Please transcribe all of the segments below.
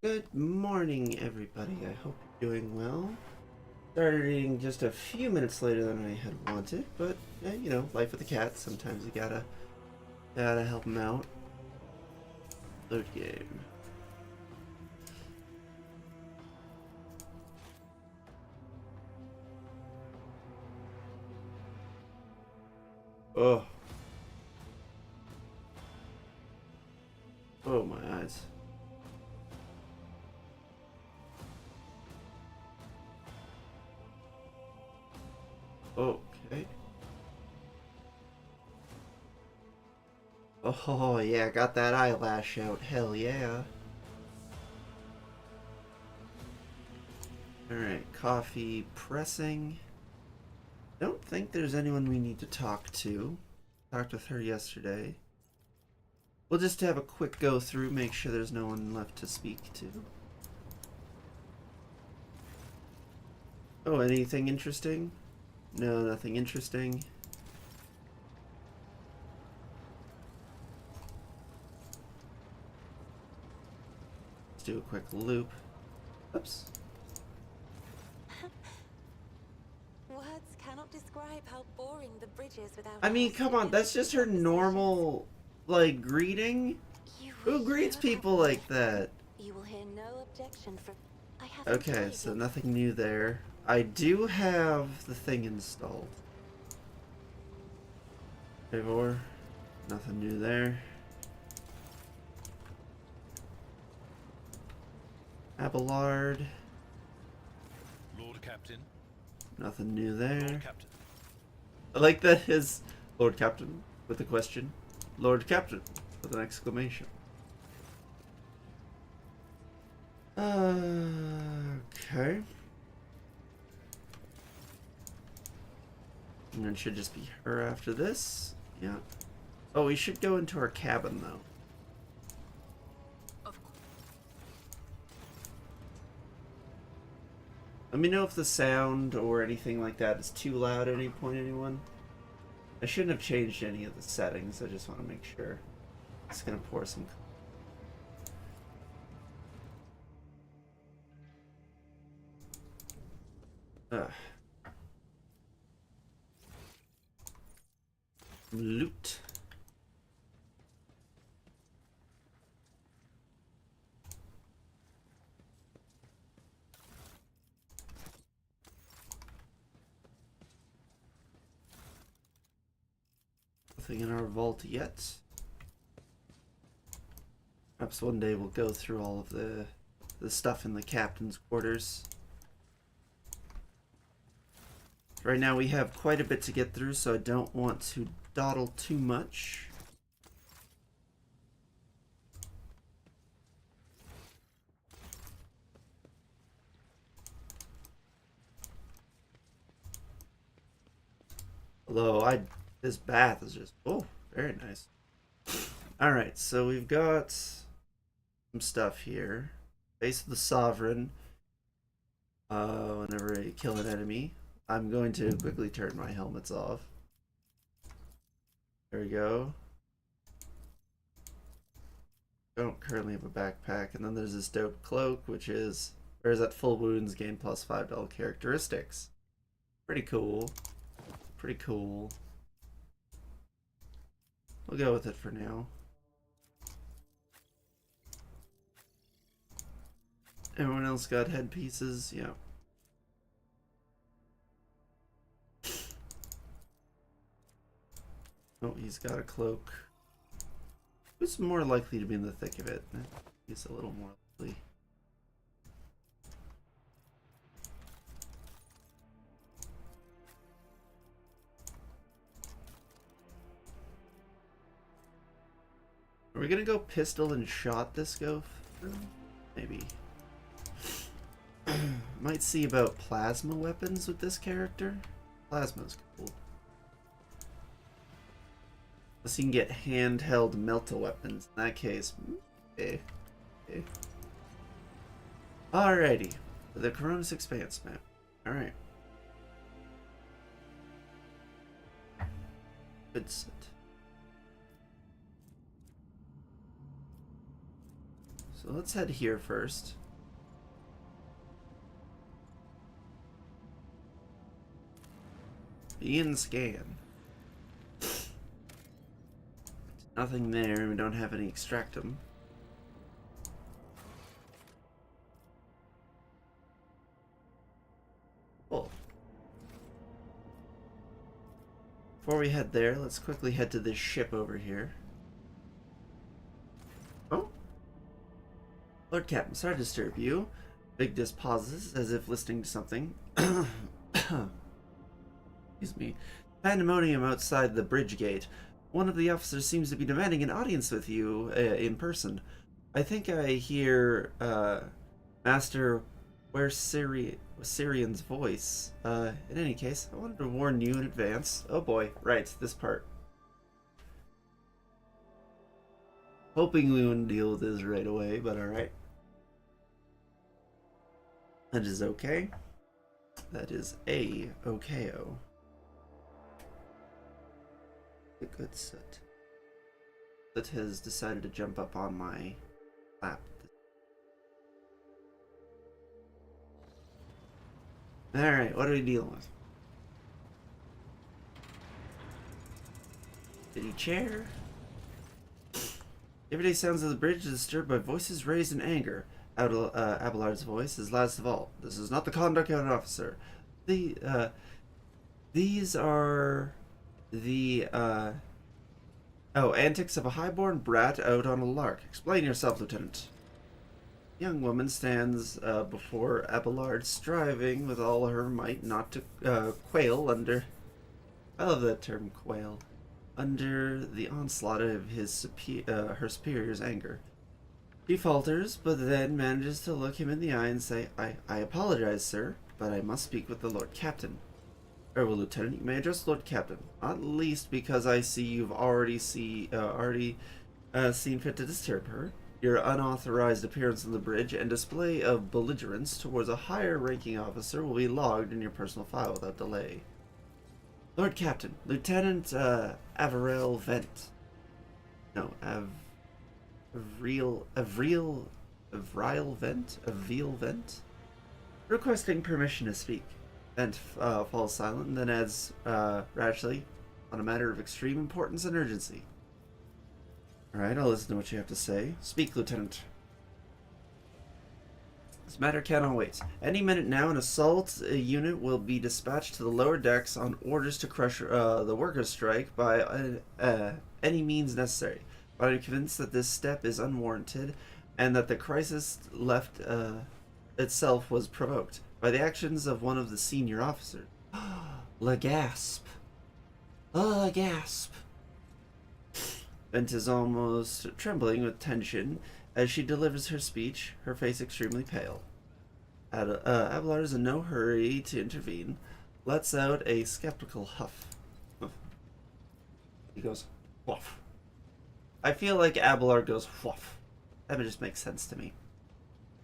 Good morning, everybody. I hope you're doing well. Started reading just a few minutes later than I had wanted, but you know, life with the cat. Sometimes you gotta help them out. Load game. Oh, oh my eyes. Okay. Oh yeah, got that eyelash out. Hell yeah. Alright, coffee pressing. Don't think there's anyone we need to talk to. Talked with her yesterday. We'll just have a quick go through, make sure there's no one left to speak to. Oh, anything interesting? No, nothing interesting. Let's do a quick loop. Oops. Words cannot describe how boring the bridge is without. I mean, come on, that's just her normal, like, greeting? You Who greets people like that? You will hear no objection from. I have Okay, enjoyed so your. nothing new there. I do have the thing installed. Favor. Nothing new there. Abelard. Lord Captain. Nothing new there. Lord Captain. I like that his Lord Captain with a question. Lord Captain with an exclamation. Okay. And it should just be her after this. Yeah. Oh, we should go into our cabin though. Let me know if the sound or anything like that is too loud at any point, anyone. I shouldn't have changed any of the settings. I just want to make sure. It's gonna pour some. Loot. Nothing in our vault yet. Perhaps one day we'll go through all of the stuff in the captain's quarters. Right now we have quite a bit to get through, so I don't want to dawdle too much. Although this bath is just, oh, very nice. Alright, so we've got some stuff here. Face of the Sovereign. Whenever I kill an enemy, I'm going to quickly turn my helmets off. There we go. Don't currently have a backpack. And then there's this dope cloak, which is, whereas at full wounds, gain plus $5 characteristics. Pretty cool. Pretty cool. We'll go with it for now. Everyone else got headpieces? Yeah. Oh, he's got a cloak. Who's more likely to be in the thick of it? He's a little more likely. Are we gonna go pistol and shot this go? Maybe. Might see about plasma weapons with this character. Plasma's cool. Unless you can get handheld melta weapons. In that case, okay. Alrighty. The Coronis Expanse map. Alright. Good set. So let's head here first. Begin scan. Nothing there. We don't have any extractum. Cool. Before we head there, let's quickly head to this ship over here. Oh? Lord Captain, sorry to disturb you. Big Dis pauses, as if listening to something. Excuse me. Pandemonium outside the bridge gate. One of the officers seems to be demanding an audience with you in person. I think I hear Master Syrian's voice. In any case, I wanted to warn you in advance. Oh boy, right, this part. Hoping we wouldn't deal with this right away, but alright. That is okay. That is A-okay-o. A good soot. Soot has decided to jump up on my lap. Alright, what are we dealing with? City chair. Everyday sounds of the bridge is disturbed by voices raised in anger. Abelard's voice is last of all. This is not the conduct of an officer. These are the antics of a highborn brat out on a lark. Explain yourself, Lieutenant. Young woman stands before Abelard, striving with all her might not to quail under. I love that term, quail. Under the onslaught of her superior's anger. She falters, but then manages to look him in the eye and say, I apologize, sir, but I must speak with the Lord Captain. Very well, Lieutenant, you may address the Lord Captain. Not least because I see you've already seen fit to disturb her. Your unauthorized appearance on the bridge and display of belligerence towards a higher-ranking officer will be logged in your personal file without delay. Lord Captain, Lieutenant Avril Vent. No, Avril Vent? Requesting permission to speak. Vent falls silent and then adds rashly, on a matter of extreme importance and urgency. Alright, I'll listen to what you have to say. Speak, Lieutenant. This matter cannot wait. Any minute now, an assault unit will be dispatched to the lower decks on orders to crush the workers' strike by any means necessary. But I'm convinced that this step is unwarranted and that the crisis left itself was provoked by the actions of one of the senior officers. La gasp. La gasp. Vent is almost trembling with tension as she delivers her speech, her face extremely pale. Abelard is in no hurry to intervene, lets out a skeptical huff. He goes, woof. I feel like Abelard goes, woof. That just makes sense to me.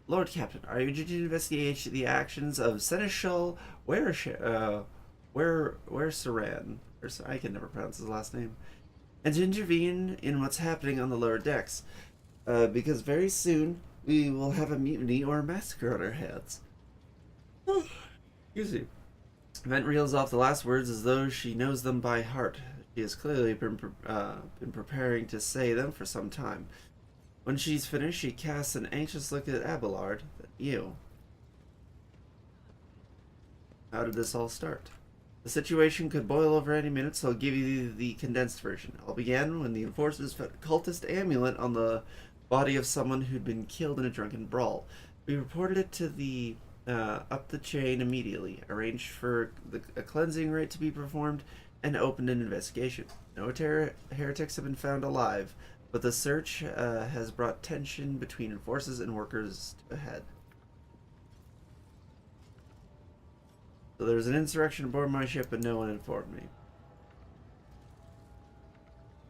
Lord Captain, are you due to investigate the actions of Seneschal Saran? I can never pronounce his last name. And to intervene in what's happening on the lower decks, because very soon we will have a mutiny or a massacre on our hands. Excuse me. Vent reels off the last words as though she knows them by heart. She has clearly been preparing to say them for some time. When she's finished, she casts an anxious look at Abelard. You. How did this all start? The situation could boil over any minute, so I'll give you the condensed version. All began when the enforcers found a cultist amulet on the body of someone who'd been killed in a drunken brawl. We reported it to the up the chain immediately, arranged for a cleansing rite to be performed, and opened an investigation. No heretics have been found alive, but the search has brought tension between enforcers and workers to a head. So there was an insurrection aboard my ship, but no one informed me.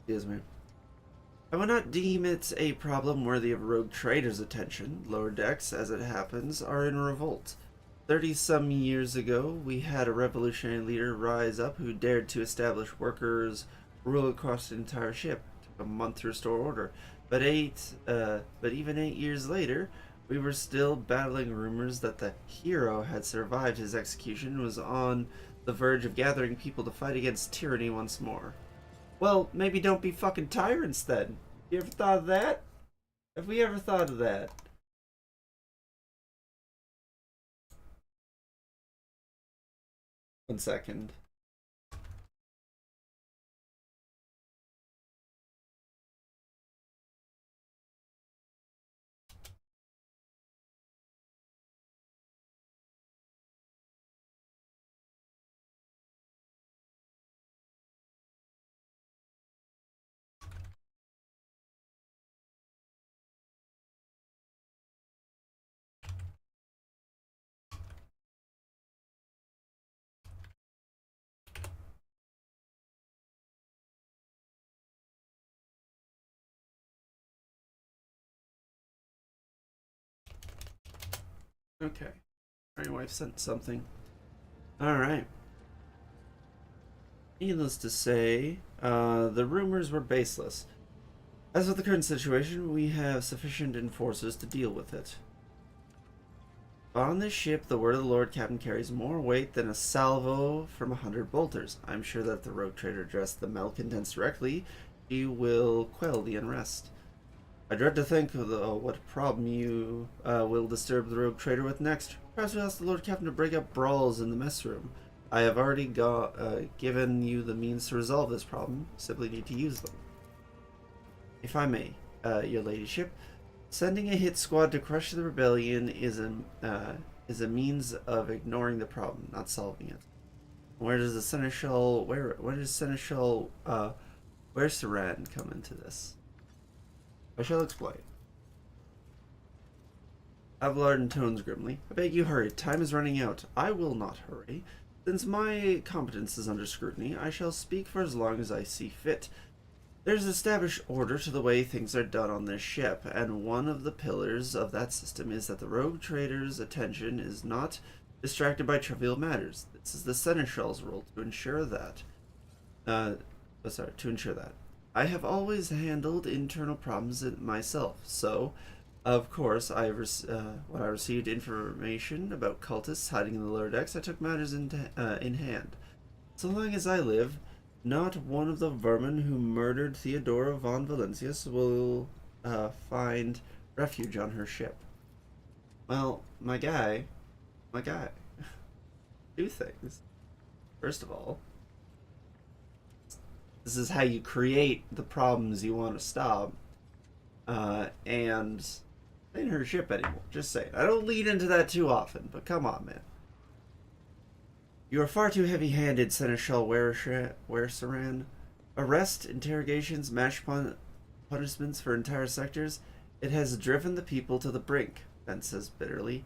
Excuse me. I would not deem it a problem worthy of rogue traders' attention. Lower decks, as it happens, are in revolt. 30-some years ago, we had a revolutionary leader rise up who dared to establish workers' rule across the entire ship. It took a month to restore order. But even 8 years later, we were still battling rumors that the hero had survived his execution and was on the verge of gathering people to fight against tyranny once more. Well, maybe don't be fucking tyrants then. You ever thought of that? Have we ever thought of that? One second. Okay. My wife sent something. Alright. Needless to say, the rumors were baseless. As with the current situation, we have sufficient enforcers to deal with it. On this ship, the word of the Lord Captain carries more weight than a salvo from 100 bolters. I'm sure that if the rogue trader addressed the malcontents directly, he will quell the unrest. I dread to think of what problem you will disturb the rogue trader with next. Perhaps we'll ask the Lord Captain to break up brawls in the mess room. I have already given you the means to resolve this problem. Simply need to use them. If I may, your ladyship, sending a hit squad to crush the rebellion is a means of ignoring the problem, not solving it. Where does the Seneschal where Saran come into this? I shall explain. Abelard intones grimly. I beg you hurry. Time is running out. I will not hurry. Since my competence is under scrutiny, I shall speak for as long as I see fit. There's established order to the way things are done on this ship, and one of the pillars of that system is that the rogue trader's attention is not distracted by trivial matters. This is the Seneschal's role to ensure that. To ensure that. I have always handled internal problems myself, so, of course, when I received information about cultists hiding in the lower decks, I took matters in hand. So long as I live, not one of the vermin who murdered Theodora von Valencius will find refuge on her ship. Well, my guy, two things. First of all, this is how you create the problems you want to stop. And ain't her ship anymore. Just saying. I don't lead into that too often, but come on, man. You are far too heavy-handed, Seneschal Saran. Arrest, interrogations, match punishments for entire sectors. It has driven the people to the brink, Ben says bitterly.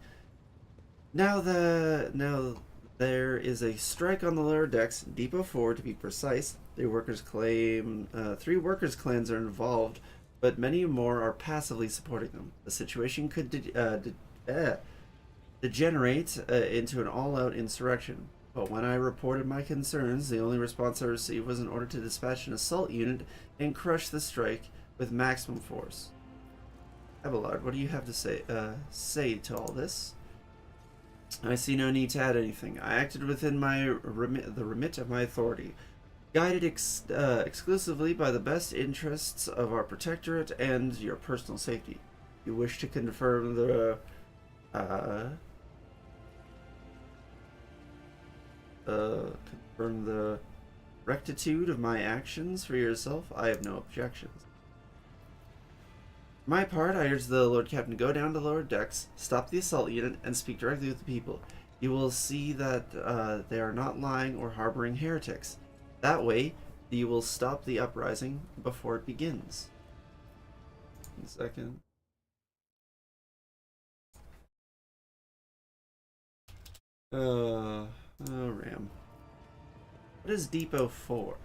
Now there is a strike on the lower decks, Depot 4 to be precise. Three workers' clans are involved, but many more are passively supporting them. The situation could degenerate into an all-out insurrection. But when I reported my concerns, the only response I received was an order to dispatch an assault unit and crush the strike with maximum force. Abelard, what do you have to say to all this? I see no need to add anything. I acted within the remit of my authority, guided exclusively by the best interests of our protectorate and your personal safety. You wish to confirm the rectitude of my actions for yourself? I have no objections. For my part, I urge the Lord Captain to go down to lower decks, stop the assault unit, and speak directly with the people. You will see that they are not lying or harboring heretics. That way, you will stop the uprising before it begins. 1 second. RAM. What is Depot 4?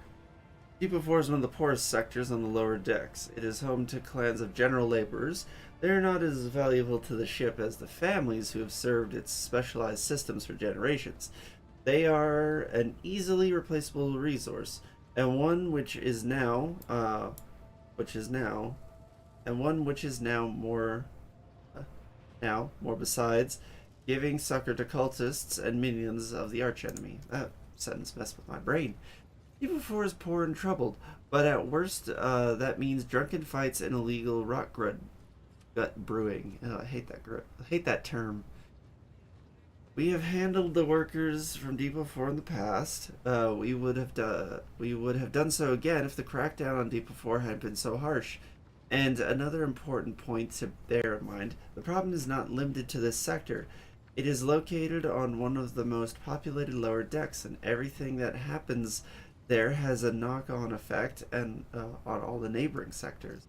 Depot 4 is one of the poorest sectors on the lower decks. It is home to clans of general laborers. They are not as valuable to the ship as the families who have served its specialized systems for generations. They are an easily replaceable resource, and one which is now and one which is now more besides, giving succor to cultists and minions of the archenemy. That sentence messed with my brain. Even before is poor and troubled, but at worst, that means drunken fights and illegal gut brewing. I hate that term. We have handled the workers from Depot 4 in the past. We would have done so again if the crackdown on Depot 4 had been so harsh. And another important point to bear in mind, the problem is not limited to this sector. It is located on one of the most populated lower decks, and everything that happens there has a knock-on effect and on all the neighboring sectors.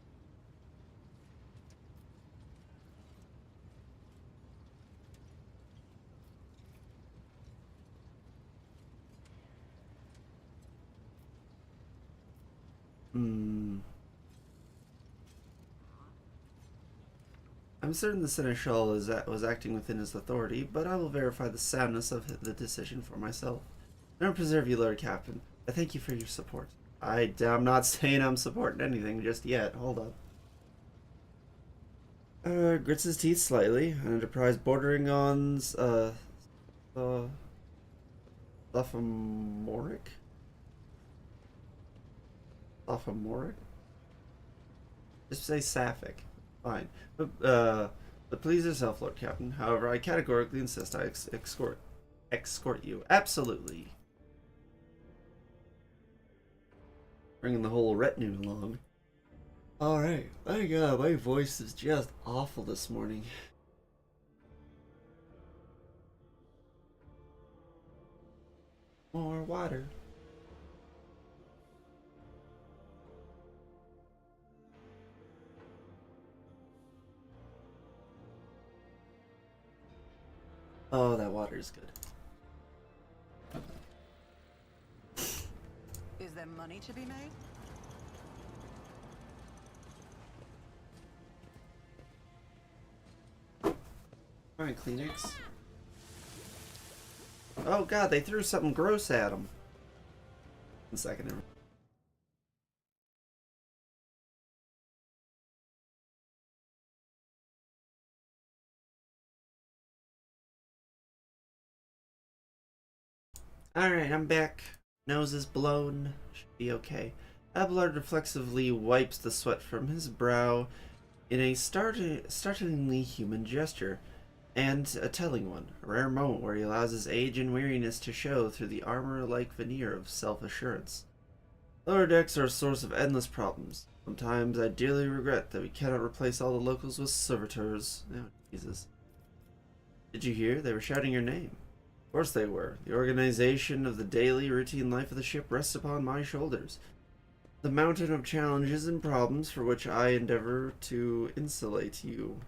I'm certain the Seneschal was acting within his authority, but I will verify the soundness of the decision for myself. Never preserve you, Lord Captain. I thank you for your support. I'm not saying I'm supporting anything just yet. Hold up. Grits his teeth slightly. An enterprise bordering on sophomoric? Sophomoric? Just say sapphic. Fine. But please yourself, Lord Captain. However, I categorically insist I escort you. Absolutely. Bringing the whole retinue along. Alright. My god, my voice is just awful this morning. More water. Oh, that water is good. Is there money to be made? Alright, Kleenex. Oh god, they threw something gross at him. 1 second. Alright, I'm back. Nose is blown. Should be okay. Abelard reflexively wipes the sweat from his brow in a startlingly human gesture, and a telling one. A rare moment where he allows his age and weariness to show through the armor-like veneer of self-assurance. Lower decks are a source of endless problems. Sometimes I dearly regret that we cannot replace all the locals with servitors. Oh, Jesus. Did you hear? They were shouting your name. Of course they were. The organization of the daily routine life of the ship rests upon my shoulders. The mountain of challenges and problems for which I endeavor to insulate you.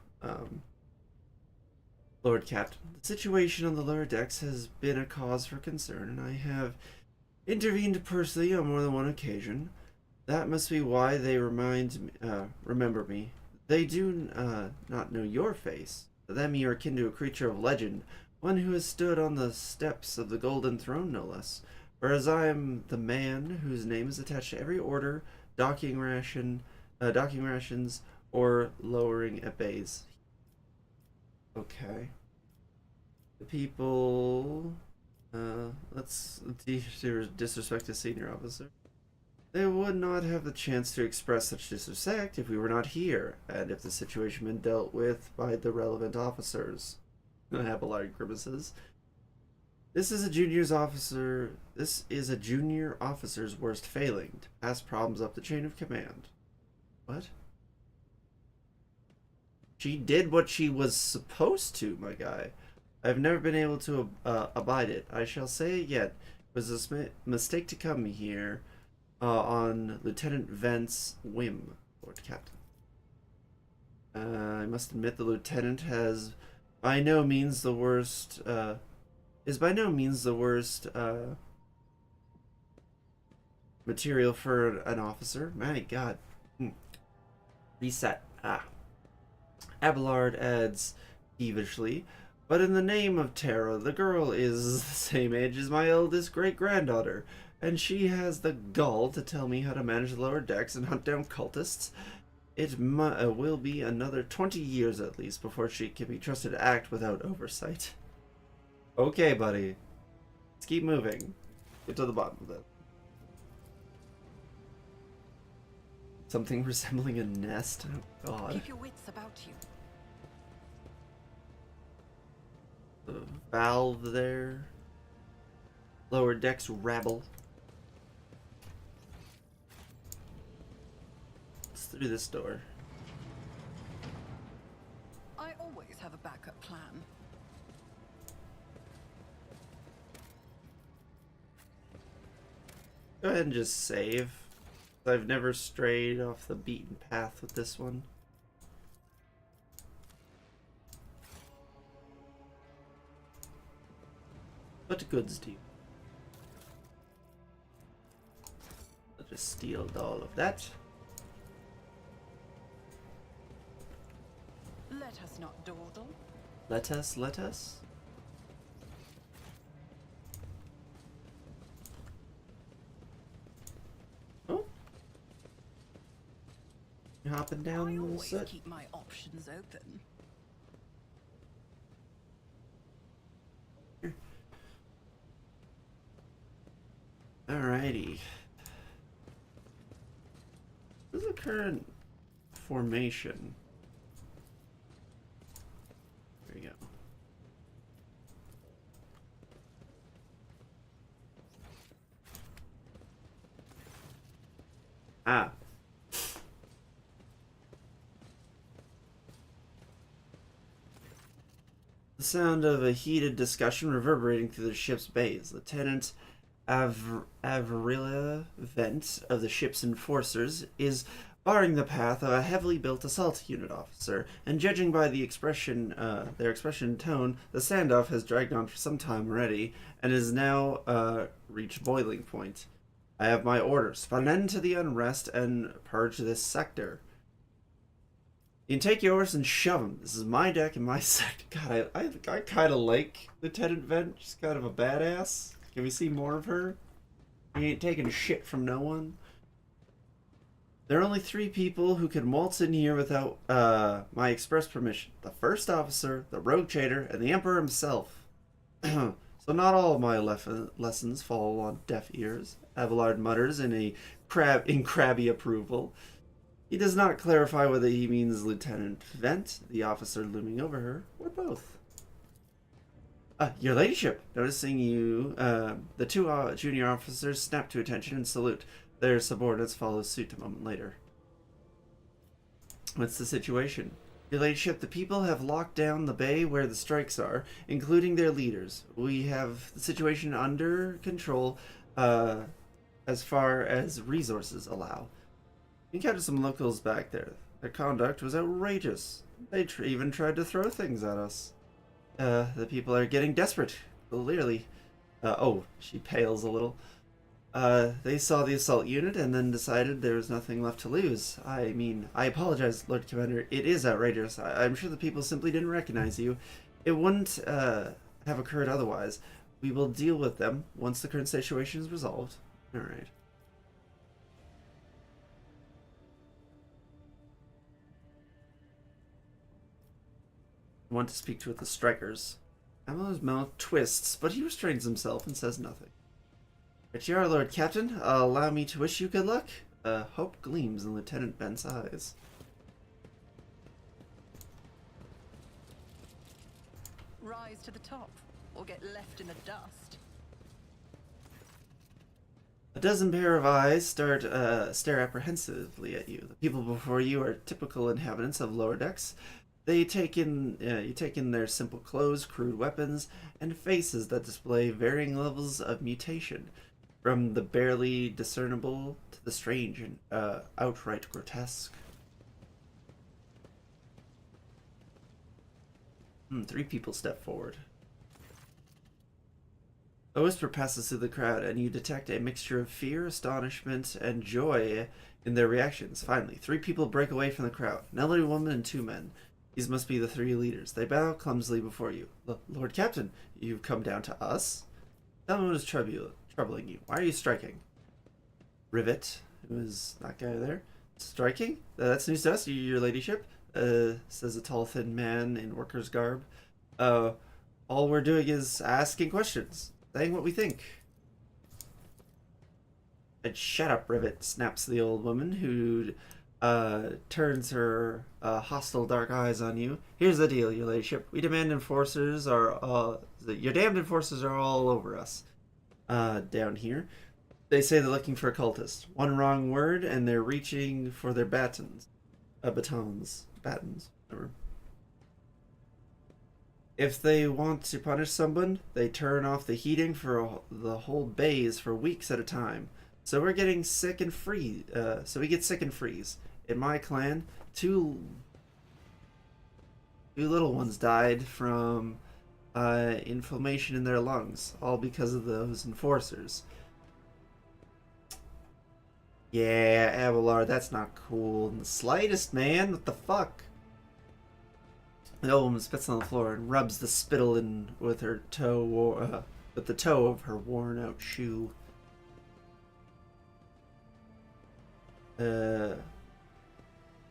Lord Captain, the situation on the lower decks has been a cause for concern, and I have intervened personally on more than one occasion. That must be why they remember me. They do not know your face. To them you are akin to a creature of legend, one who has stood on the steps of the Golden Throne, no less. Whereas I am the man whose name is attached to every order, docking rations, or lowering at bays. Okay. The people... let's disrespect a senior officer. They would not have the chance to express such disrespect if we were not here, and if the situation been dealt with by the relevant officers. Abelard grimaces. This is a junior officer's worst failing, to pass problems up the chain of command. What? She did what she was supposed to, my guy. I've never been able to abide it. I shall say it yet. It was a mistake to come here on Lieutenant Vent's whim, Lord Captain. I must admit the lieutenant is by no means the worst material for an officer. My God. Reset. Abelard adds peevishly, but in the name of Terra, the girl is the same age as my eldest great-granddaughter, and she has the gall to tell me how to manage the lower decks and hunt down cultists. will be another 20 years at least before she can be trusted to act without oversight. Okay, buddy. Let's keep moving. Get to the bottom of it. Something resembling a nest? Oh, God. Keep your wits about you. The valve there. Lower decks rabble. It's through this door. I always have a backup plan. Go ahead and just save. I've never strayed off the beaten path with this one. What goods do you? I'll just steal all of that. Let us not dawdle. Let us. Oh. You hopping down I the always set? keep my options open. Alrighty. What's the current formation? There we go. Ah. The sound of a heated discussion reverberating through the ship's bays. Lieutenant Avrilla Vent of the ship's enforcers is barring the path of a heavily built assault unit officer, and judging by the expression, their expression and tone, the standoff has dragged on for some time already, and is now reached boiling point. I have my orders. Put an end to the unrest and purge this sector. You can take yours and shove them. This is my deck and my sector. God, I kind of like Lieutenant Vent. She's kind of a badass. Can we see more of her? She ain't taking shit from no one. There are only 3 people who can waltz in here without my express permission. The first officer, the rogue trader, and the Emperor himself. So not all of my lessons fall on deaf ears. Abelard mutters in crabby approval. He does not clarify whether he means Lieutenant Vent, the officer looming over her, or both. Your ladyship, noticing you, the 2 junior officers snap to attention and salute. Their subordinates follow suit a moment later. What's the situation? Your ladyship, the people have locked down the bay where the strikes are, including their leaders. We have the situation under control, as far as resources allow. We encountered some locals back there. Their conduct was outrageous. They even tried to throw things at us. The people are getting desperate, clearly. Oh, she pales a little. They saw the assault unit and then decided there was nothing left to lose. I mean, I apologize, Lord Commander. It is outrageous. I'm sure the people simply didn't recognize you. It wouldn't have occurred otherwise. We will deal with them once the current situation is resolved. Alright. I want to speak to the strikers. Amel's mouth twists, but he restrains himself and says nothing. But you are, Lord Captain. Allow me to wish you good luck. Hope gleams in Lieutenant Vent's eyes. Rise to the top, or get left in the dust. A dozen pair of eyes stare apprehensively at you. The people before you are typical inhabitants of lower decks. You take in their simple clothes, crude weapons, and faces that display varying levels of mutation, from the barely discernible to the strange and outright grotesque. 3 people step forward. A whisper passes through the crowd, and you detect a mixture of fear, astonishment, and joy in their reactions. Finally, 3 people break away from the crowd, an elderly woman and 2 men. These must be the 3 leaders. They bow clumsily before you. Lord Captain, you've come down to us? Tell me what is troubling you. Why are you striking? Rivet, who is that guy there, striking? That's news to us, your ladyship, says a tall, thin man in worker's garb. All we're doing is asking questions, saying what we think. And shut up, Rivet, snaps the old woman, who turns her hostile dark eyes on you. Here's the deal, your ladyship. We demand enforcers are your damned enforcers are all over us. Down here. They say they're looking for a cultist. One wrong word and they're reaching for their batons. Batons. Whatever. If they want to punish someone, they turn off the heating for the whole bays for weeks at a time. So we're getting sick and freeze. So we get sick and freeze. In my clan, two little ones died from inflammation in their lungs, all because of those enforcers. Yeah, Abelard, that's not cool in the slightest, man. What the fuck? The old woman spits on the floor and rubs the spittle in with her toe, with the toe of her worn-out shoe.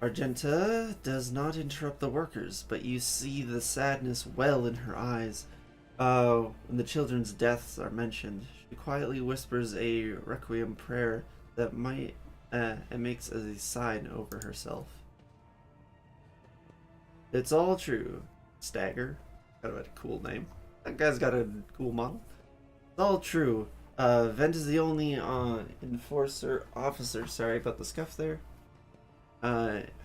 Argenta does not interrupt the workers, but you see the sadness well in her eyes. When the children's deaths are mentioned, she quietly whispers a requiem prayer that might and makes a sign over herself. It's all true. Stagger. Kind of a cool name. That guy's got a cool model. It's all true. Vent is the only enforcer officer, sorry about the scuff there,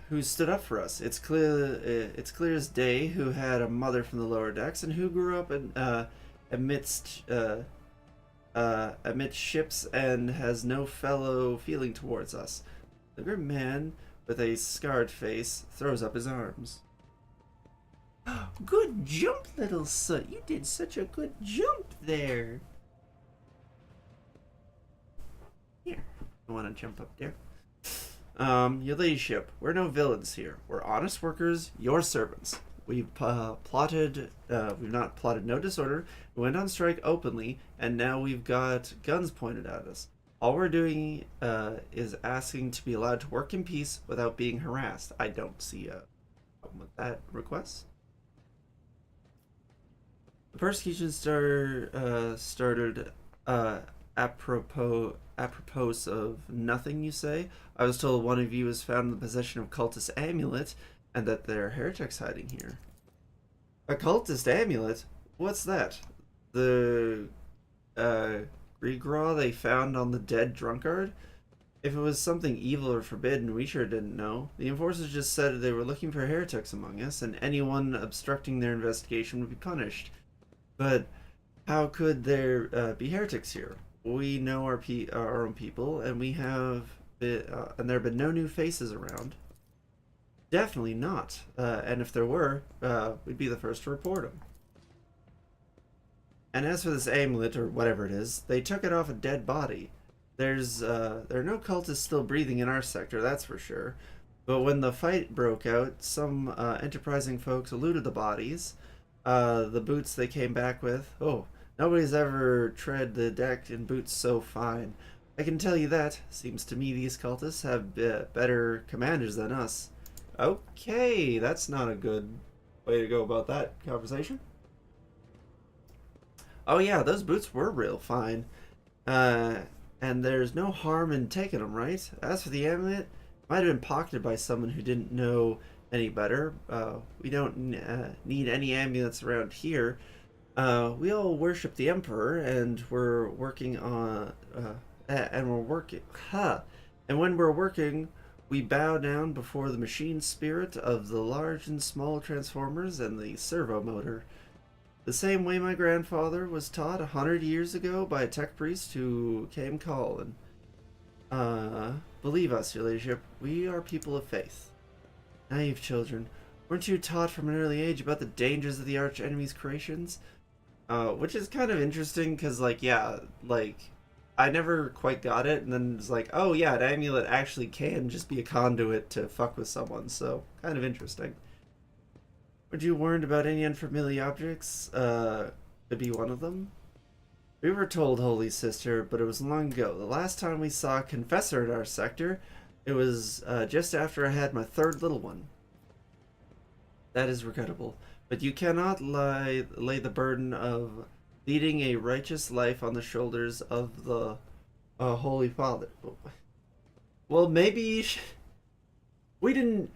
who stood up for us. It's clear as day who had a mother from the lower decks and who grew up in, amidst ships and has no fellow feeling towards us. The grim man with a scarred face throws up his arms. Good jump, little son. You did such a good jump there. Here, I want to jump up there. Your ladyship, we're no villains here. We're honest workers, your servants. We've not plotted no disorder. We went on strike openly, and now we've got guns pointed at us. All we're doing is asking to be allowed to work in peace without being harassed. I don't see a problem with that request. The persecution started apropos of nothing, you say? I was told one of you was found in the possession of cultist amulet, and that there are heretics hiding here. A cultist amulet? What's that? The Grigraw they found on the dead drunkard? If it was something evil or forbidden, we sure didn't know. The enforcers just said they were looking for heretics among us, and anyone obstructing their investigation would be punished. But how could there be heretics here? We know our own people, and we have and there have been no new faces around. Definitely not. And if there were, we'd be the first to report them. And as for this amulet, or whatever it is, they took it off a dead body. There are no cultists still breathing in our sector, that's for sure. But when the fight broke out, some enterprising folks eluded the bodies. The boots they came back with. Oh, nobody's ever tread the deck in boots so fine. I can tell you that. Seems to me these cultists have better commanders than us. Okay, that's not a good way to go about that conversation. Oh yeah, those boots were real fine. And there's no harm in taking them, right? As for the amulet, it might have been pocketed by someone who didn't know any better. We don't need any amulets around here. We all worship the Emperor, and we're working on... and when we're working, we bow down before the machine spirit of the large and small transformers and the servo motor. The same way my grandfather was taught 100 years ago by a tech priest who came calling. Believe us, your ladyship, we are people of faith. Naive children, weren't you taught from an early age about the dangers of the arch enemy's creations? Which is kind of interesting, because, I never quite got it, and then it's like, oh yeah, an amulet actually can just be a conduit to fuck with someone, so kind of interesting. Were you warned about any unfamiliar objects? Could be one of them? We were told, Holy Sister, but it was long ago. The last time we saw a confessor in our sector, It was just after I had my third little one. That is regrettable. But you cannot lay the burden of leading a righteous life on the shoulders of the Holy Father. Well, maybe we didn't.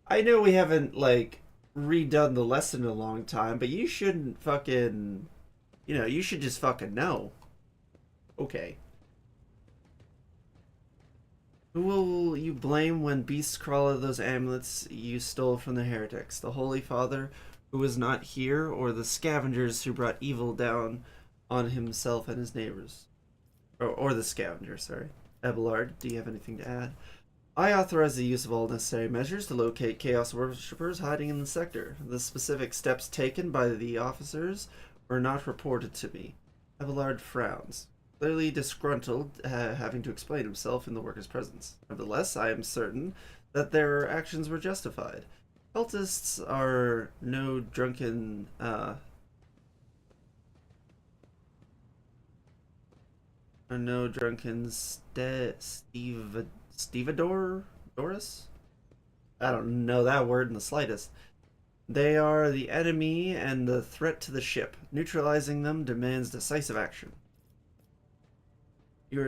I know we haven't, like, redone the lesson in a long time, but you shouldn't fucking. You should just fucking know. Okay. Who will you blame when beasts crawl out of those amulets you stole from the heretics? The Holy Father, who was not here, or the scavengers who brought evil down on himself and his neighbors? Or the scavenger, sorry. Abelard, do you have anything to add? I authorize the use of all necessary measures to locate Chaos Worshippers hiding in the sector. The specific steps taken by the officers were not reported to me. Abelard frowns, clearly disgruntled, having to explain himself in the workers' presence. Nevertheless, I am certain that their actions were justified. Cultists are no drunken, stevedore? Doris? I don't know that word in the slightest. They are the enemy and the threat to the ship. Neutralizing them demands decisive action. We were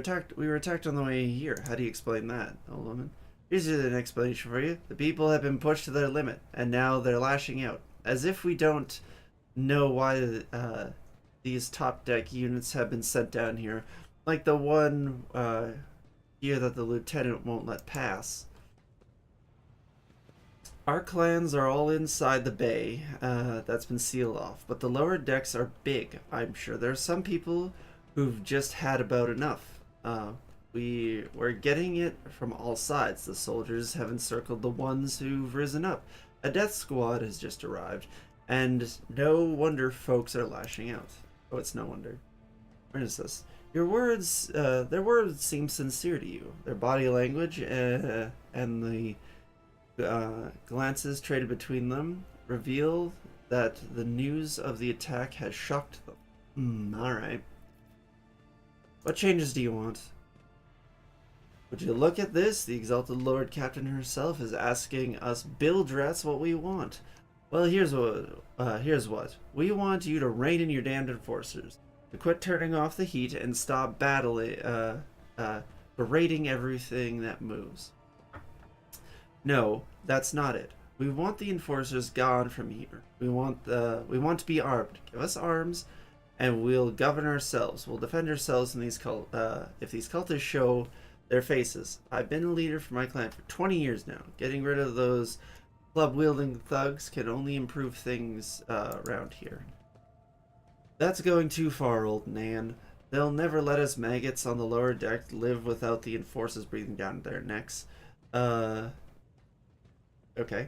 attacked on the way here. How do you explain that, old woman? Here's an explanation for you. The people have been pushed to their limit, and now they're lashing out. As if we don't know why these top deck units have been sent down here. Like the one here that the lieutenant won't let pass. Our clans are all inside the bay that's been sealed off, but the lower decks are big, I'm sure. There are some people who've just had about enough. We're getting it from all sides. The soldiers have encircled the ones who've risen up. A death squad has just arrived, and no wonder folks are lashing out. Oh, it's no wonder. Where is this? Their words seem sincere to you. Their body language and the glances traded between them reveal that the news of the attack has shocked them. Alright. What changes do you want? Would you look at this? The exalted Lord Captain herself is asking us Bildrats what we want. Well, here's what. We want you to rein in your damned enforcers. To quit turning off the heat and stop battling, berating everything that moves. No, that's not it. We want the enforcers gone from here. We want to be armed. Give us arms, and we'll govern ourselves. We'll defend ourselves in if these cultists show their faces. I've been a leader for my clan for 20 years now. Getting rid of those club-wielding thugs can only improve things around here. That's going too far, old Nan. They'll never let us maggots on the lower deck live without the enforcers breathing down their necks. Okay.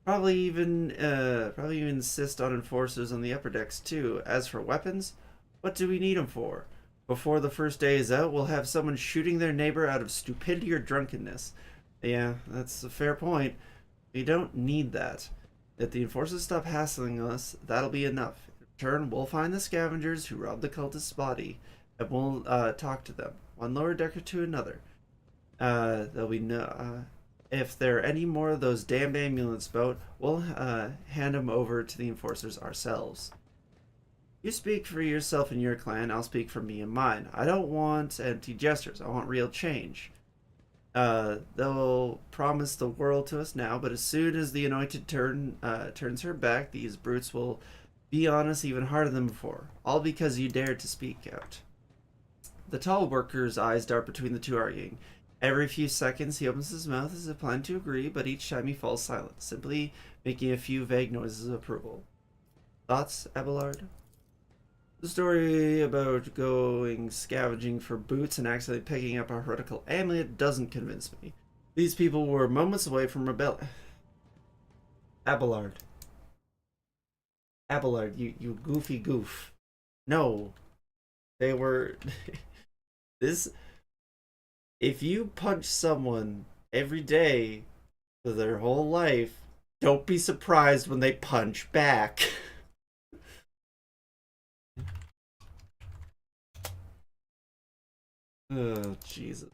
Probably even insist on enforcers on the upper decks too. As for weapons, what do we need them for? Before the first day is out, we'll have someone shooting their neighbor out of stupidity or drunkenness. Yeah, that's a fair point. We don't need that. If the enforcers stop hassling us, that'll be enough. In turn, we'll find the scavengers who robbed the cultist's body, and we'll talk to them, one lower decker to another. There'll be no. If there are any more of those damned ambulance boat, we'll hand them over to the enforcers ourselves. You speak for yourself and your clan, I'll speak for me and mine. I don't want empty gestures, I want real change. They'll promise the world to us now, but as soon as the anointed turns her back, these brutes will be on us even harder than before. All because you dared to speak out. The tall worker's eyes dart between the two, arguing. Every few seconds he opens his mouth as if planning to agree, but each time he falls silent, simply making a few vague noises of approval. Thoughts, Abelard? The story about going scavenging for boots and accidentally picking up a heretical amulet doesn't convince me. These people were moments away from rebellion. Abelard. Abelard, you goofy goof. No. They were... This... If you punch someone every day for their whole life, don't be surprised when they punch back. Oh, Jesus.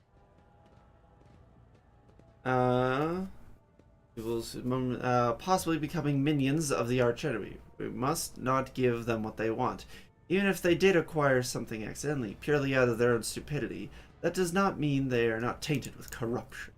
Possibly becoming minions of the archenemy. We must not give them what they want. Even if they did acquire something accidentally, purely out of their own stupidity, that does not mean they are not tainted with corruption.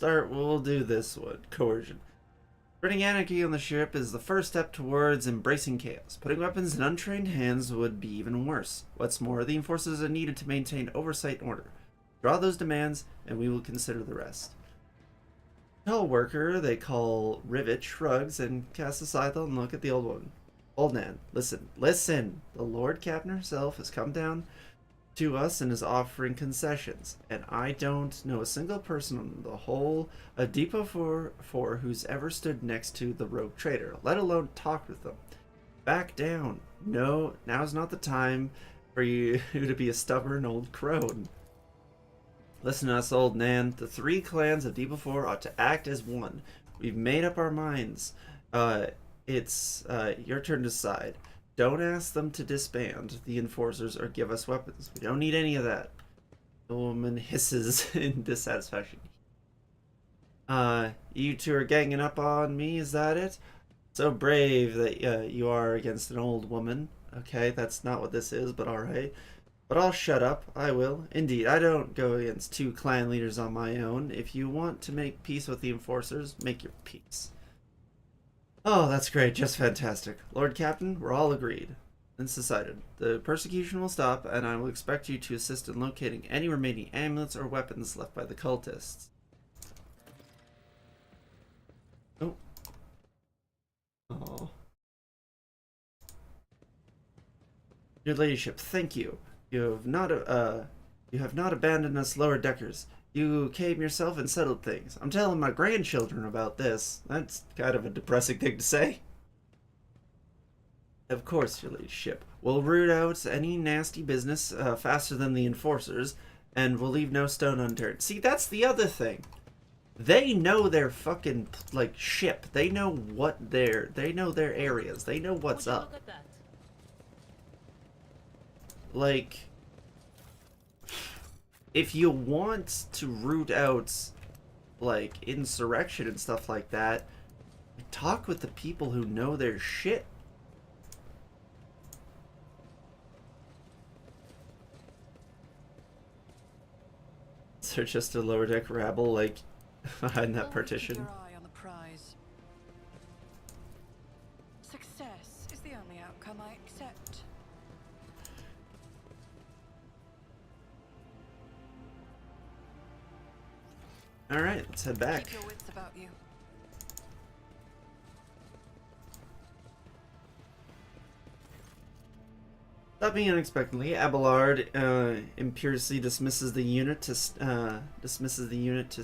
We'll do this one. Coercion. Spreading anarchy on the ship is the first step towards embracing chaos. Putting weapons in untrained hands would be even worse. What's more, the enforcers are needed to maintain oversight and order. Draw those demands, and we will consider the rest. Tall worker they call Rivet shrugs and casts a scythe and look at the old woman. Old Nan, listen, listen! The Lord Captain herself has come down to us and is offering concessions, and I don't know a single person on the whole of Depot 4 who's ever stood next to the rogue trader, let alone talked with them. Back down. No, now's not the time for you to be a stubborn old crone. Listen to us, old Nan. The 3 clans of Depot 4 ought to act as one. We've made up our minds. It's your turn to decide. Don't ask them to disband the enforcers or give us weapons. We don't need any of that. The woman hisses in dissatisfaction. You two are ganging up on me, is that it? So brave that you are against an old woman. Okay, that's not what this is, but alright. But I'll shut up. I will. Indeed, I don't go against 2 clan leaders on my own. If you want to make peace with the enforcers, make your peace. Oh, that's great. Just fantastic. Lord Captain, we're all agreed. It's decided. The persecution will stop, and I will expect you to assist in locating any remaining amulets or weapons left by the cultists. Oh. Oh. Your ladyship, thank you. You have not abandoned us lower deckers. You came yourself and settled things. I'm telling my grandchildren about this. That's kind of a depressing thing to say. Of course, your ladyship. We'll root out any nasty business faster than the enforcers, and we'll leave no stone unturned. See, that's the other thing. They know their fucking, like, ship. They know they know their areas. They know what's up. Like, if you want to root out, like, insurrection and stuff like that, talk with the people who know their shit. Is there just a lower deck rabble, like, behind that partition? Keep your eye on the prize. Success is the only outcome I accept. Alright, let's head back. Keep your wits about you. Stopping unexpectedly, Abelard imperiously dismisses the unit to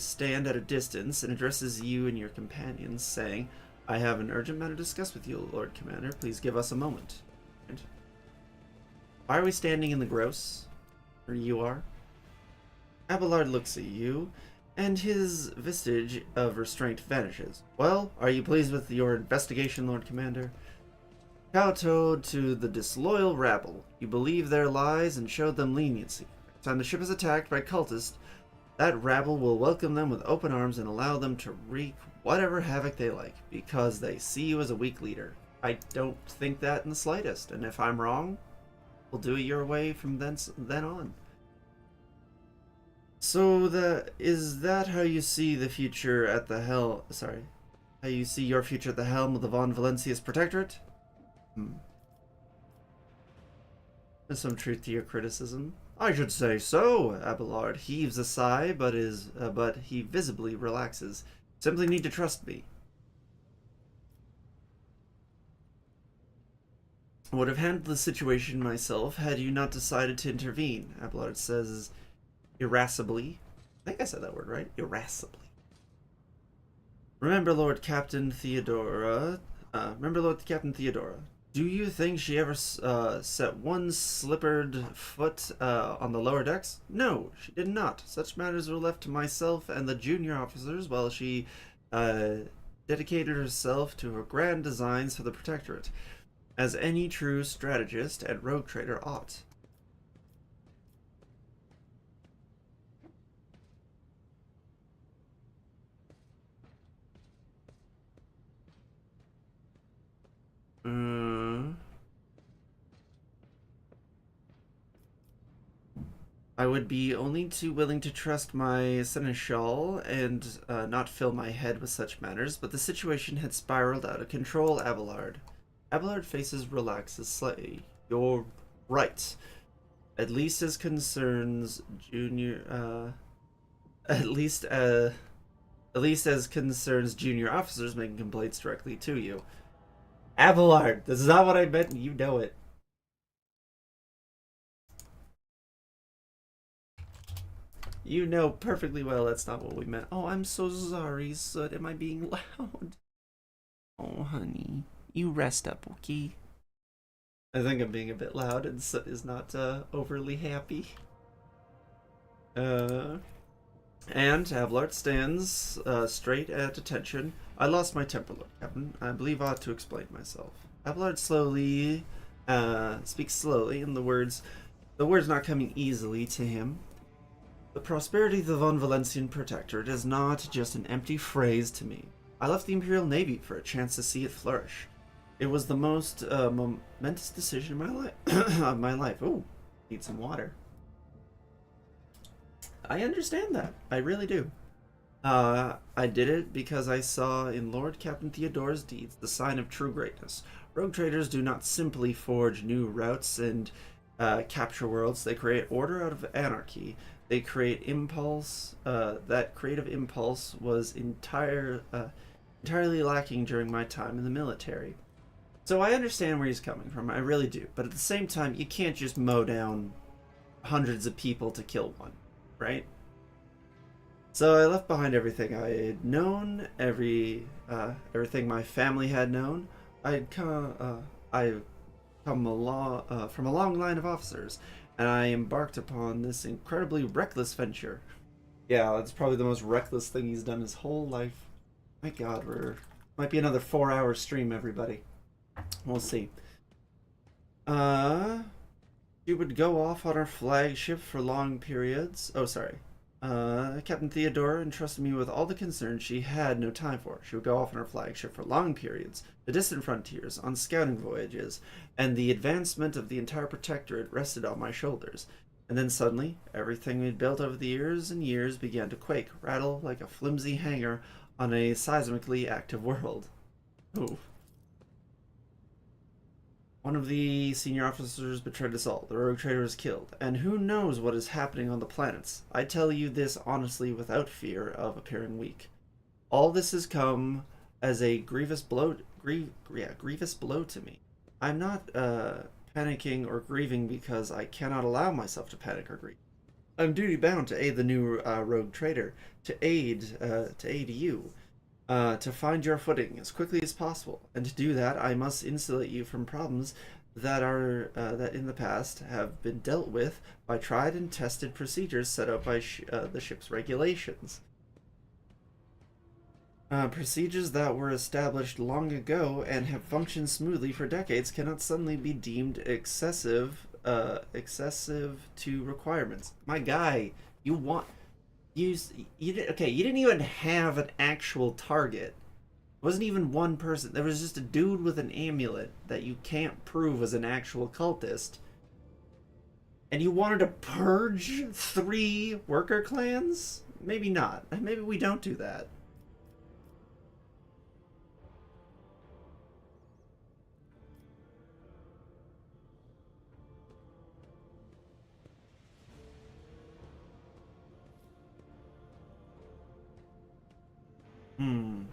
stand at a distance and addresses you and your companions, saying, "I have an urgent matter to discuss with you, Lord Commander. Please give us a moment." And why are we standing in the gross? Or you are? Abelard looks at you, and his vestige of restraint vanishes. Well, are you pleased with your investigation, Lord Commander? Kowtowed to the disloyal rabble. You believe their lies and showed them leniency. Every time the ship is attacked by cultists, that rabble will welcome them with open arms and allow them to wreak whatever havoc they like, because they see you as a weak leader. I don't think that in the slightest, and if I'm wrong, we'll do it your way from then on. So is that how you see the future at the how you see your future at the helm of the Von Valencia's Protectorate? There's some truth to your criticism. I should say so. Abelard heaves a sigh, but he visibly relaxes. Simply need to trust me. I would have handled the situation myself had you not decided to intervene, Abelard says irascibly. I think I said that word right. Irascibly. Remember, Lord Captain Theodora. Do you think she ever set one slippered foot on the lower decks? No, she did not. Such matters were left to myself and the junior officers while she uh, dedicated herself to her grand designs for the Protectorate, as any true strategist and rogue trader ought. Uh, I would be only too willing to trust my seneschal and not fill my head with such matters, but the situation had spiraled out of control, Abelard. Abelard faces relaxes slightly. You're right. At least as concerns junior, at least, at least as concerns junior officers making complaints directly to you. Abelard, this is not what I meant. You know it. You know perfectly well that's not what we meant. Oh, I'm so sorry, Soot. Am I being loud? Oh, honey. You rest up, okay? I think I'm being a bit loud, and Soot is not overly happy. And Abelard stands straight at attention. I lost my temper, Lord Captain. I believe I ought to explain myself. Abelard slowly speaks slowly, and the words not coming easily to him. The prosperity of the Von Valencian Protectorate is not just an empty phrase to me. I left the Imperial Navy for a chance to see it flourish. It was the most momentous decision in my life. Of my life. Ooh, need some water. I understand that. I really do. I did it because I saw in Lord Captain Theodore's deeds the sign of true greatness. Rogue traders do not simply forge new routes and capture worlds. They create order out of anarchy. They create impulse. That creative impulse was entirely lacking during my time in the military. So I understand where he's coming from. I really do. But at the same time, you can't just mow down hundreds of people to kill one, right? So I left behind everything I had known, everything my family had known. I come from a long line of officers, and I embarked upon this incredibly reckless venture. Yeah, that's probably the most reckless thing he's done his whole life. My God, might be another 4-hour stream, everybody. We'll see. She would go off on her flagship for long periods. Oh, sorry. Captain Theodora entrusted me with all the concerns she had no time for. She would go off on her flagship for long periods, the distant frontiers, on scouting voyages, and the advancement of the entire Protectorate rested on my shoulders. And then suddenly, everything we'd built over the years and years began to quake, rattle like a flimsy hangar on a seismically active world. Ooh. One of the senior officers betrayed us all. The rogue trader was killed. And who knows what is happening on the planets? I tell you this honestly without fear of appearing weak. All this has come as a grievous blow to me. I'm not panicking or grieving because I cannot allow myself to panic or grieve. I'm duty bound to aid the new rogue trader, to aid you, to find your footing as quickly as possible, and to do that, I must insulate you from problems that that in the past have been dealt with by tried and tested procedures set out by the ship's regulations. Procedures that were established long ago and have functioned smoothly for decades cannot suddenly be deemed excessive to requirements. My guy, you want you okay? You didn't even have an actual target. It wasn't even one person. There was just a dude with an amulet that you can't prove was an actual cultist. And you wanted to purge 3 worker clans? Maybe not. Maybe we don't do that. Hmm.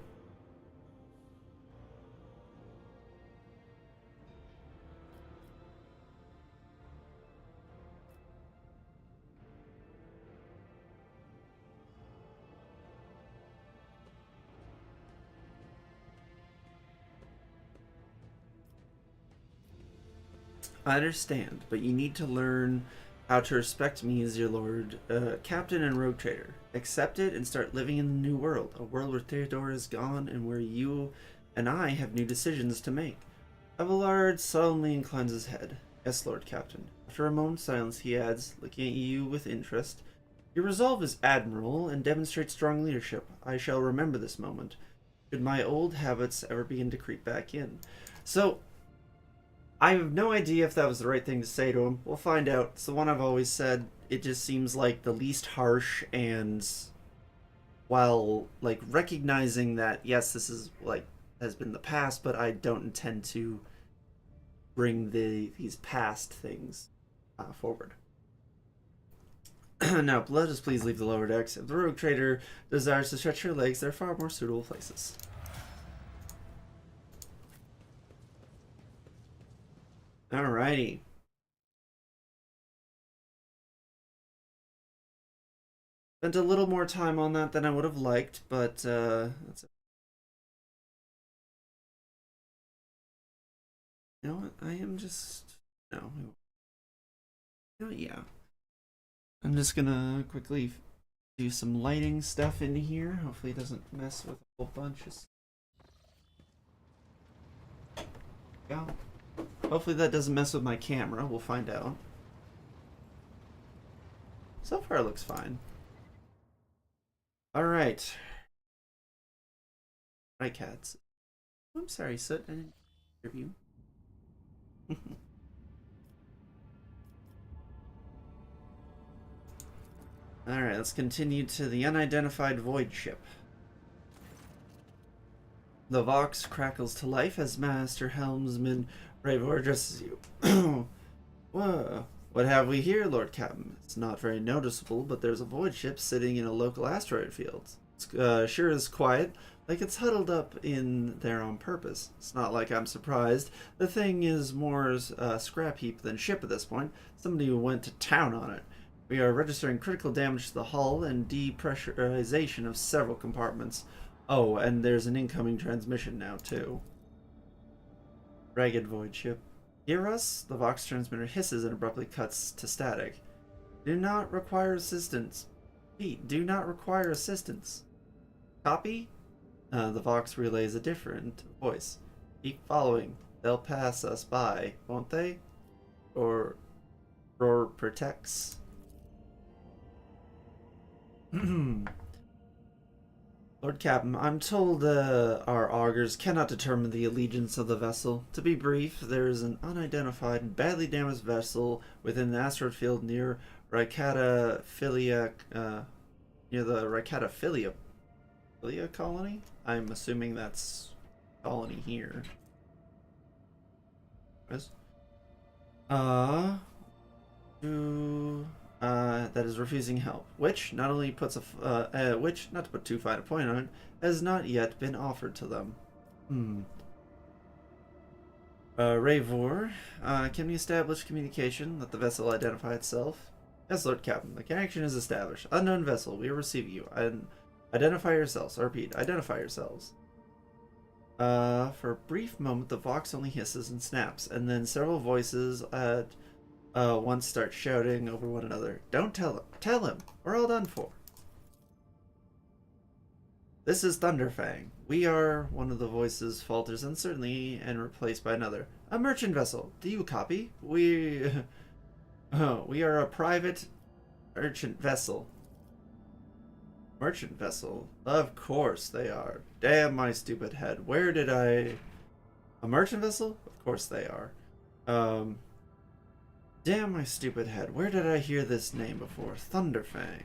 I understand, but you need to learn how to respect me as your lord, captain and rogue trader. Accept it and start living in the new world, a world where Theodore is gone and where you and I have new decisions to make. Abelard solemnly inclines his head. Yes, Lord Captain. After a moment's silence, he adds, looking at you with interest, your resolve is admirable and demonstrates strong leadership. I shall remember this moment, should my old habits ever begin to creep back in. So, I have no idea if that was the right thing to say to him. We'll find out. It's the one I've always said. It just seems like the least harsh, and while like recognizing that yes, this is like has been the past, but I don't intend to bring these past things forward. Now, let us please leave the lower decks. If the rogue trader desires to stretch your legs, there are far more suitable places. Alrighty. Spent a little more time on that than I would have liked, but that's you know what? I am just no. Yeah. I'm just gonna quickly do some lighting stuff in here. Hopefully, it doesn't mess with a whole bunch of. Yeah. Hopefully, that doesn't mess with my camera. We'll find out. So far, it looks fine. All right. Rykad. I'm sorry, Soot. I didn't hear you. Alright, let's continue to the unidentified void ship. The Vox crackles to life as Master Helmsman Bravor addresses you. Whoa. What have we here, Lord Captain? It's not very noticeable, but there's a void ship sitting in a local asteroid field. It's sure is quiet, like it's huddled up in there on purpose. It's not like I'm surprised. The thing is more scrap heap than ship at this point. Somebody went to town on it. We are registering critical damage to the hull and depressurization of several compartments. Oh, and there's an incoming transmission now, too. Ragged void ship. Hear us? The Vox transmitter hisses and abruptly cuts to static. Do not require assistance. Pete, do not require assistance. Copy? The Vox relays a different voice. Keep following. They'll pass us by, won't they? Or protects. Lord Captain, I'm told our augurs cannot determine the allegiance of the vessel. To be brief, there is an unidentified and badly damaged vessel within the asteroid field near Rykad near the Rykad Philia colony? I'm assuming that's colony here. Yes. That is refusing help, which not only puts which, not to put too fine a point on it, has not yet been offered to them. Ravor, can we establish communication? Let the vessel identify itself. Yes, Lord Captain, the connection is established. Unknown vessel, we receive you. Identify yourselves. I repeat, identify yourselves. For a brief moment, the Vox only hisses and snaps, and then several voices at once start shouting over one another. Don't tell him. Tell him. We're all done for. This is Thunderfang. We are, one of the voices falters uncertainly and replaced by another. A merchant vessel. Do you copy? We are a private merchant vessel. Merchant vessel? Of course they are. Damn my stupid head. Where did I... A merchant vessel? Of course they are. Damn my stupid head. Where did I hear this name before? Thunderfang.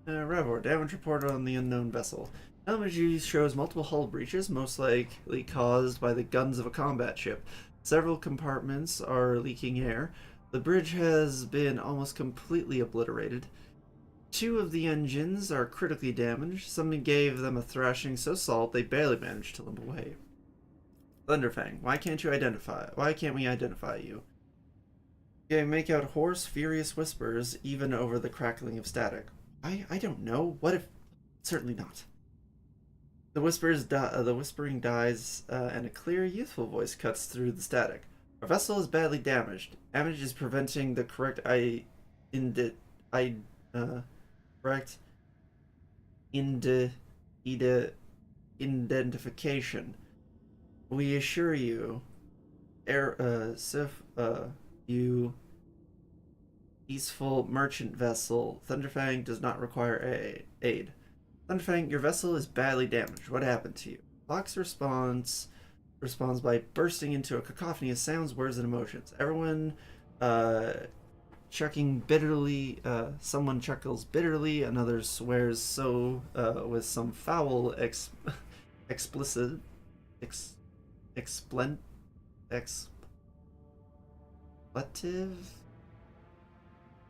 Revor, damage reported on the unknown vessel. Damage shows multiple hull breaches, most likely caused by the guns of a combat ship. Several compartments are leaking air. The bridge has been almost completely obliterated. 2 of the engines are critically damaged. Somebody gave them a thrashing so salt they barely managed to limp away. Thunderfang, why can't we identify you? You make out hoarse, furious whispers, even over the crackling of static. I don't know. What if... Certainly not. The whispering dies, and a clear, youthful voice cuts through the static. Our vessel is badly damaged. Damage is preventing the correct correct indi, ida, identification. We assure you, you peaceful merchant vessel, Thunderfang does not require aid. Thunderfang, your vessel is badly damaged. What happened to you? Fox responds by bursting into a cacophony of sounds, words, and emotions. Everyone chuckling bitterly. Someone chuckles bitterly. Another swears so with some foul explicit expletive.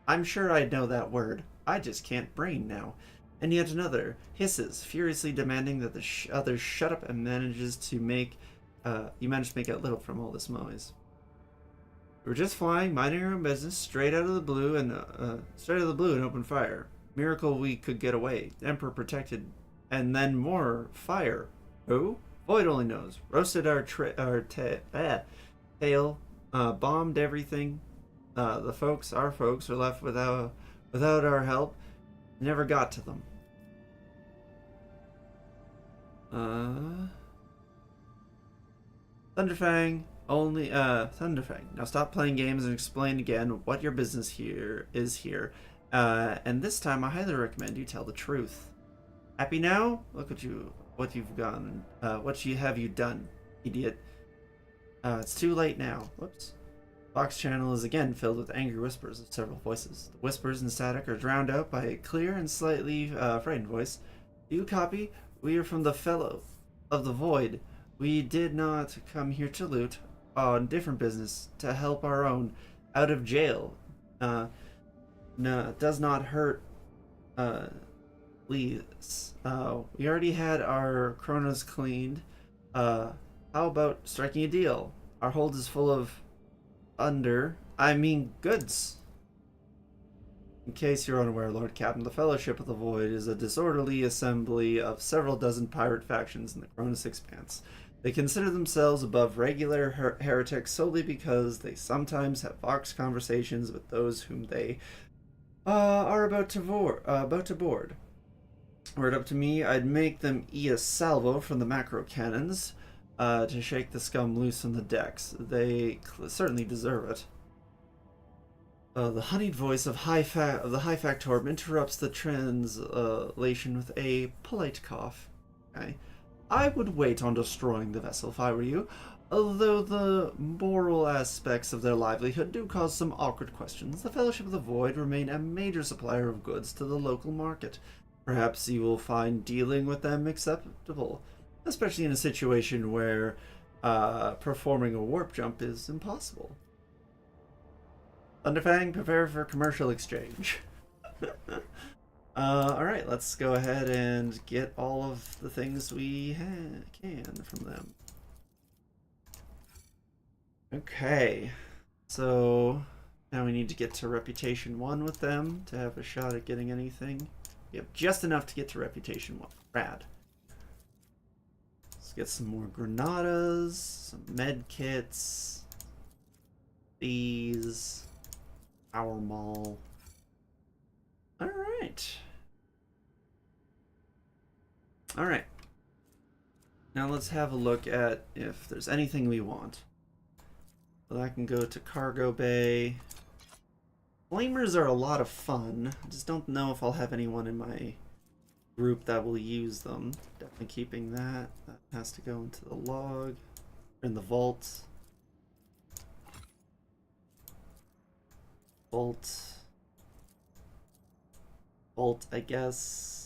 I'm sure I know that word. I just can't brain now. And yet another hisses, furiously demanding that the others shut up, and manages to make out little from all this noise. We were just flying, minding our own business, straight out of the blue and open fire. Miracle we could get away. Emperor protected, and then more fire. Who? Void only knows. Roasted our tail, bombed everything. Our folks are left without our help. Never got to them. Thunderfang, Thunderfang. Now stop playing games and explain again what your business here is. And this time I highly recommend you tell the truth. Happy now? Look at you, what you've done. What have you done, idiot? It's too late now. Whoops. Fox channel is again filled with angry whispers of several voices. The whispers and static are drowned out by a clear and slightly frightened voice. Do you copy? We are from the Fellow of the Void. We did not come here to loot, on different business, to help our own out of jail. No, does not hurt. Please. We already had our chronos cleaned. How about striking a deal? Our hold is full of goods. In case you're unaware, Lord Captain, the Fellowship of the Void is a disorderly assembly of several dozen pirate factions in the Cronus Expanse. They consider themselves above regular heretics solely because they sometimes have vox conversations with those whom they are about to board. Were it up to me, I'd make them eat a salvo from the macro cannons to shake the scum loose on the decks. They certainly deserve it. The honeyed voice of the High Factorum interrupts the translation with a polite cough. Okay. I would wait on destroying the vessel if I were you, although the moral aspects of their livelihood do cause some awkward questions. The Fellowship of the Void remain a major supplier of goods to the local market. Perhaps you will find dealing with them acceptable, especially in a situation where performing a warp jump is impossible. Thunderfang, prepare for commercial exchange. Alright, let's go ahead and get all of the things we can from them. Okay, so now we need to get to Reputation 1 with them to have a shot at getting anything. We have just enough to get to Reputation 1. Rad. Let's get some more granadas, some med kits, these, power mall. Alright. Alright. Now let's have a look at if there's anything we want. So I can go to Cargo Bay. Flamers are a lot of fun. I just don't know if I'll have anyone in my group that will use them. Definitely keeping that. That has to go into the log. In the vault. Vault, I guess.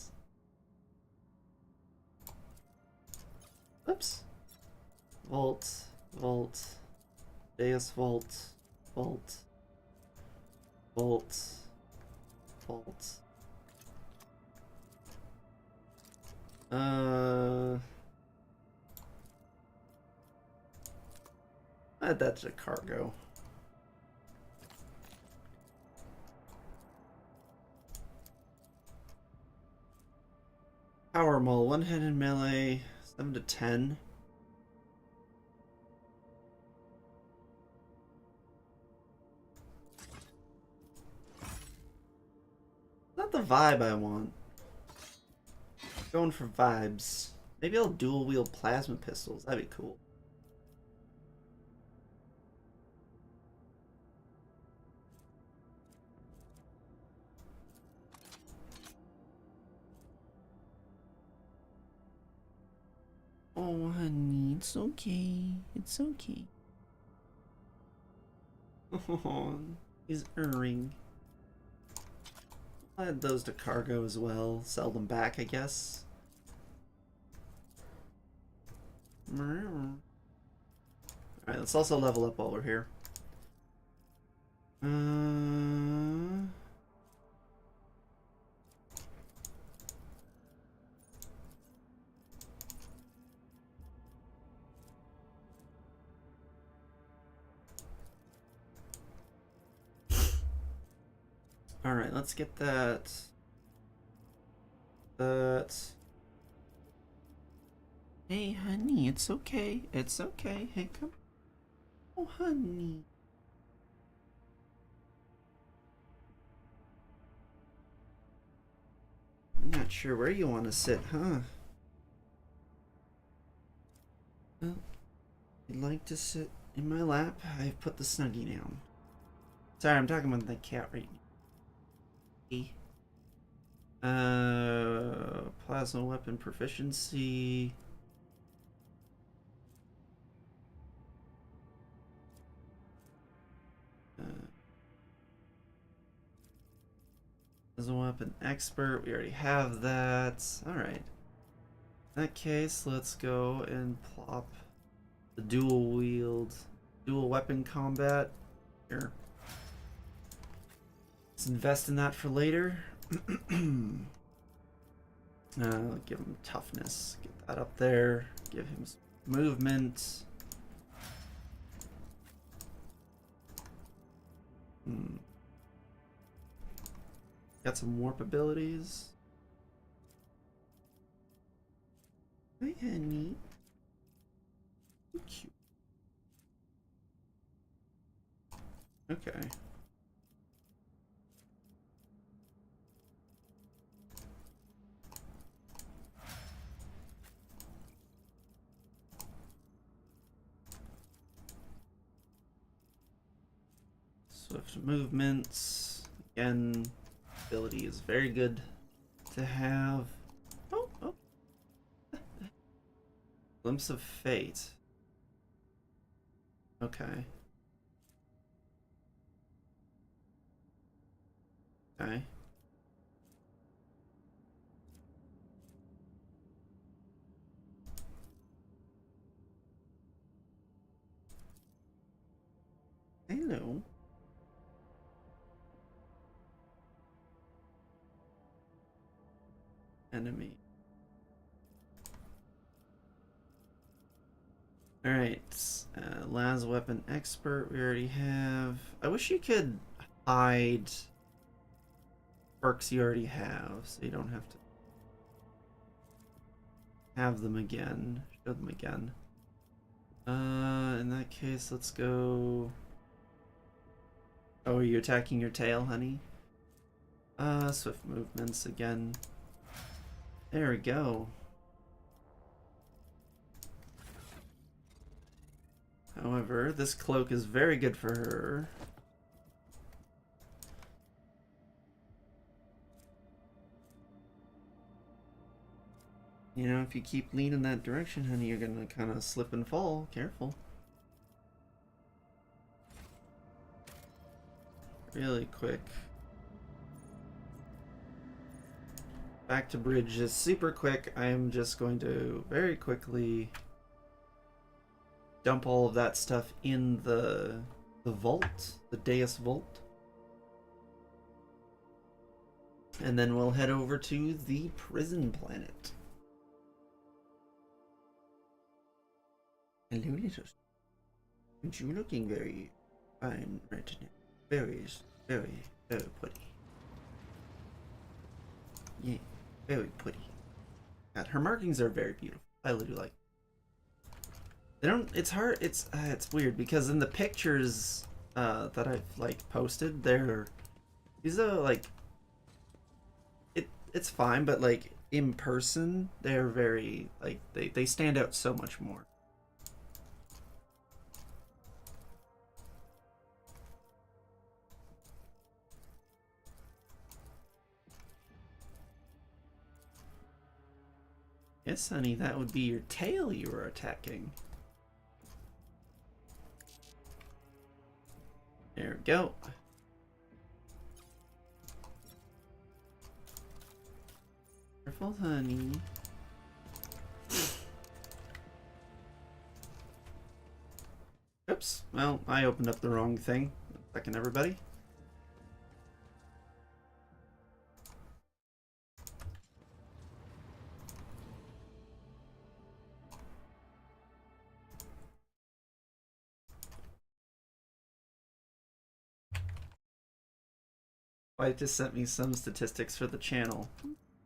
Oops. Vault. Deus Vault. Vault. Add that to cargo. Power Maul, one-handed melee, 7 to 10. vibe I want. Going for vibes. Maybe I'll dual wield plasma pistols. That'd be cool. Oh, honey, it's okay. It's okay. Oh, he's erring. I'll add those to cargo as well. Sell them back, I guess. Alright, let's also level up while we're here. Alright, let's get that. Hey, honey, it's okay. It's okay. Hey, come. Oh, honey. I'm not sure where you want to sit, huh? Well, you'd like to sit in my lap? I've put the Snuggie down. Sorry, I'm talking about the cat right now. Plasma weapon proficiency. As a weapon expert, we already have that. Alright. In that case, let's go and plop the dual weapon combat. Here. Let's invest in that for later. Give him toughness. Get that up there. Give him some movement. Got some warp abilities. Hi, honey. So cute. Okay. Swift movements. Again, ability is very good to have. Oh. Glimpse of Fate. Okay. Okay. Hello. Enemy. Alright, Las Weapon Expert we already have. I wish you could hide perks you already have, so you don't have to have them again. Show them again. In that case, let's go... Oh, are you attacking your tail, honey? Swift movements again. There we go. However, this cloak is very good for her. You know, if you keep leaning that direction, honey, you're gonna kind of slip and fall. Careful. Really quick. Back to bridge, just super quick. I am just going to very quickly dump all of that stuff in the vault, the Deus Vault. And then we'll head over to the prison planet. Hello, little. Aren't you looking very fine right now? Very, very, very pretty. Yeah, very pretty. God, her markings are very beautiful. I really like. They don't. It's hard. It's weird because in the pictures that I've like posted, these are like it's fine, but like in person, they're very like they stand out so much more. Yes, honey, that would be your tail you were attacking. There we go. Careful, honey. Oops. Well, I opened up the wrong thing. Second, everybody. Wife just sent me some statistics for the channel.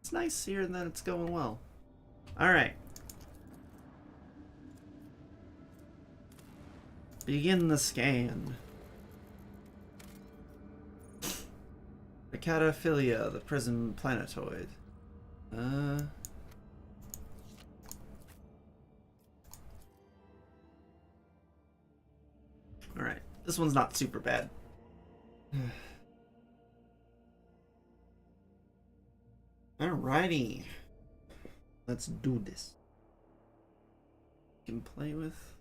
It's nice hearing that it's going well. Alright. Begin the scan. Rykad, the prison planetoid. Alright. This one's not super bad. Alrighty. Let's do this. You can play with.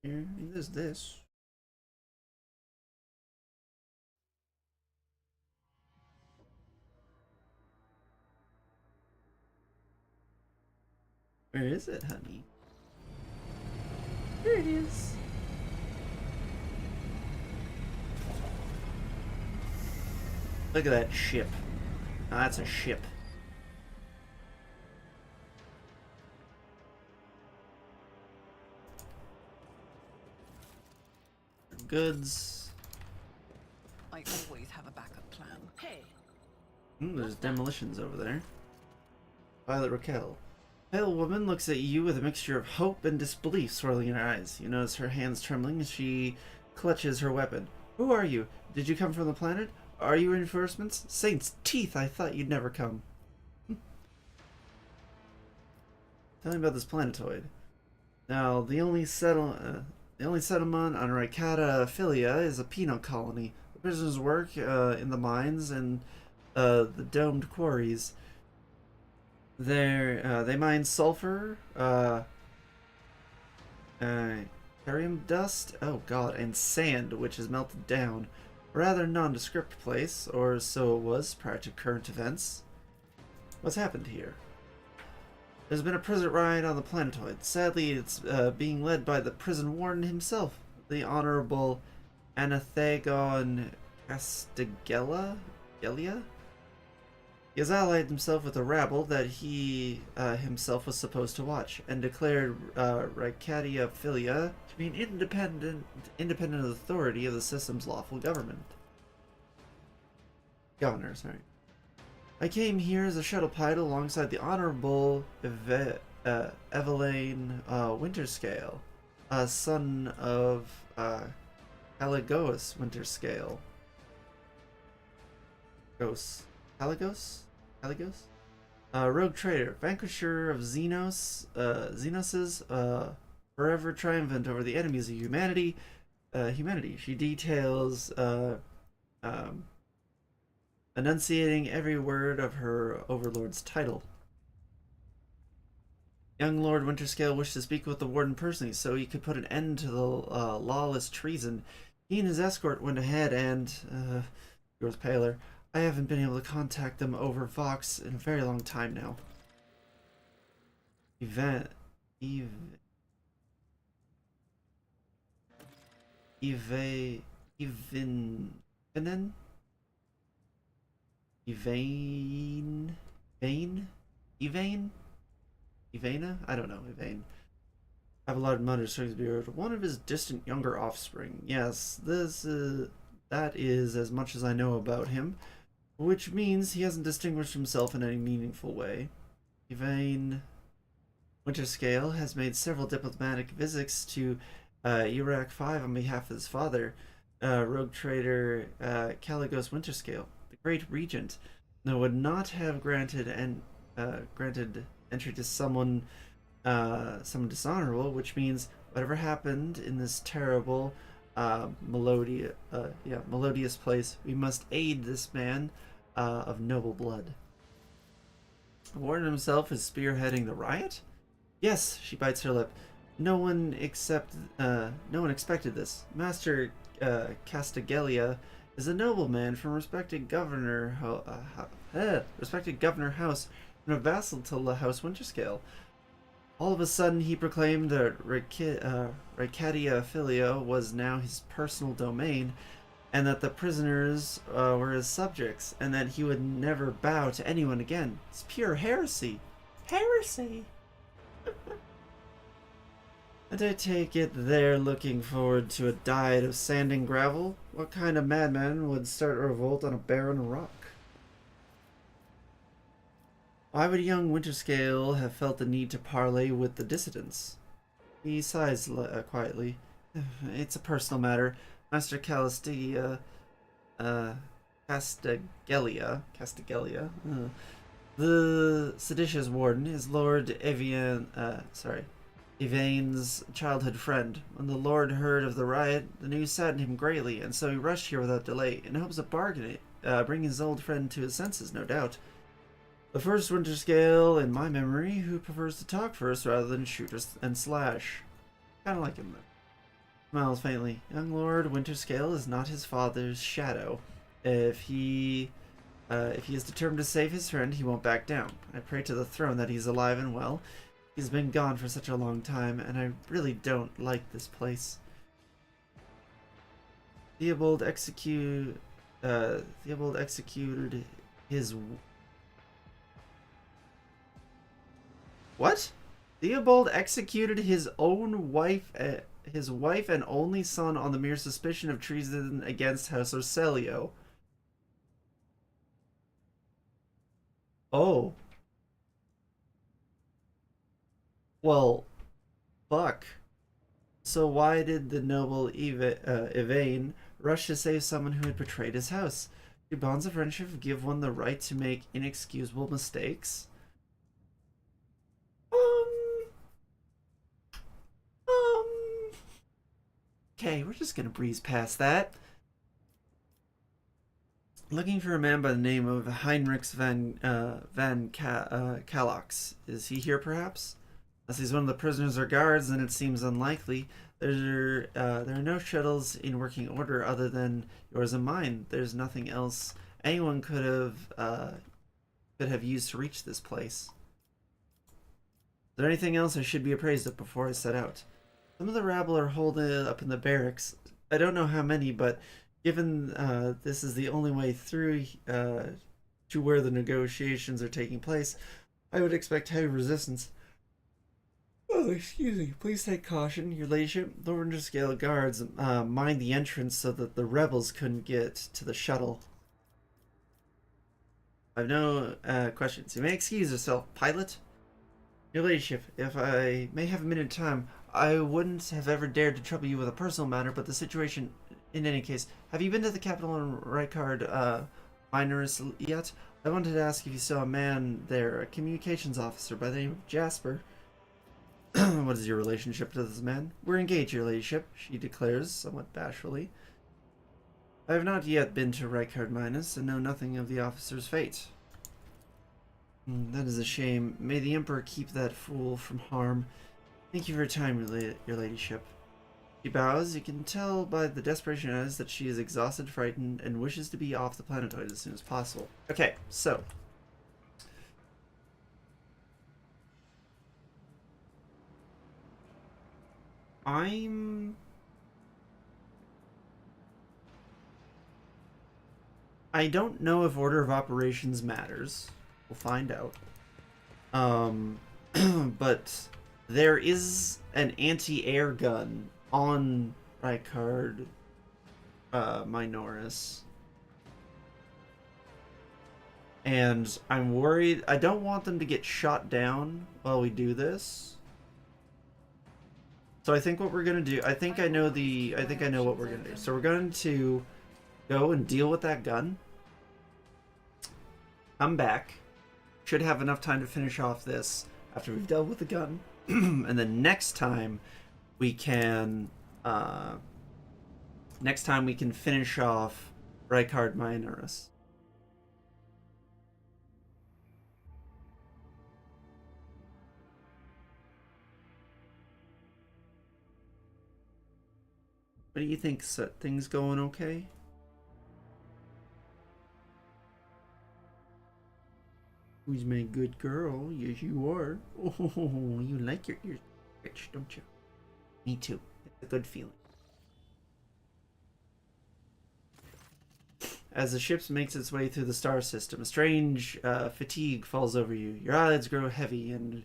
Here, there's this. Where is it, honey? There it is. Look at that ship. Oh, that's a ship. Goods. I always have a backup plan. Hey. There's demolitions over there. Violet Raquel. Pale woman looks at you with a mixture of hope and disbelief swirling in her eyes. You notice her hands trembling as she clutches her weapon. Who are you? Did you come from the planet? Are you reinforcements? Saint's teeth, I thought you'd never come. Tell me about this planetoid. Now, the only settlement on Rykad is a penal colony. The prisoners work in the mines and the domed quarries. They mine sulfur, cerium dust, oh god, and sand, which is melted down. A rather nondescript place, or so it was prior to current events. What's happened here? There's been a prison riot on the planetoid. Sadly, it's being led by the prison warden himself, the Honorable Anathagon Castigella? He has allied himself with a rabble that he himself was supposed to watch, and declared Rykad to be an independent authority of the system's lawful governor. Sorry. I came here as a shuttle pilot alongside the Honorable Evelyn Winterscale, son of Caligos Winterscale. Caligos? Rogue trader, vanquisher of Xenos's, forever triumphant over the enemies of humanity. She details, enunciating every word of her overlord's title. Young Lord Winterscale wished to speak with the warden personally so he could put an end to the lawless treason. He and his escort went ahead and, he was paler. I haven't been able to contact them over Vox in a very long time now. Evinen? Ivana? I don't know, Ivane. Abelard mutters through his beard. One of his distant younger offspring. Yes, that is as much as I know about him. Which means he hasn't distinguished himself in any meaningful way. Ivane Winterscale has made several diplomatic visits to Iraq 5 on behalf of his father, rogue trader Caligos Winterscale, the great regent. would not have granted entry to someone dishonorable, which means whatever happened in this terrible melodious place, we must aid this man of noble blood. Warden himself is spearheading the riot? Yes, she bites her lip. No one expected this. Master Castigelia is a nobleman from respected governor house and a vassal to the House Winterscale. All of a sudden, he proclaimed that Rykadia Filio was now his personal domain, and that the prisoners were his subjects, and that he would never bow to anyone again. It's pure heresy. Heresy! And I take it they're looking forward to a diet of sand and gravel? What kind of madman would start a revolt on a barren rock? Why would young Winterscale have felt the need to parley with the dissidents? He sighs quietly. It's a personal matter. Master Castigelia, the seditious warden, is Lord Yvain's childhood friend. When the Lord heard of the riot, the news saddened him greatly, and so he rushed here without delay, in hopes of bringing his old friend to his senses, no doubt. The first Winterscale, in my memory, who prefers to talk first rather than shoot and slash. Kinda like him, though. Smiles faintly. Young Lord Winterscale is not his father's shadow. If he is determined to save his friend, he won't back down. I pray to the throne that he's alive and well. He's been gone for such a long time, and I really don't like this place. Theobald executed his... What? Theobald executed his own wife, his wife and only son, on the mere suspicion of treason against House Orselio. Oh. Well, fuck. So why did the noble Yvain rush to save someone who had betrayed his house? Do bonds of friendship give one the right to make inexcusable mistakes? Okay, we're just gonna breeze past that. Looking for a man by the name of Heinrichs van Kalox. Is he here, perhaps? Unless he's one of the prisoners or guards, then it seems unlikely. There are no shuttles in working order other than yours and mine. There's nothing else anyone could have used to reach this place. Is there anything else I should be appraised of before I set out? Some of the rabble are holed up in the barracks. I don't know how many, but given this is the only way through to where the negotiations are taking place, I would expect heavy resistance. Oh, excuse me. Please take caution, your ladyship. The Winterscale guards mined the entrance so that the rebels couldn't get to the shuttle. I've no questions. You may excuse yourself, pilot. Your ladyship, if I may have a minute of time, I wouldn't have ever dared to trouble you with a personal matter, but the situation, in any case, have you been to the capital in Rykad Miners yet? I wanted to ask if you saw a man there, a communications officer by the name of Jasper. What is your relationship to this man? We're engaged, your ladyship, she declares, somewhat bashfully. I have not yet been to Rykad Miners and know nothing of the officer's fate. That is a shame. May the Emperor keep that fool from harm. Thank you for your time, your ladyship. She bows. You can tell by the desperation in her eyes that she is exhausted, frightened, and wishes to be off the planetoid as soon as possible. Okay, so. I don't know if order of operations matters. We'll find out. But there is an anti-air gun on Rykad Minoris. And I'm worried. I don't want them to get shot down while we do this. So I think what we're gonna do, I think I know what we're gonna do. So we're going to go and deal with that gun. come back. Should have enough time to finish off this after we've dealt with the gun. And then next time we can finish off Rykad Minoris. What do you think? Things going okay? Who's my good girl? Yes, you are. Oh, you like your ears rich, don't you? Me too. It's a good feeling. As the ship makes its way through the star system, a strange fatigue falls over you. Your eyelids grow heavy, and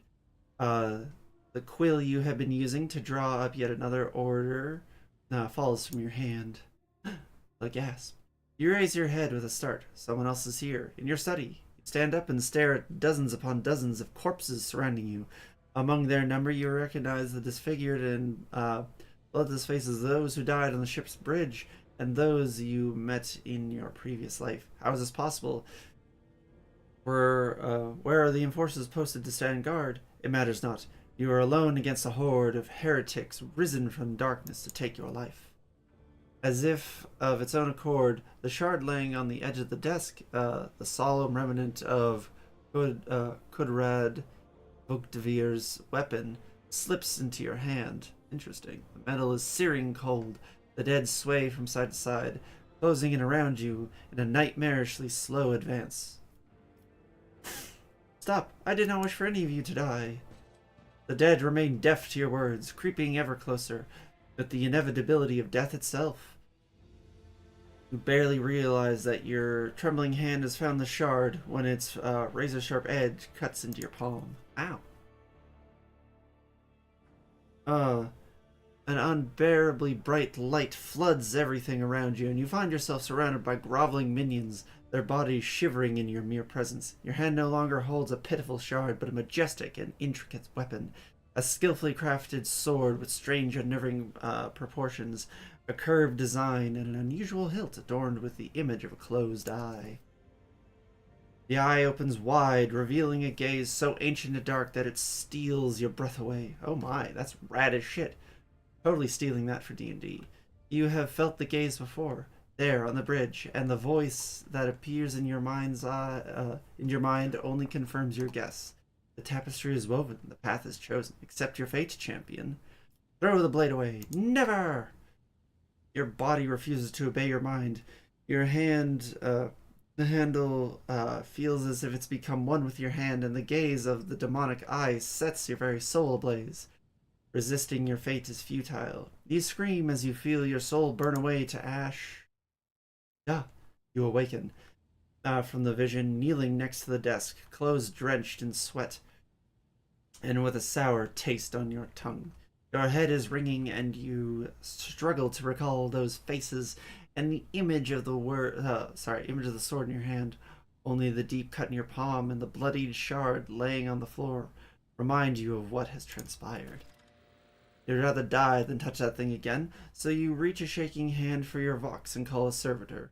the quill you have been using to draw up yet another order falls from your hand. A gasp. You raise your head with a start. Someone else is here, in your study. You stand up and stare at dozens upon dozens of corpses surrounding you. Among their number, you recognize the disfigured and bloodless faces of those who died on the ship's bridge, and those you met in your previous life. How is this possible? Where are the enforcers posted to stand guard? It matters not. You are alone against a horde of heretics risen from darkness to take your life. As if of its own accord, the shard laying on the edge of the desk, the solemn remnant of Kudrad Vogtvir's weapon, slips into your hand. Interesting. The metal is searing cold. The dead sway from side to side, closing in around you in a nightmarishly slow advance. Stop! I did not wish for any of you to die. The dead remain deaf to your words, creeping ever closer, with the inevitability of death itself. You barely realize that your trembling hand has found the shard when its razor-sharp edge cuts into your palm. Ow. An unbearably bright light floods everything around you, and you find yourself surrounded by groveling minions, their bodies shivering in your mere presence. Your hand no longer holds a pitiful shard, but a majestic and intricate weapon, a skillfully crafted sword with strange, unnerving proportions, a curved design, and an unusual hilt adorned with the image of a closed eye. The eye opens wide, revealing a gaze so ancient and dark that it steals your breath away. Oh my, that's rad as shit. Totally stealing that for D&D. You have felt the gaze before, there on the bridge, and the voice that appears in your mind's in your mind only confirms your guess. The tapestry is woven, the path is chosen. Accept your fate, champion. Throw the blade away. Never! Your body refuses to obey your mind. Your hand, the handle feels as if it's become one with your hand, and the gaze of the demonic eye sets your very soul ablaze. Resisting your fate is futile. You scream as you feel your soul burn away to ash. You awaken from the vision, kneeling next to the desk, clothes drenched in sweat, and with a sour taste on your tongue. Your head is ringing, and you struggle to recall those faces and the image of the sword in your hand. Only the deep cut in your palm and the bloodied shard laying on the floor remind you of what has transpired. You'd rather die than touch that thing again, so you reach a shaking hand for your vox and call a servitor.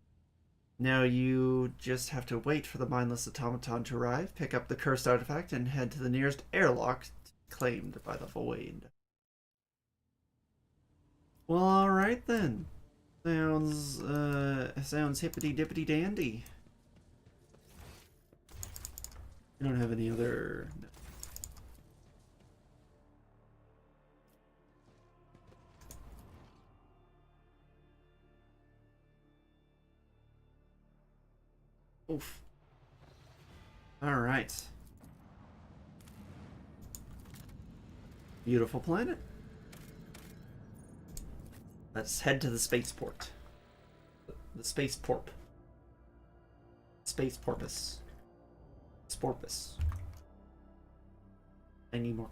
Now you just have to wait for the mindless automaton to arrive, pick up the cursed artifact, and head to the nearest airlock claimed by the void. Well, alright then. Sounds hippity-dippity dandy. You don't have any other... No. Oof. Alright. Beautiful planet. Let's head to the spaceport. The space porp. Space porpoise. Sporpus. I need more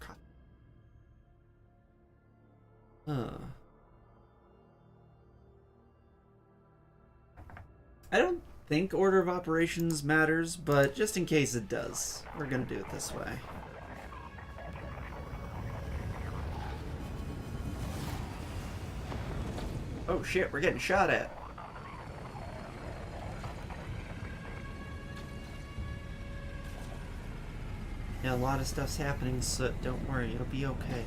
cotton. I don't think order of operations matters, but just in case it does, we're gonna do it this way. Oh shit, we're getting shot at. Yeah, a lot of stuff's happening, so don't worry, it'll be okay.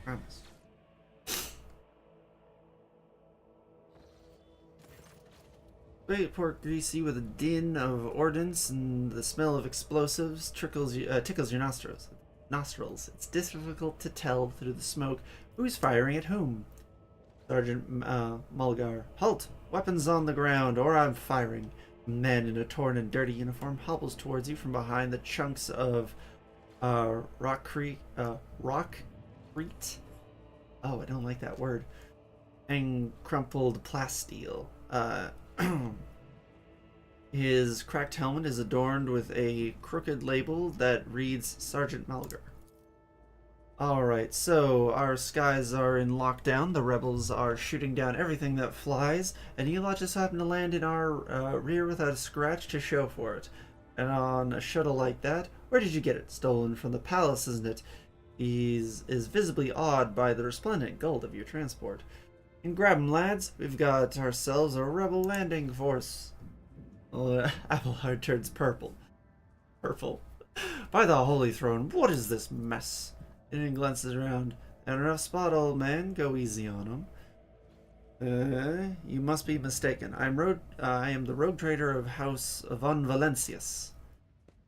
Promise. Port greasy with a din of ordnance and the smell of explosives tickles your nostrils. It's difficult to tell through the smoke who's firing at whom. Sergeant Mulgar, halt! Weapons on the ground, or I'm firing. A man in a torn and dirty uniform hobbles towards you from behind the chunks of rockcrete. Oh, I don't like that word. And crumpled plasteel. His cracked helmet is adorned with a crooked label that reads Sergeant Malgar. Alright, so our skies are in lockdown, the rebels are shooting down everything that flies, and you lot just happen to land in our rear without a scratch to show for it. And on a shuttle like that, where did you get it? Stolen from the palace, isn't it? Is visibly awed by the resplendent gold of your transport. And grab 'em, lads, we've got ourselves a rebel landing force. Appleheart turns purple. Purple. By the Holy Throne, what is this mess? And glances around. Not enough spot, old man. Go easy on him. You must be mistaken. I am the rogue trader of House von Valencius.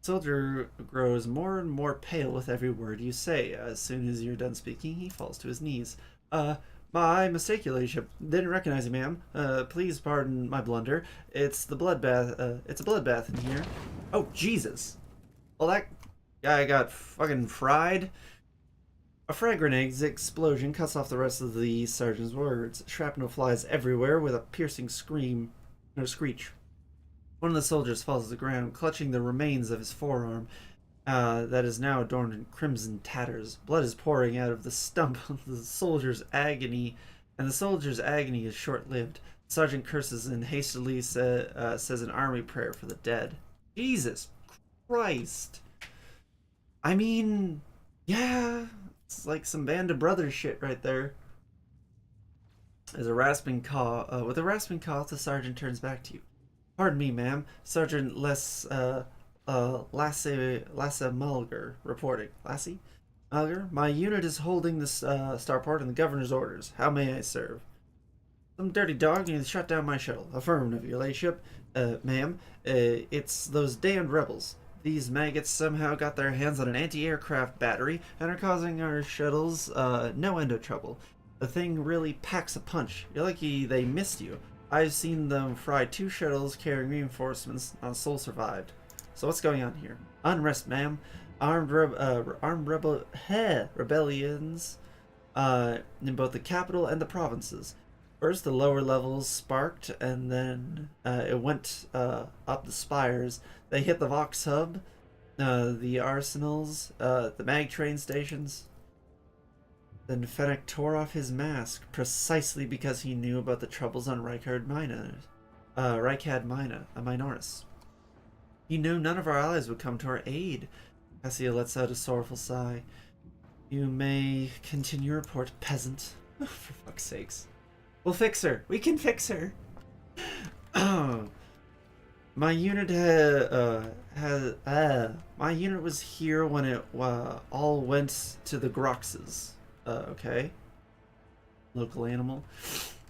Soldier grows more and more pale with every word you say. As soon as you're done speaking, he falls to his knees. My mistake, your ladyship. Didn't recognize you, ma'am. Please pardon my blunder. It's the bloodbath. It's a bloodbath in here. Oh, Jesus. Well, that guy got fucking fried. A frag grenade's explosion cuts off the rest of the sergeant's words. Shrapnel flies everywhere with a piercing scream. No screech. One of the soldiers falls to the ground, clutching the remains of his forearm. That is now adorned in crimson tatters. Blood is pouring out of the stump of the soldier's agony, and the soldier's agony is short-lived. The sergeant curses and hastily says an army prayer for the dead. Jesus Christ. I mean, yeah, it's like some Band of Brothers shit right there. With a rasping cough, the sergeant turns back to you. Pardon me, ma'am. Sergeant Lasse Mulgar reporting. Lassie? Mulgar? My unit is holding this starport in the governor's orders. How may I serve? Some dirty dog needs to shut down my shuttle. Affirmative, your ladyship. Ma'am, it's those damned rebels. These maggots somehow got their hands on an anti-aircraft battery and are causing our shuttles no end of trouble. The thing really packs a punch. You're lucky they missed you. I've seen them fry 2 shuttles carrying reinforcements. Not a soul survived. So what's going on here? Unrest, ma'am. Rebellions in both the capital and the provinces. First, the lower levels sparked, and then it went up the spires. They hit the Vox Hub, the arsenals, the mag train stations. Then Fennec tore off his mask, precisely because he knew about the troubles on Rykad Mina, a Minoris. He knew none of our allies would come to our aid. Cassia lets out a sorrowful sigh. You may continue your report, peasant. For fuck's sakes. We'll fix her. We can fix her. My unit my unit was here when it all went to the Groxes. Okay. Local animal.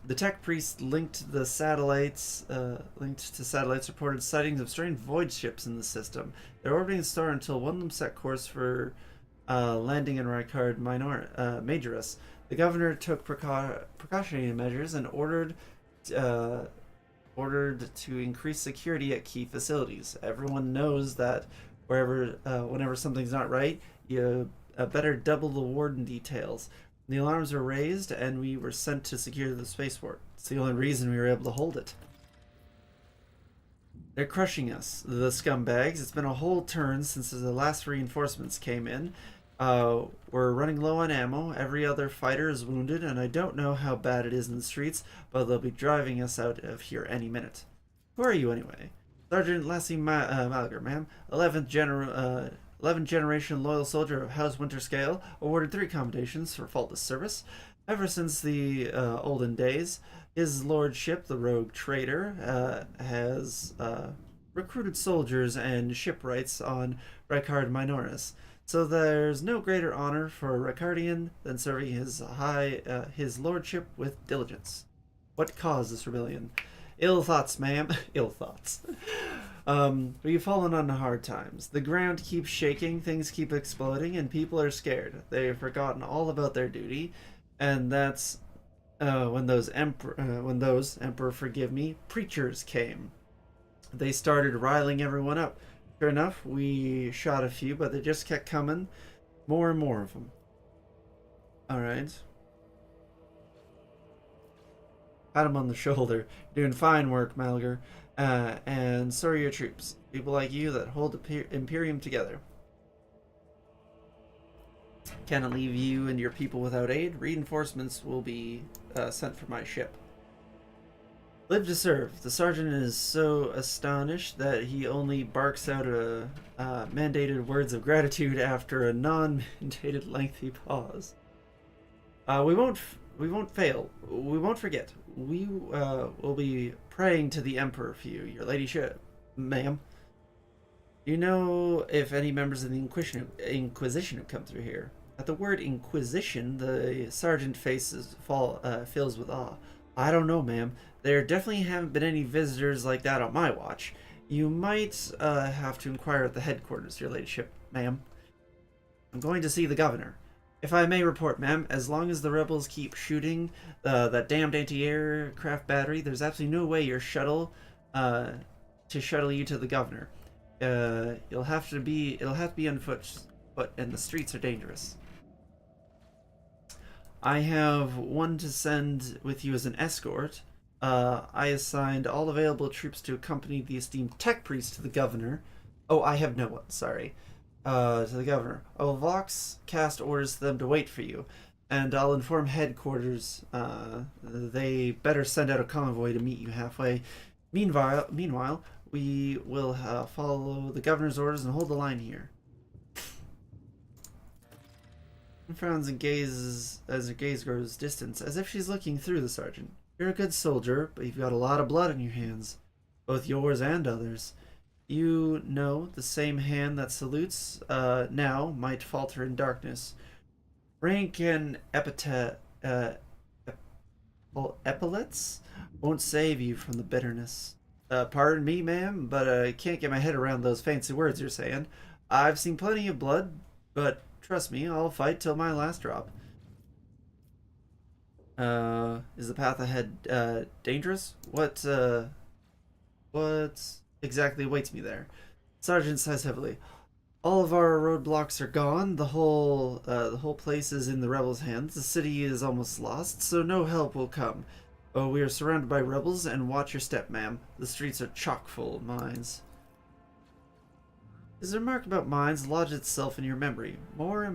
The tech priest linked to satellites reported sightings of strange void ships in the system. They're orbiting the star until one of them set course for landing in Rykad Majoris. The governor took precautionary measures and ordered to increase security at key facilities. Everyone knows that whenever something's not right, you better double the warden details. The alarms were raised, and we were sent to secure the spaceport. It's the only reason we were able to hold it. They're crushing us, the scumbags. It's been a whole turn since the last reinforcements came in. We're running low on ammo. Every other fighter is wounded, and I don't know how bad it is in the streets, but they'll be driving us out of here any minute. Who are you, anyway? Sergeant Lassie Malgar, ma'am. 11th generation loyal soldier of House Winterscale, awarded 3 commendations for faultless service. Ever since the olden days, his lordship, the rogue trader, has recruited soldiers and shipwrights on Rykad Minoris. So there's no greater honor for a Rykardian than serving his lordship with diligence. What caused this rebellion? Ill thoughts, ma'am. Ill thoughts. We've fallen on hard times. The ground keeps shaking, things keep exploding, and people are scared. They've forgotten all about their duty, and that's when those emperor forgive me, preachers came. They started riling everyone up. Sure enough, we shot a few, but they just kept coming. More and more of them. Alright. Pat him on the shoulder. Doing fine work, Malgar. And so are your troops. People like you that hold Imperium together. Cannot leave you and your people without aid. Reinforcements will be sent for my ship. Live to serve. The sergeant is so astonished that he only barks out mandated words of gratitude after a non-mandated lengthy pause. We won't fail. We won't forget. We will be praying to the Emperor for you, your ladyship, ma'am. You know if any members of the Inquisition have come through here? At the word Inquisition, the sergeant fills with awe. I don't know, ma'am. There definitely haven't been any visitors like that on my watch. You might have to inquire at the headquarters, your ladyship, ma'am. I'm going to see the governor. If I may report, ma'am, as long as the rebels keep shooting that damned anti-aircraft battery, there's absolutely no way your shuttle to shuttle you to the governor. It'll have to be on foot, and the streets are dangerous. I have one to send with you as an escort. I assigned all available troops to accompany the esteemed tech priest to the governor. Oh, I have no one, sorry. To the governor. I will vox cast orders to them to wait for you, and I'll inform headquarters they better send out a convoy to meet you halfway. Meanwhile, we will follow the governor's orders and hold the line here. And frowns and gazes as her gaze grows distant, as if she's looking through the sergeant. You're a good soldier, but you've got a lot of blood on your hands, both yours and others. You know, the same hand that salutes now might falter in darkness. Rank and epaulets won't save you from the bitterness. Pardon me, ma'am, but I can't get my head around those fancy words you're saying. I've seen plenty of blood, but trust me, I'll fight till my last drop. Is the path ahead dangerous? What exactly awaits me there? Sergeant sighs heavily. All of our roadblocks are gone. The whole place is in the rebels' hands. The city is almost lost, so no help will come. Oh, we are surrounded by rebels, and watch your step, ma'am. The streets are chock full of mines. His remark about mines lodged itself in your memory. More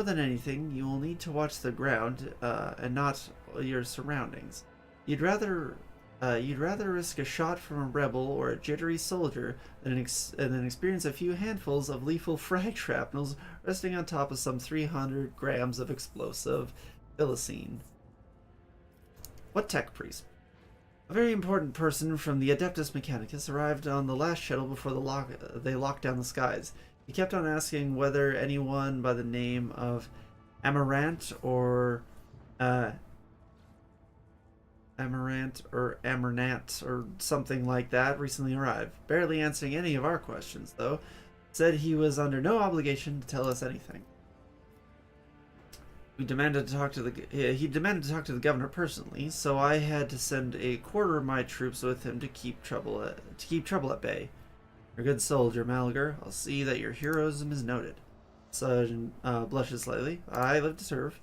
than anything, you will need to watch the ground and not your surroundings. You'd rather risk a shot from a rebel or a jittery soldier than experience a few handfuls of lethal frag shrapnels resting on top of some 300 grams of explosive Philistine. What tech priest? A very important person from the Adeptus Mechanicus arrived on the last shuttle before they locked down the skies. He kept on asking whether anyone by the name of Amarant or Amernant or something like that recently arrived. Barely answering any of our questions, though. Said he was under no obligation to tell us anything. He demanded to talk to the governor personally, so I had to send a quarter of my troops with him to keep trouble at bay. You're a good soldier, Malgar. I'll see that your heroism is noted. Sergeant blushes slightly. I live to serve.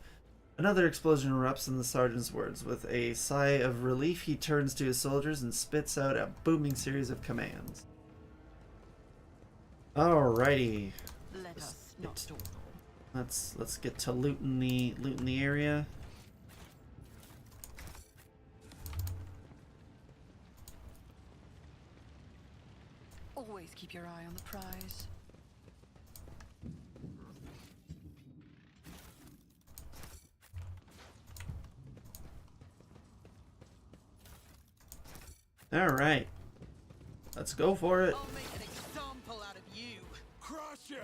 Another explosion erupts in the sergeant's words. With a sigh of relief, he turns to his soldiers and spits out a booming series of commands. Alrighty. Let us not dawdle. Let's get to looting the area. Always keep your eye on the prize. Alright. Let's go for it. I'll make an example out of you. Crush him!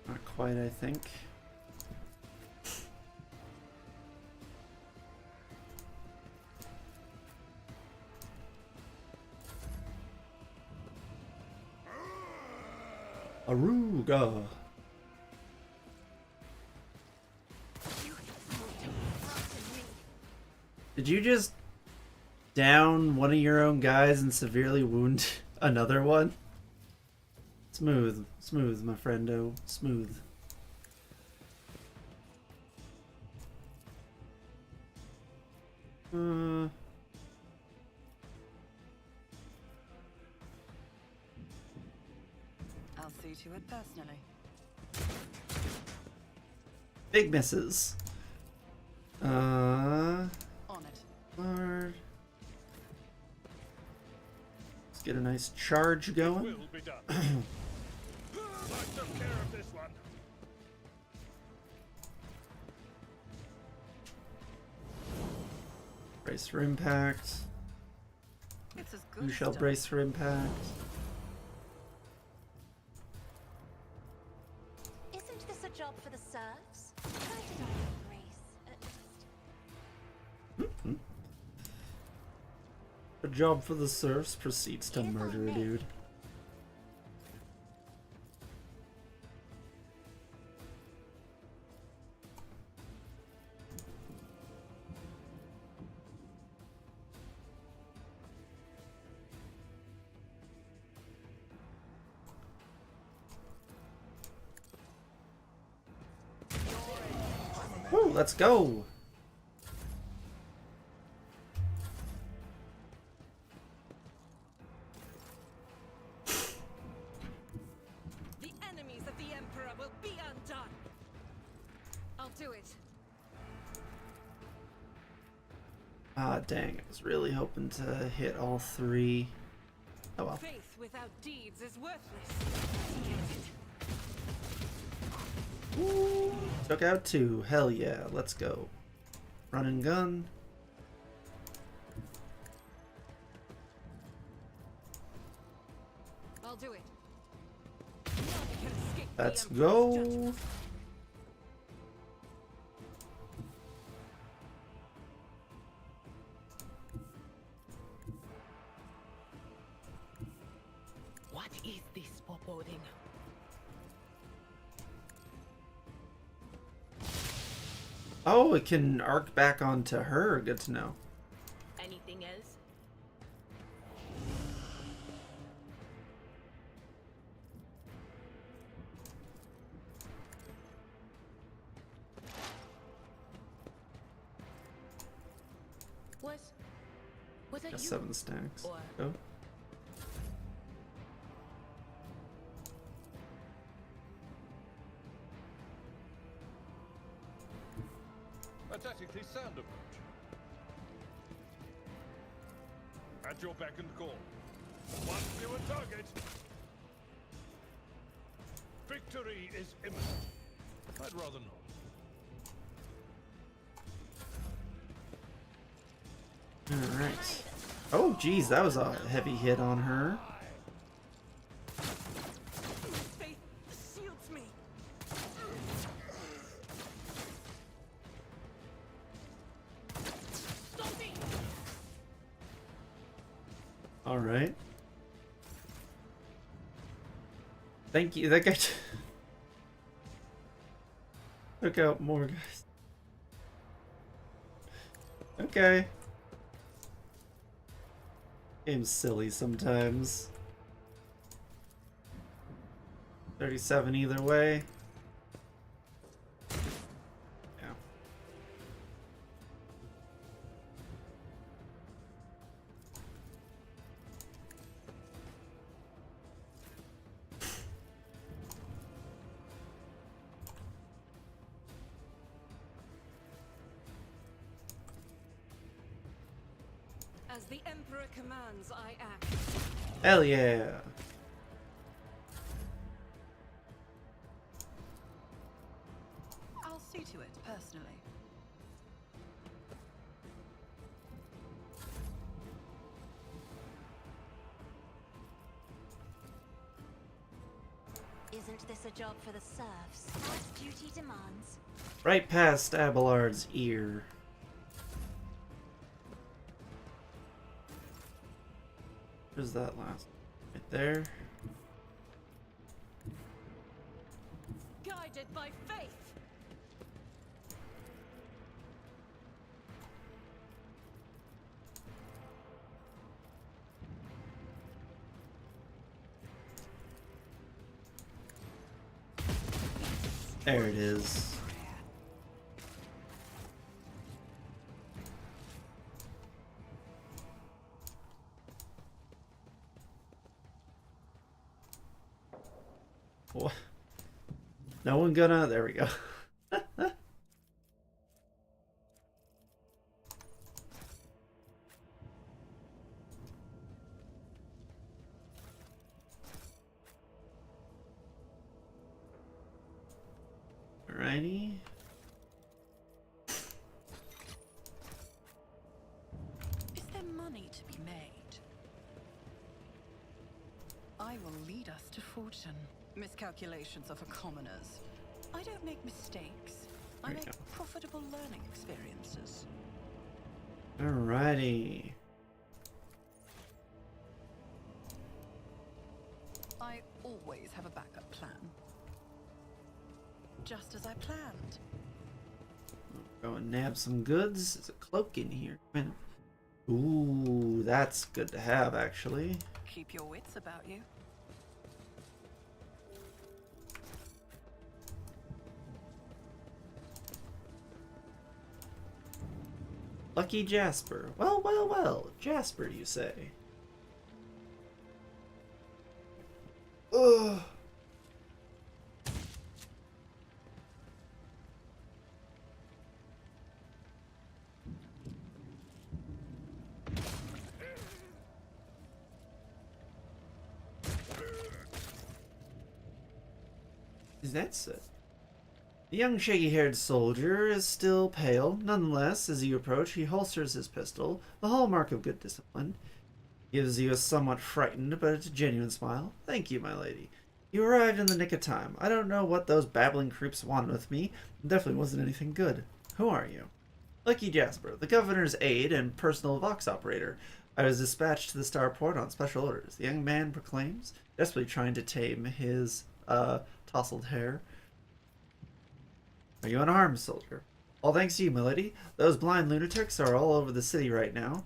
Not quite, I think. Aruga. Did you just down one of your own guys and severely wound another one? Smooth, smooth, my friendo, smooth. I'll see to it personally. Big misses. On it. Lord. Let's get a nice charge going. Will be done. I took care of this one. Brace for impact. It's as good You as shall done. brace for impact. Isn't this a job for the serfs? Try to die with grace, at least. A job for the serfs proceeds to If I murder a may. dude. Woo, let's go! The enemies of the Emperor will be undone. I'll do it. Ah, dang, I was really hoping to hit all three. Oh well. Faith without deeds is worthless. Woo, took out two. Hell yeah, let's go. Run and gun. I'll do it. None can escape the Let's Emperor's go. judgment. What is this foreboding? Oh, it can arc back onto her. Good to know. Anything else? Was it Got you? 7 stacks. Or- Go. A tactically sound approach. At your beck and call. One fewer target. Victory is imminent. I'd rather not. Alright. Oh, geez, that was a heavy hit on her. Faith shields me. Alright. Thank you. That guy took out more guys. Okay. Game's silly sometimes. 37 either way. Yeah. As the Emperor commands, I act. Hell yeah. I'll see to it personally. Isn't this a job for the serfs, as duty demands? Right past Abelard's ear. Where's that last? Right there. Guided by faith. There it is. What? No one gonna. There we go. Alrighty. Is there money to be made? I will lead us to fortune. Miscalculations are for commoners. I don't make mistakes. I There you make go. profitable learning experiences. Alrighty. I always have a backup plan. Just as I planned. Go and nab some goods. There's a cloak in here. Man. Ooh, that's good to have, actually. Keep your wits about you. Lucky Jasper. Well, well, well. Jasper, you say? Ugh. That's it. The young shaggy-haired soldier is still pale. Nonetheless, as you approach, he holsters his pistol, the hallmark of good discipline. Gives you a somewhat frightened, but it's a genuine smile. Thank you, my lady. You arrived in the nick of time. I don't know what those babbling creeps wanted with me. It definitely wasn't anything good. Who are you? Lucky Jasper, the governor's aide and personal Vox operator. I was dispatched to the starport on special orders. The young man proclaims, desperately trying to tame his, tousled hair. Are you unarmed, soldier? All thanks to you, milady. Those blind lunatics are all over the city right now.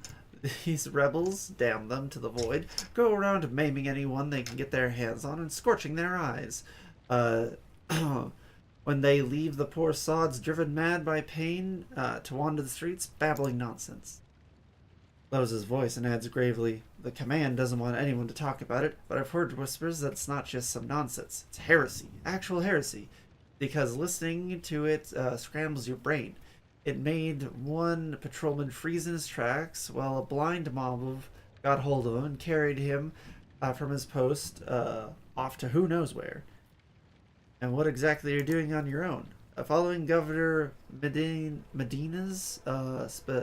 These rebels, damn them to the void, go around maiming anyone they can get their hands on and scorching their eyes. When they leave the poor sods driven mad by pain to wander the streets, babbling nonsense. Lowers his voice and adds gravely, the command doesn't want anyone to talk about it, but I've heard whispers that it's not just some nonsense. It's heresy. Actual heresy. Because listening to it scrambles your brain. It made one patrolman freeze in his tracks while a blind mob got hold of him and carried him from his post off to who knows where. And what exactly you're doing on your own. Following Governor Medina's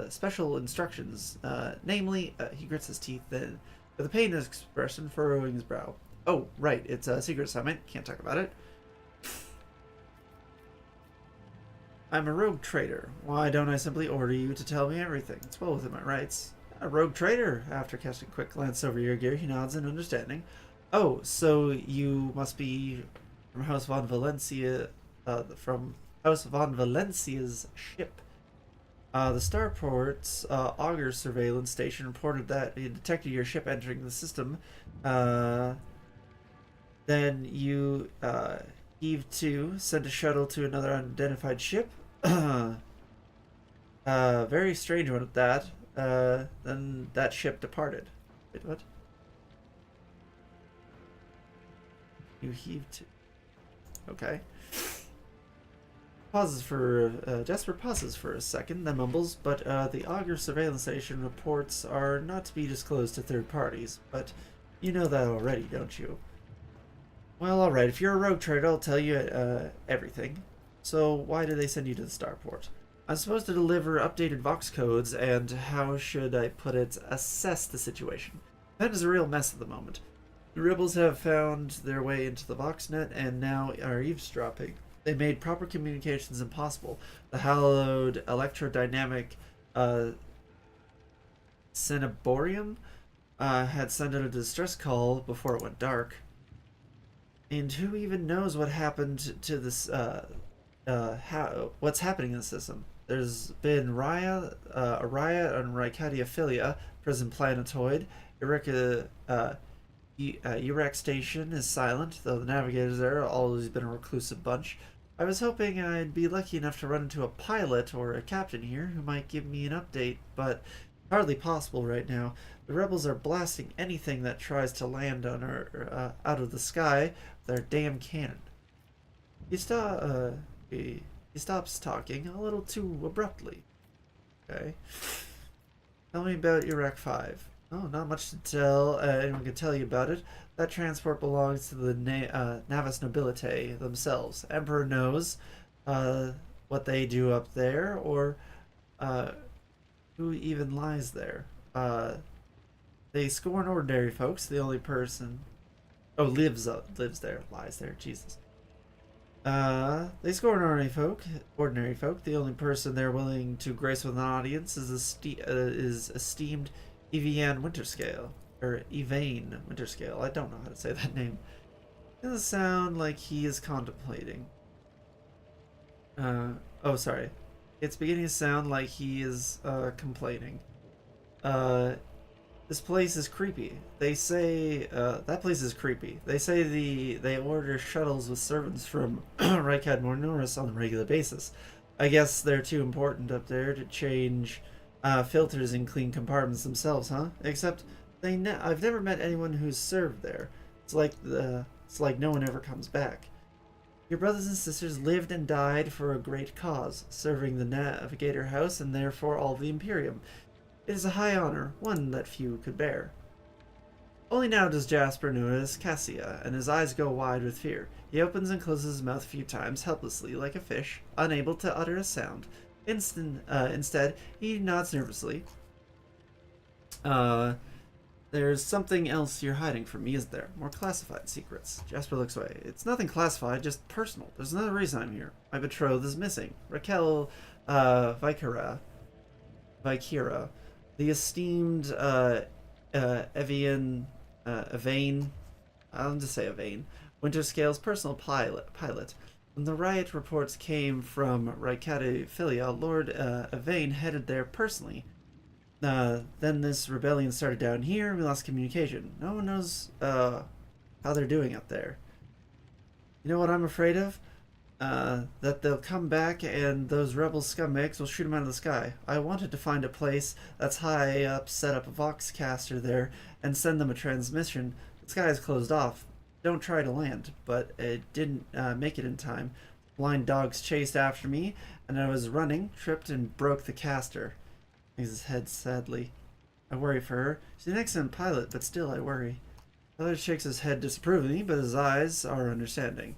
special instructions. Namely, he grits his teeth then, with a pained expression furrowing his brow. Oh, right, it's a secret assignment. Can't talk about it. I'm a rogue trader. Why don't I simply order you to tell me everything? It's well within my rights. A rogue trader? After casting a quick glance over your gear, he nods in understanding. Oh, so you must be from House von Valencia, from House von Valencia's ship. The Starport's auger surveillance station reported that it detected your ship entering the system. Then you heaved to, sent a shuttle to another unidentified ship. Very strange one at that. Then that ship departed. Wait, what? You heaved to... Okay. Jasper pauses for a second, then mumbles, but the Augur surveillance station reports are not to be disclosed to third parties. But you know that already, don't you? Well, alright, if you're a rogue trader, I'll tell you everything. So why did they send you to the starport? I'm supposed to deliver updated Vox codes and, how should I put it, assess the situation. That is a real mess at the moment. The rebels have found their way into the VoxNet and now are eavesdropping. They made proper communications impossible. The hallowed electrodynamic Cinnaborium had sent out a distress call before it went dark. And who even knows what happened to this, what's happening in the system? There's been a riot on Rykad prison planetoid. Urak Station is silent, though the Navigators there have always been a reclusive bunch. I was hoping I'd be lucky enough to run into a pilot or a captain here who might give me an update, but hardly possible right now. The rebels are blasting anything that tries to land on our, out of the sky with their damn cannon. He stops talking a little too abruptly. Okay. Tell me about Iraq 5. Oh, not much to tell. Anyone can tell you about it. That transport belongs to the Navis Nobilite themselves. Emperor knows what they do up there, or who even lies there. They scorn ordinary folks. The only person... Oh, lives there. Lies there. Jesus. They scorn ordinary folk. The only person they're willing to grace with an audience is esteemed Evian Winterscale. Or Evane Winterscale. I don't know how to say that name. It doesn't sound like he is contemplating. Oh, sorry. It's beginning to sound like he is, complaining. This place is creepy. They say, that place is creepy. They say they order shuttles with servants from Rykad Mornoris on a regular basis. I guess they're too important up there to change, filters and clean compartments themselves, huh? Except, I've never met anyone who's served there. It's like no one ever comes back. Your brothers and sisters lived and died for a great cause, serving the Navigator House and therefore all the Imperium. It is a high honor, one that few could bear. Only now does Jasper notice Cassia, and his eyes go wide with fear. He opens and closes his mouth a few times, helplessly, like a fish, unable to utter a sound. Instead, he nods nervously. There's something else you're hiding from me, isn't there? More classified secrets. Jasper looks away. It's nothing classified, just personal. There's another reason I'm here. My betrothed is missing. Raquel, Vikira. The esteemed, Evane, I'll just say Evane, Winterscale's personal pilot. When the riot reports came from Rykad, Lord Evane headed there personally. Then this rebellion started down here, and we lost communication. No one knows how they're doing up there. You know what I'm afraid of? That they'll come back and those rebel scumbags will shoot them out of the sky. I wanted to find a place that's high up, set up a Voxcaster there, and send them a transmission. The sky is closed off. Don't try to land, but it didn't make it in time. Blind dogs chased after me, and I was running, tripped, and broke the caster. His head sadly. I worry for her. She's an excellent pilot, but still I worry. The other shakes his head disapprovingly, but his eyes are understanding.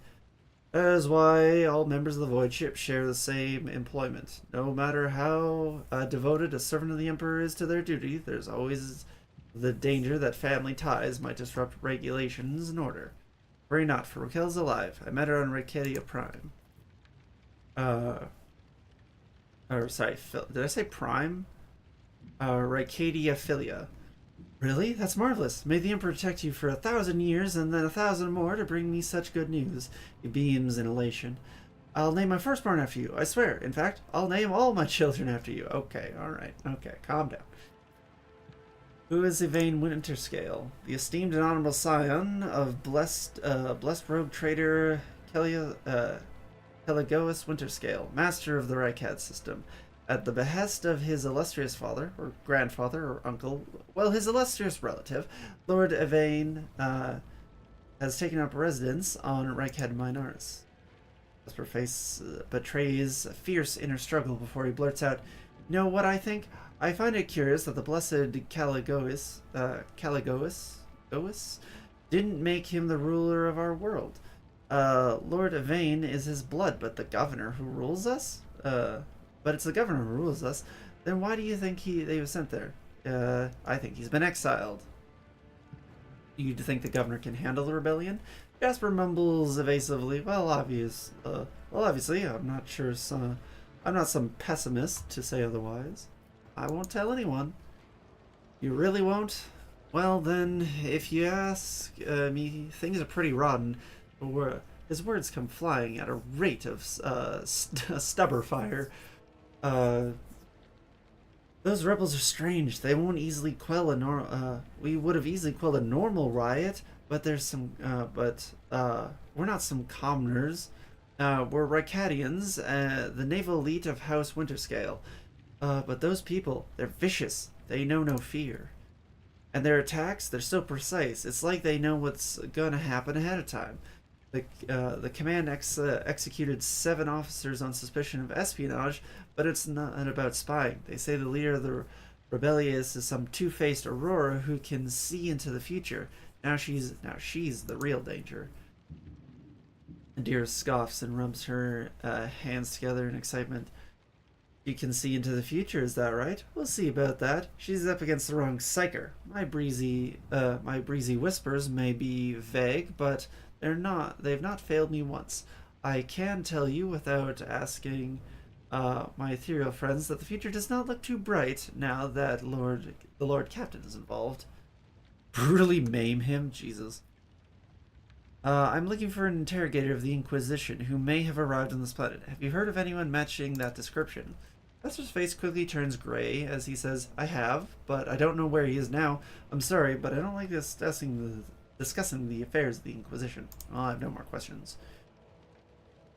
That is why all members of the Void Ship share the same employment. No matter how devoted a servant of the Emperor is to their duty, there's always the danger that family ties might disrupt regulations and order. Worry not, for Raquel's alive. I met her on Rykadia Prime. Did I say Prime? Rykadia Philia. Really? That's marvelous. May the Emperor protect you for 1,000 years and then 1,000 more to bring me such good news. He beams in elation. I'll name my firstborn after you, I swear. In fact, I'll name all my children after you. Okay, alright. Okay, calm down. Who is Evane Winterscale? The esteemed and honorable scion of blessed rogue trader Pelagoas Winterscale, master of the Rykad System. At the behest of his illustrious father, or grandfather, or uncle, well, his illustrious relative, Lord Evane has taken up residence on Rykad Minoris. Jasper's face betrays a fierce inner struggle before he blurts out, "You know what I think? I find it curious that the blessed Caligois didn't make him the ruler of our world. Lord Yvain is his blood, but the governor who rules us? But it's the governor who rules us. Then why do you think they was sent there? I think he's been exiled." "You think the governor can handle the rebellion?" Jasper mumbles evasively. Obviously, I'm not sure. I'm not some pessimist to say otherwise. I won't tell anyone." "You really won't? Well, then, if you ask me, things are pretty rotten." His words come flying at a rate of stubber fire. "Those rebels are strange. They won't easily quell we would have easily quelled a normal riot, but there's some. We're not some commoners. We're Rykadians, the naval elite of House Winterscale. But those people, they're vicious. They know no fear. And their attacks, they're so precise. It's like they know what's gonna happen ahead of time. The command executed 7 officers on suspicion of espionage, but it's not about spying. They say the leader of the rebellious is some two-faced Aurora who can see into the future. Now she's the real danger." Deer scoffs and rubs her hands together in excitement. "You can see into the future, is that right? We'll see about that. She's up against the wrong psyker. My breezy whispers may be vague, but they've not failed me once. I can tell you without asking my ethereal friends that the future does not look too bright now that the Lord Captain is involved." Brutally maim him? Jesus. "I'm looking for an interrogator of the Inquisition who may have arrived on this planet. Have you heard of anyone matching that description?" Professor's face quickly turns gray as he says, "I have, but I don't know where he is now. I'm sorry, but I don't like discussing the affairs of the Inquisition." Well, I have no more questions.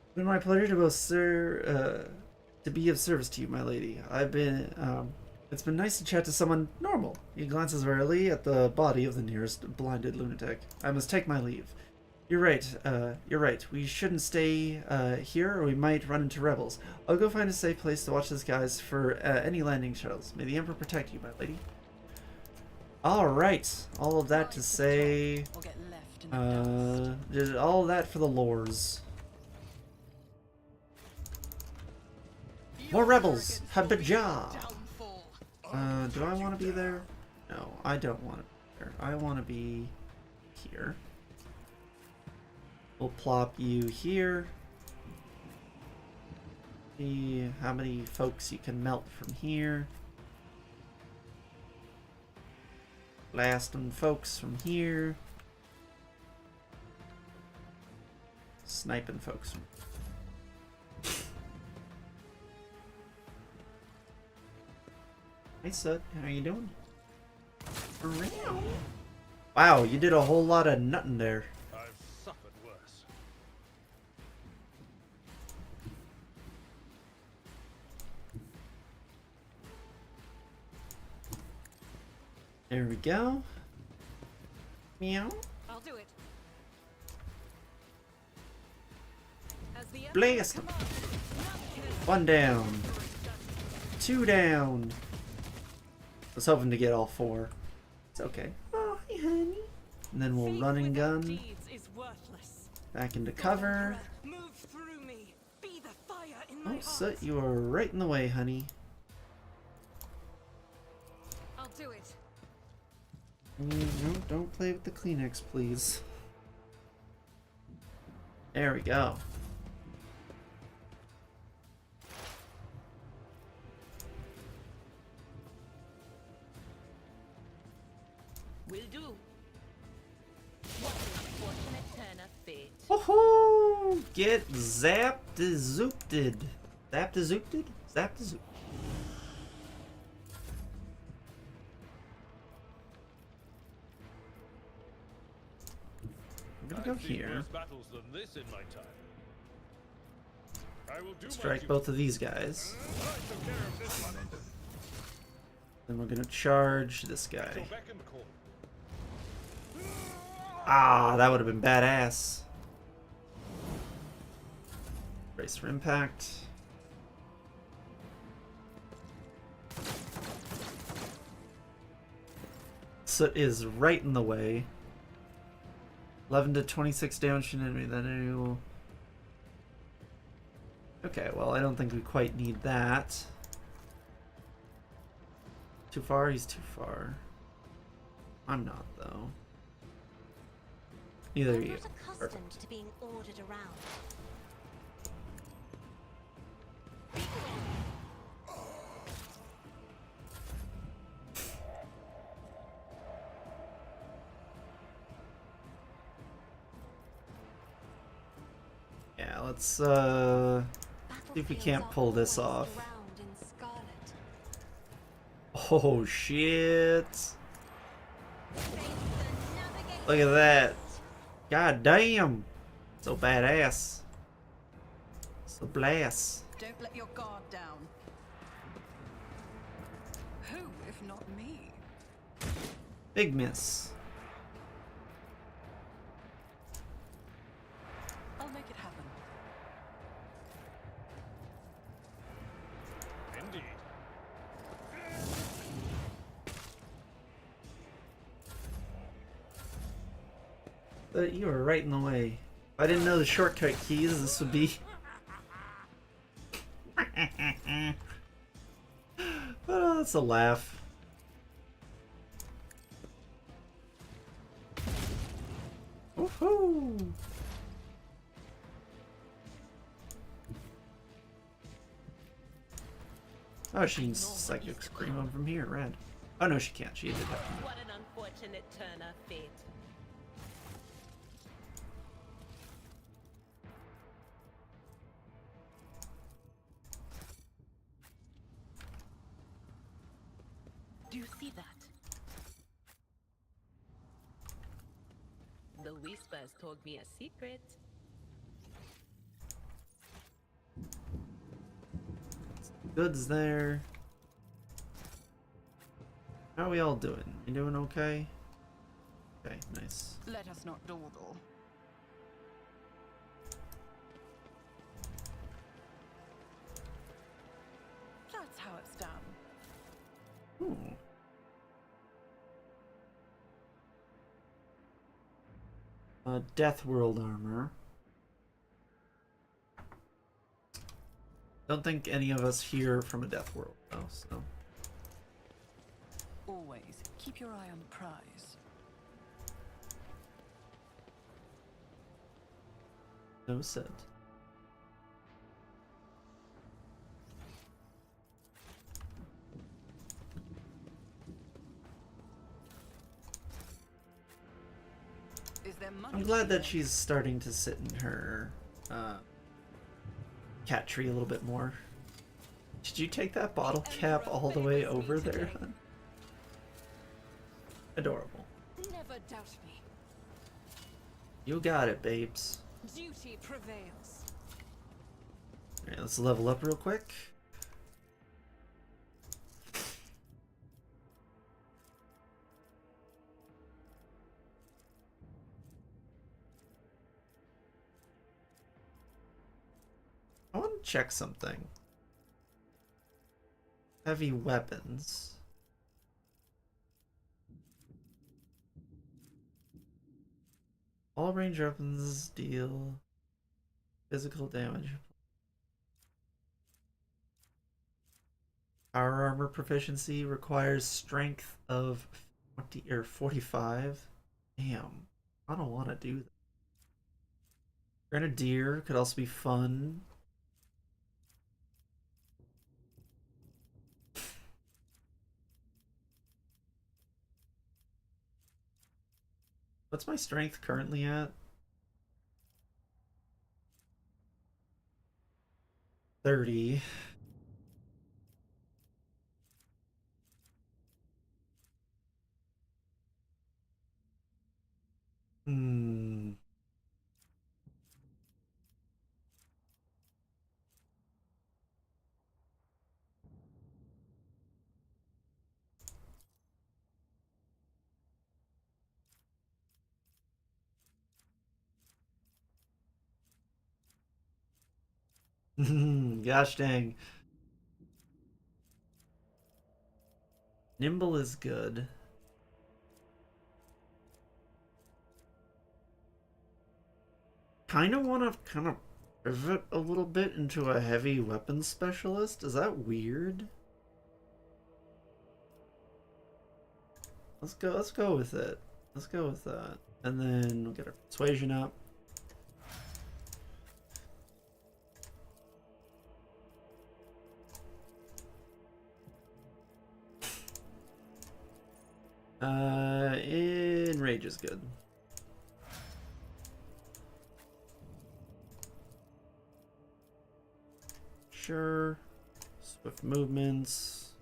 "It's been my pleasure to be of service to you, my lady. It's been nice to chat to someone normal." He glances warily at the body of the nearest blinded lunatic. "I must take my leave." You're right. We shouldn't stay here or we might run into rebels. I'll go find a safe place to watch those guys for any landing shuttles. May the Emperor protect you, my lady." Alright. All of that to say... did all of that for the lores. More rebels! Habajah! Do I want to be there? No, I don't want to be there. I want to be here. We'll plop you here. See how many folks you can melt from here. Blasting folks from here. Sniping folks from Hey Sut, how you doing? Wow, you did a whole lot of nutting there. I've suffered worse. There we go. Meow. I'll do it. As the Blast 'em. 1 down. 2 down. I was hoping to get all 4. It's okay. Oh, hey, honey. And then we'll run and gun. Back into cover. Move through me. Be the fire in my Oh, heart. Soot, you are right in the way, honey. I'll do it. No, don't play with the Kleenex, please. There we go. Will do. What an unfortunate turn of fate. Woohoo! Get zapped zoopted. Zapped zoopted? Zapped zooped. I'm gonna go I've seen here. worse battles than this in my time. I will do my Strike duty. both of these guys. I took care of this one. Then we're gonna charge this Your guy. beck and call. Ah, that would have been badass. Brace for impact. Soot is right in the way. 11 to 26 damage to an enemy. Then it will... Okay, well, I don't think we quite need that. Too far? He's too far. I'm not, though. Neither are I'm you. not accustomed to being ordered around. Yeah, let's see if we can't pull this off. Oh shit! Look at that! God damn! So badass. So blast. Don't let your guard down. Who, if not me? Big miss. I'll make it happen. Indeed. But you were right in the way. If I didn't know the shortcut keys, this would be... Oh, that's a laugh. Woohoo! Oh, she can psychic scream on from here, rad. Oh no, she can't. She did that. What an unfortunate turn of fate. Do you see that? The whispers told me a secret. Goods there. How are we all doing? You doing okay? Okay, nice. Let us not dawdle. That's how it's done. Ooh. Death World armor. Don't think any of us here from a Death World though, so. Always keep your eye on the prize. No said. Is there money I'm to glad be that made? she's starting to sit in her cat tree a little bit more. Did you take that bottle cap all the way over there, hon? Adorable. Never doubt me. You got it, babes. Duty prevails. Alright, let's level up real quick. I want to check something. Heavy weapons. All range weapons deal physical damage. Power armor proficiency requires strength of 20 or 45. Damn, I don't want to do that. Grenadier could also be fun. What's my strength currently at? 30. Hmm. Gosh dang. Nimble is good. Kind of want to pivot a little bit into a heavy weapons specialist. Is that weird? Let's go with it. Let's go with that. And then we'll get our persuasion up. Enrage is good. Sure. Swift movements.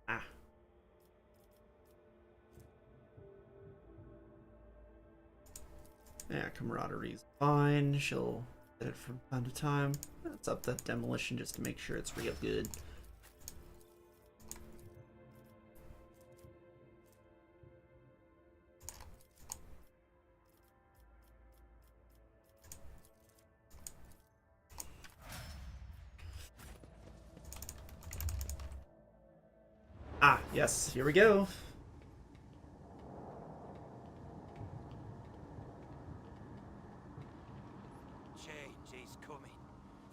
Ah. Yeah, camaraderie's fine. She'll get it from time to time. Let's up that demolition just to make sure it's real good. Ah, yes, here we go. Change is coming.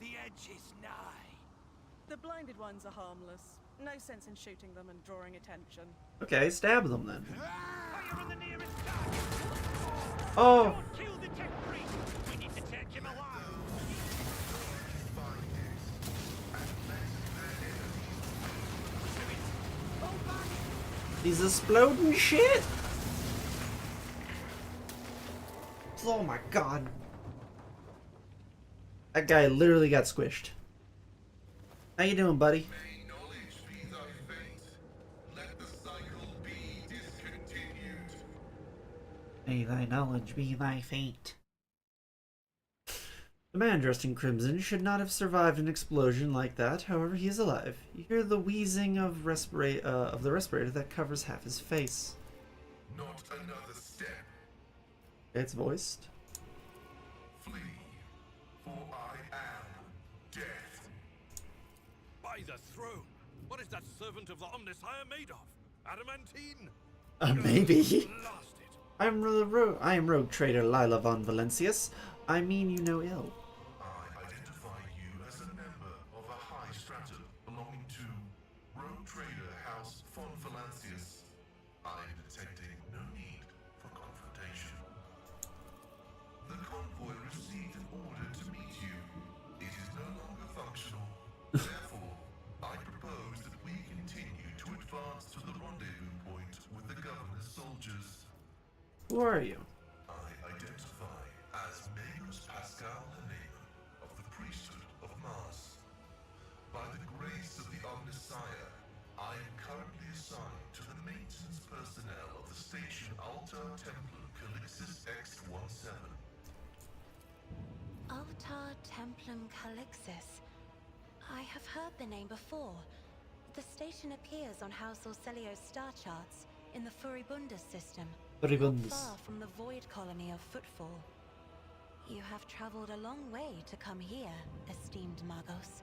The edge is nigh. The blinded ones are harmless. No sense in shooting them and drawing attention. Okay, stab them then. Fire on the nearest target. Oh! Don't kill the tech priest. We need to take him alive. He's exploding shit! Oh my god. That guy literally got squished. How you doing, buddy? May knowledge be thy fate. Let the cycle be discontinued. May thy knowledge be thy fate. The man dressed in crimson should not have survived an explosion like that, however he is alive. You hear the wheezing of the respirator that covers half his face. Not another step. It's voiced. Flee, for I am death. By the throne! What is that servant of the Omnissiah made of? Adamantine? Maybe. Blast it! I am rogue trader Lila von Valencius. I mean you no ill. I identify you as a member of a high stratum belonging to Rogue Trader House von Valancius. I am detecting no need for confrontation. The convoy received an order to meet you. It is no longer functional. Therefore, I propose that we continue to advance to the rendezvous point with the governor's soldiers. Who are you? I identify as Magus Pascal Hanema of the priesthood of Mars. By the grace of the Omnissiah, I am currently assigned to the maintenance personnel of the station Altar Templum Calixis X-17. Altar Templum Calixis. I have heard the name before. The station appears on House Orcelio's star charts in the Furibundus system. Furibundus. Not far from the void colony of Footfall. You have traveled a long way to come here, esteemed Magos.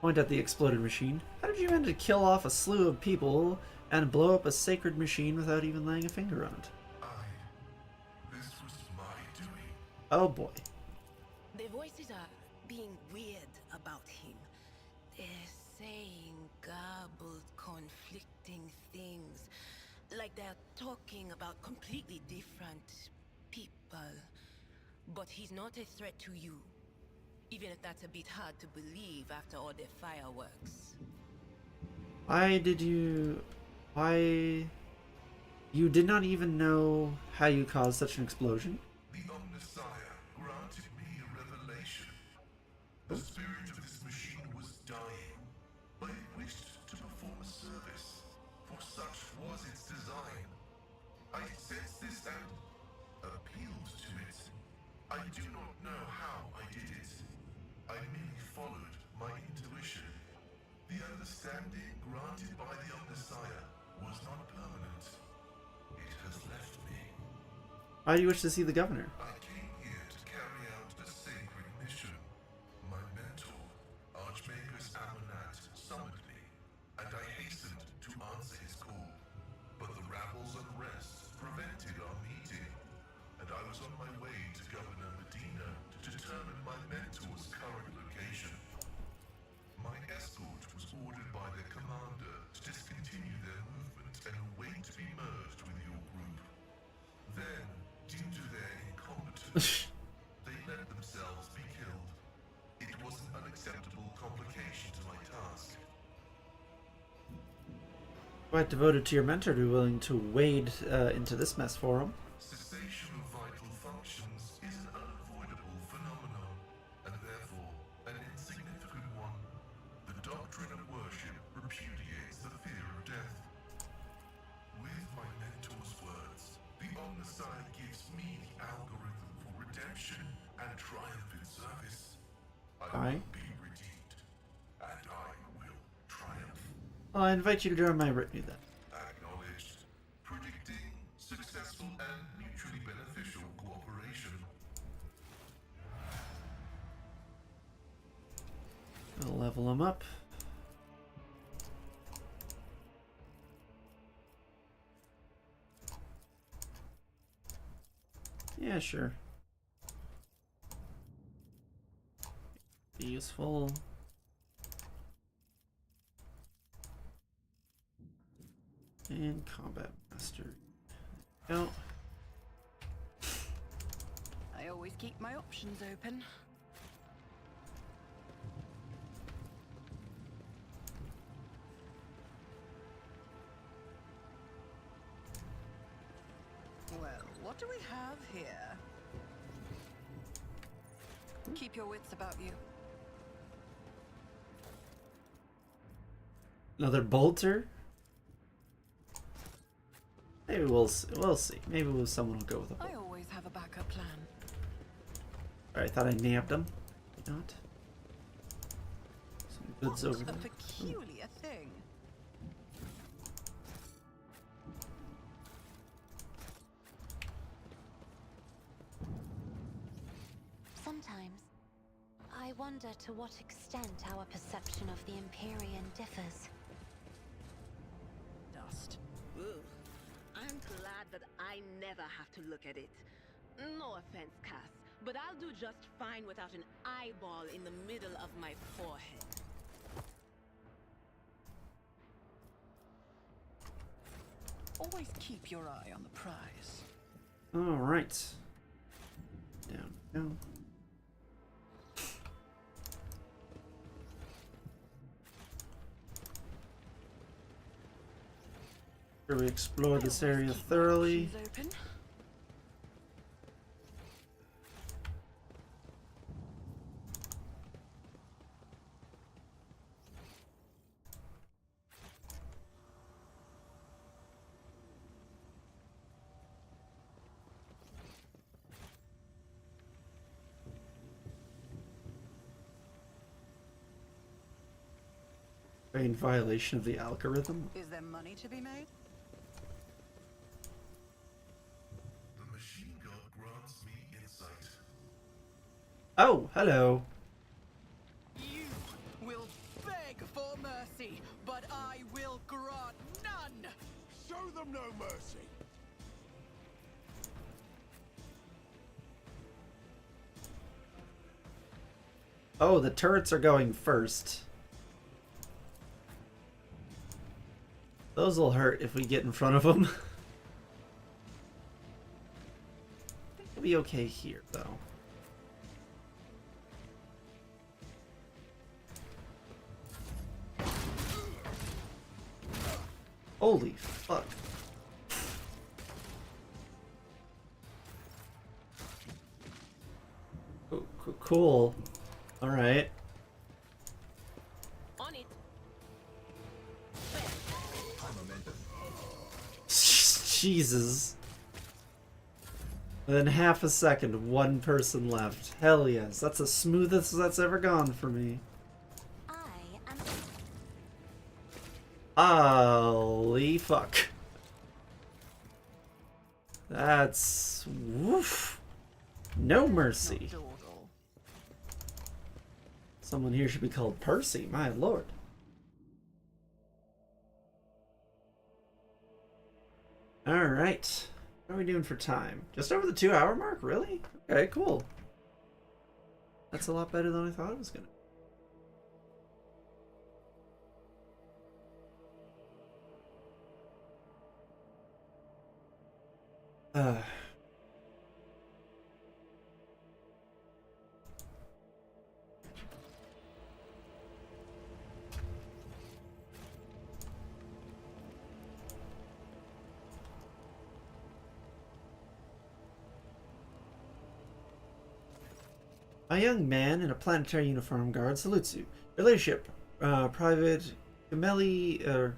Point at the exploded machine. How did you manage to kill off a slew of people and blow up a sacred machine without even laying a finger on it? This was my doing. Oh boy. The voices are being weird about him. They're saying garbled, conflicting things. Like they're talking about completely different people. But he's not a threat to you. Even if that's a bit hard to believe after all the fireworks. Why... You did not even know how you caused such an explosion? The Omnissiah granted me a revelation. The spirit of this machine was dying, but it wished to perform a service, for such was its design. I sensed this and appealed to it. I do not know how I did it. I merely followed my intuition. The understanding granted by the Omnissiah was not permanent. It has left me. Why do you wish to see the governor? I came here to carry out a sacred mission. My mentor, Archmagus Amonat, summoned me, and I hastened to answer his call. But the rabbles' unrest prevented our meeting, and I was on my way to Governor Medina to determine my mentor's current location. My escort was ordered by their commander to discontinue their movement and await to be merged with your group. Then, due to their incompetence, they let themselves be killed. It was an unacceptable complication to my task. Quite devoted to your mentor to be willing to wade into this mess for him. Cessation of vital functions is an unavoidable phenomenon, and therefore an insignificant one. The doctrine of worship repudiates the fear of death. With my mentor's words, the Omnissiah gives me the algorithm for redemption and triumphant service. I will be redeemed, and I will triumph. Well, I invite you to join my retinue then. Acknowledged. Predicting successful and mutually beneficial cooperation. I'll level him up. Yeah, sure. Be useful. And combat master. No. I always keep my options open. Well, what do we have here? Keep your wits about you. Another bolter? Maybe we'll see. We'll see. Maybe someone will go with a bolt. I always have a backup plan. Alright, I thought I nabbed him. Not. Some goods over What a there. peculiar thing. Sometimes, I wonder to what extent our perception of the Empyrean differs. Dust. Ugh. I'm glad that I never have to look at it. No offense, Cass, but I'll do just fine without an eyeball in the middle of my forehead. Always keep your eye on the prize. Alright. Down, down. Sure, we explore this area thoroughly. Open. In violation of the algorithm. Is there money to be made? The machine god grants me insight. Oh, hello. You will beg for mercy, but I will grant none. Show them no mercy. Oh, the turrets are going first. Those will hurt if we get in front of them. We'll be okay here, though. Holy fuck. Cool. Alright. On it. Jesus. Within half a second, one person left. Hell yes. That's the smoothest that's ever gone for me. I am... Holy fuck. That's woof. No mercy. Not dawdle. Someone here should be called Percy, my lord. Alright. How are we doing for time? Just over the 2-hour mark? Really? Okay, cool. That's a lot better than I thought it was gonna. A young man in a planetary uniform guard salutes you. Your ladyship, Private Camille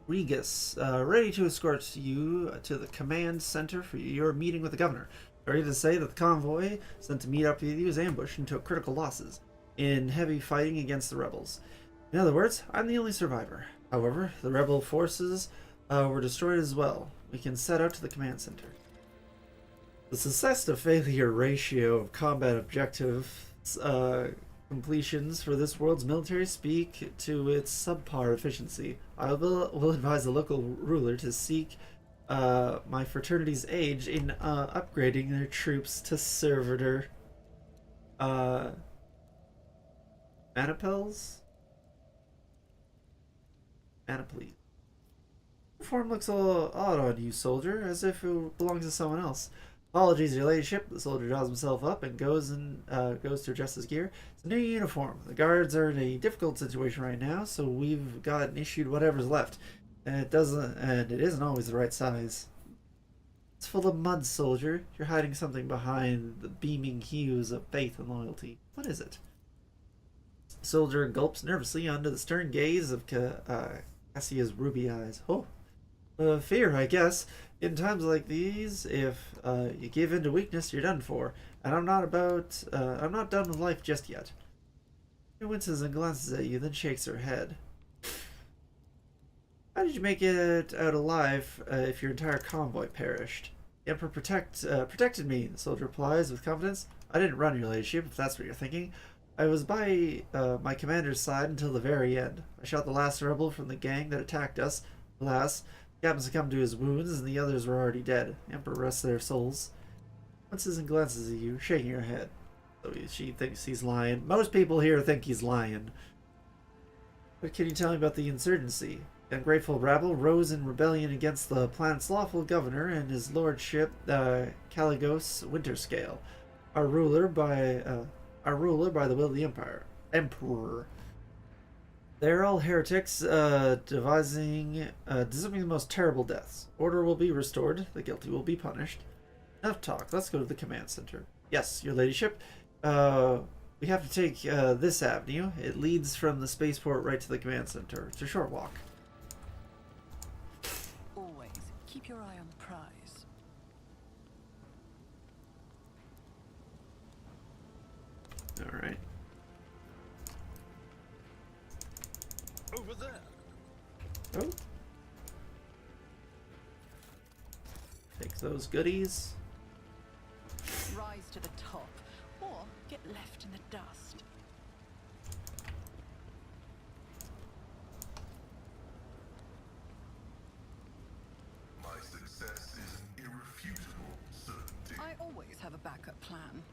Regus, ready to escort you to the command center for your meeting with the governor. Ready to say that the convoy sent to meet up with you is ambushed and took critical losses in heavy fighting against the rebels. In other words, I'm the only survivor. However, the rebel forces were destroyed as well. We can set out to the command center. The success to failure ratio of combat objectives completions for this world's military speak to its subpar efficiency. I will advise the local ruler to seek my fraternity's aid in upgrading their troops to servitor maniples? Maniples. Uniform looks a little odd on you, soldier, as if it belongs to someone else. Apologies, your ladyship. The soldier draws himself up and goes to adjust his gear. It's a new uniform. The guards are in a difficult situation right now, so we've gotten issued whatever's left, and it isn't always the right size. It's full of mud, soldier. You're hiding something behind the beaming hues of faith and loyalty. What is it? The soldier gulps nervously under the stern gaze of Cassia's ruby eyes. Oh, fear, I guess. In times like these, if you give in to weakness, you're done for. And I'm not done with life just yet. She winces and glances at you, then shakes her head. How did you make it out alive if your entire convoy perished? The Emperor protected me, the soldier replies with confidence. I didn't run, your ladyship, if that's what you're thinking. I was by my commander's side until the very end. I shot the last rebel from the gang that attacked us. Alas, the captain succumbed to his wounds, and the others were already dead. The Emperor rests their souls. Winces and glances at you, shaking her head. So she thinks he's lying. Most people here think he's lying. What can you tell me about the insurgency? The ungrateful rabble rose in rebellion against the planet's lawful governor and his lordship, Caligos Winterscale, our ruler by the will of the Emperor. They're all heretics, devising the most terrible deaths. Order will be restored. The guilty will be punished. Enough talk. Let's go to the command center. Yes, your ladyship. We have to take this avenue. It leads from the spaceport right to the command center. It's a short walk. Always keep your eye on the prize. All right. Over there. Oh. Take those goodies. Rise to the top, or get left in the dust. My success is an irrefutable certainty. I always have a backup plan.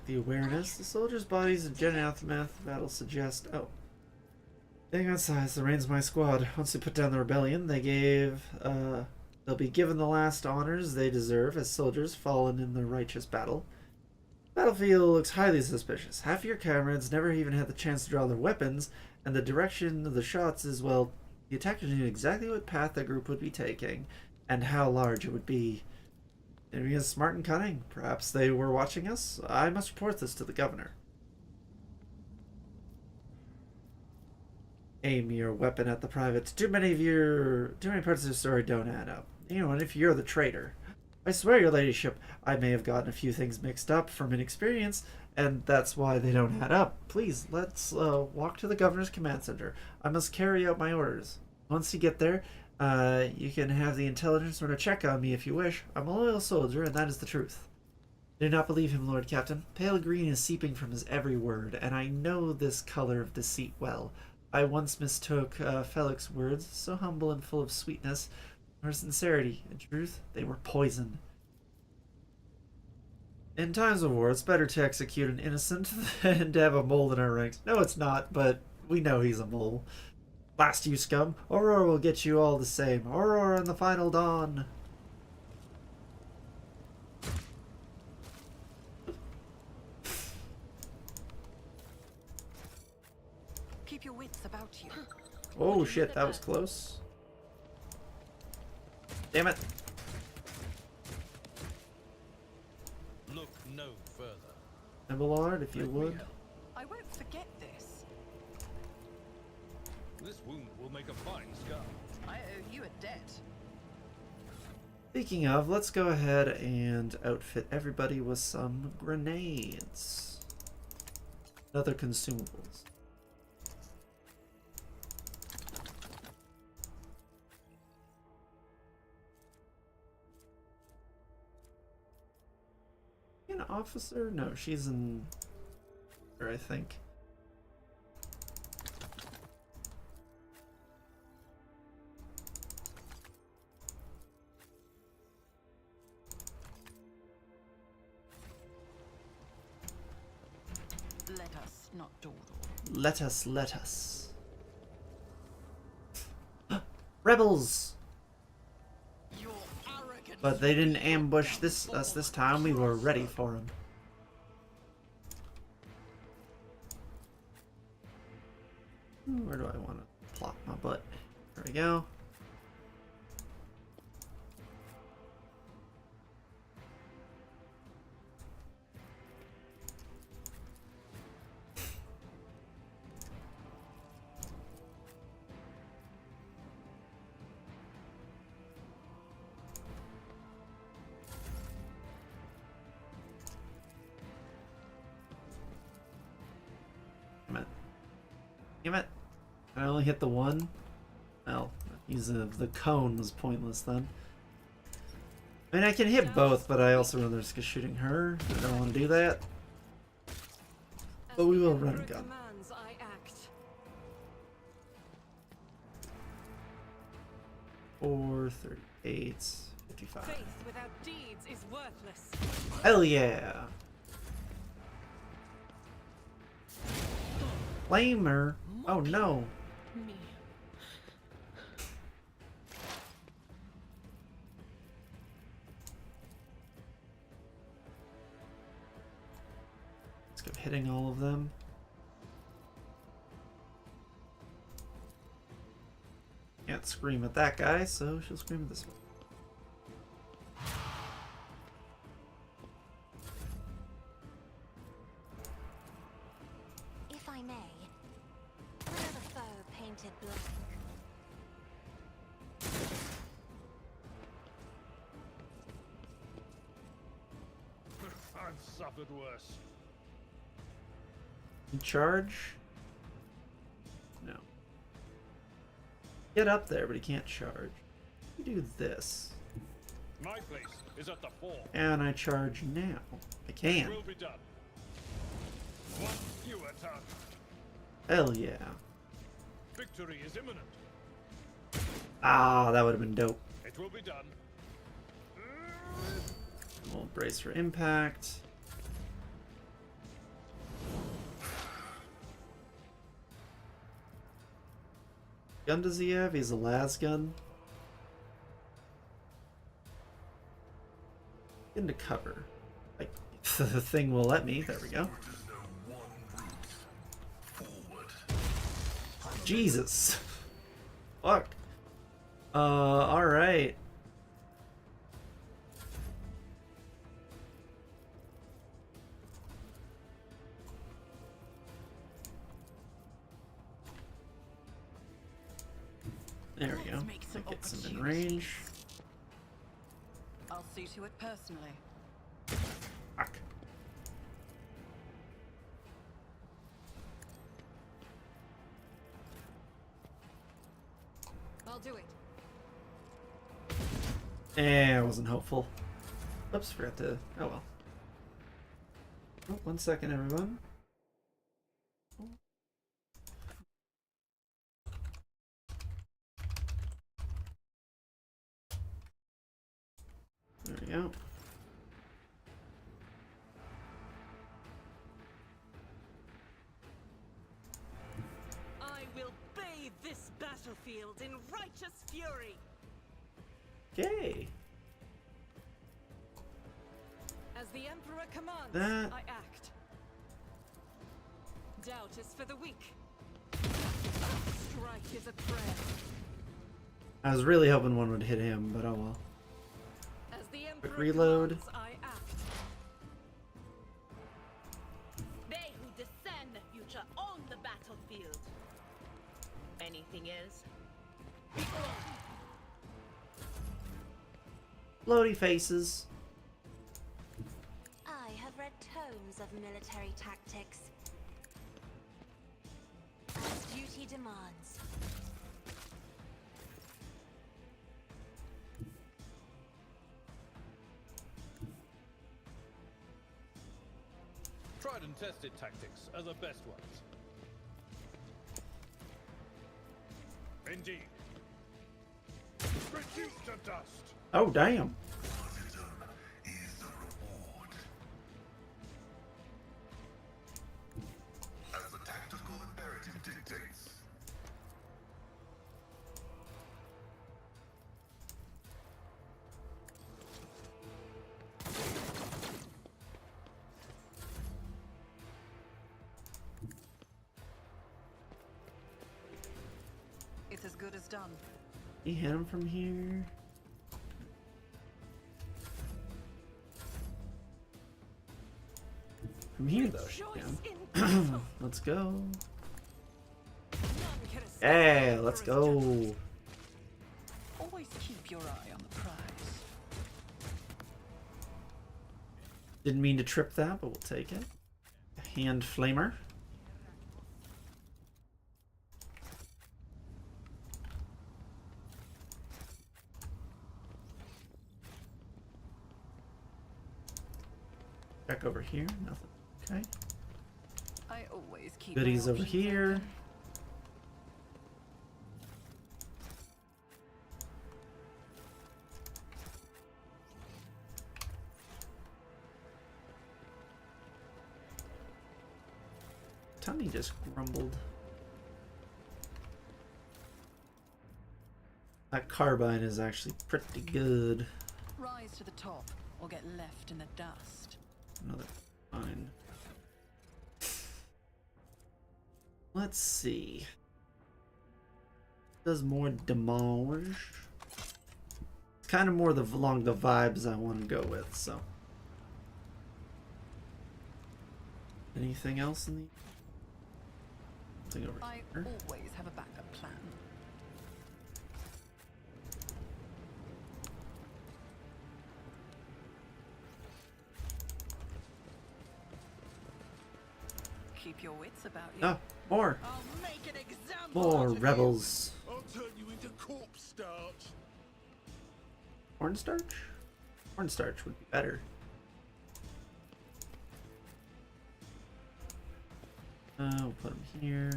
The awareness. The soldiers' bodies and Gen Aftermath battle suggest. Oh. Getting on size, the reins of my squad. Once they put down the rebellion, they'll be given the last honors they deserve as soldiers fallen in the righteous battle. The battlefield looks highly suspicious. Half of your comrades never even had the chance to draw their weapons, and the direction of the shots is, well, the attackers knew exactly what path the group would be taking, and how large it would be. The enemy is smart and cunning. Perhaps they were watching us. I must report this to the governor. Aim your weapon at the privates. Too many parts of the story don't add up. You know, and if you're the traitor. I swear, your ladyship, I may have gotten a few things mixed up from inexperience, and that's why they don't add up. Please, let's walk to the governor's command center. I must carry out my orders. Once you get there, you can have the intelligence run a check on me if you wish. I'm a loyal soldier, and that is the truth. Do not believe him, Lord Captain. Pale green is seeping from his every word, and I know this color of deceit well. I once mistook Felix's words, so humble and full of sweetness, for sincerity. In truth, they were poison. In times of war, it's better to execute an innocent than to have a mole in our ranks. No, it's not, but we know he's a mole. Blast you, scum. Aurora will get you all the same. Aurora and the final dawn. Keep your wits about you. Oh shit, that was close. Damn it. Look no further. Abelard, if you would. I won't forget this. This wound will make a fine scar. I owe you a debt. Speaking of, let's go ahead and outfit everybody with some grenades. And other consumables. An officer? No, she's in... I think. Let us, not dawdle. Let us. Rebels! You're arrogant. But they didn't ambush us this time. We were ready for them. Where do I want to plop my butt? There we go. Damn it. I only hit the one. Well, using the cone was pointless then. I mean, I can hit both, but I also run the risk of shooting her. I don't want to do that. But we will run a gun. Commands, I act. 4, 38, 55. Faith without deeds is worthless. Hell yeah! Flamer! Oh no! Me. Let's go hitting all of them. Can't scream at that guy, so she'll scream at this one. If I may, another foe painted black. I've suffered worse. In charge? No. Get up there, but he can't charge. You do this. My place is at the fore. And I charge now. I can. Will be done. One fewer tongue. Hell yeah. Victory is imminent. Ah, that would have been dope. It will be done. We'll brace for impact. Gun does he have? He's a las gun. Into cover. Like, the thing will let me. There we go. Jesus. Fuck. Alright. There we go. Let's make some Get some in opportunities. range. I'll see See to it personally. Fuck. I'll do it. Eh, I wasn't hopeful. Oops, forgot to. Oh well. Oh, 1 second, everyone. There we go. I will bathe this battlefield in righteous fury. Okay. As the Emperor commands, That- I act. Doubt is for the weak. Strike is a prayer. I was really hoping one would hit him, but oh well. As the Emperor reload. commands, I act. They who discern the future own the battlefield. Anything else? Floaty faces. I have read tomes of military tactics. As duty demands. Tried and tested tactics are the best ones. Indeed. Reduced to dust. Oh damn. Martyrdom is the reward. As the tactical imperative dictates. It's as good as done. You hit him from here. From here though, she Rejoice can. in battle. Let's go. None can escape Hey, the let's Emperor's justice. go. Always keep your eye on the prize. Didn't mean to trip that, but we'll take it. Hand flamer. Back over here, nothing. Okay. I always keep Goodies my over options here. open. Tummy just grumbled. That carbine is actually pretty good. Rise to the top or get left in the dust. Another fine. Let's see. Does more demolish. It's kind of more along the vibes I want to go with, so. Anything else in the... Something over I here. always have a backup plan. Keep your wits about you. Oh, more! I'll make an example More out of you. rebels. I'll turn you into corpse starch. Cornstarch? Cornstarch would be better. We'll put them here.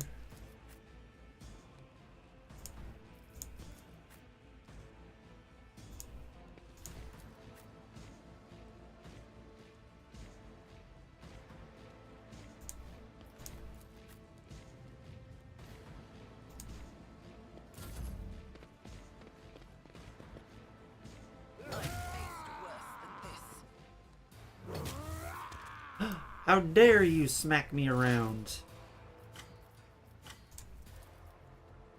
I've faced worse than this. How dare you smack me around?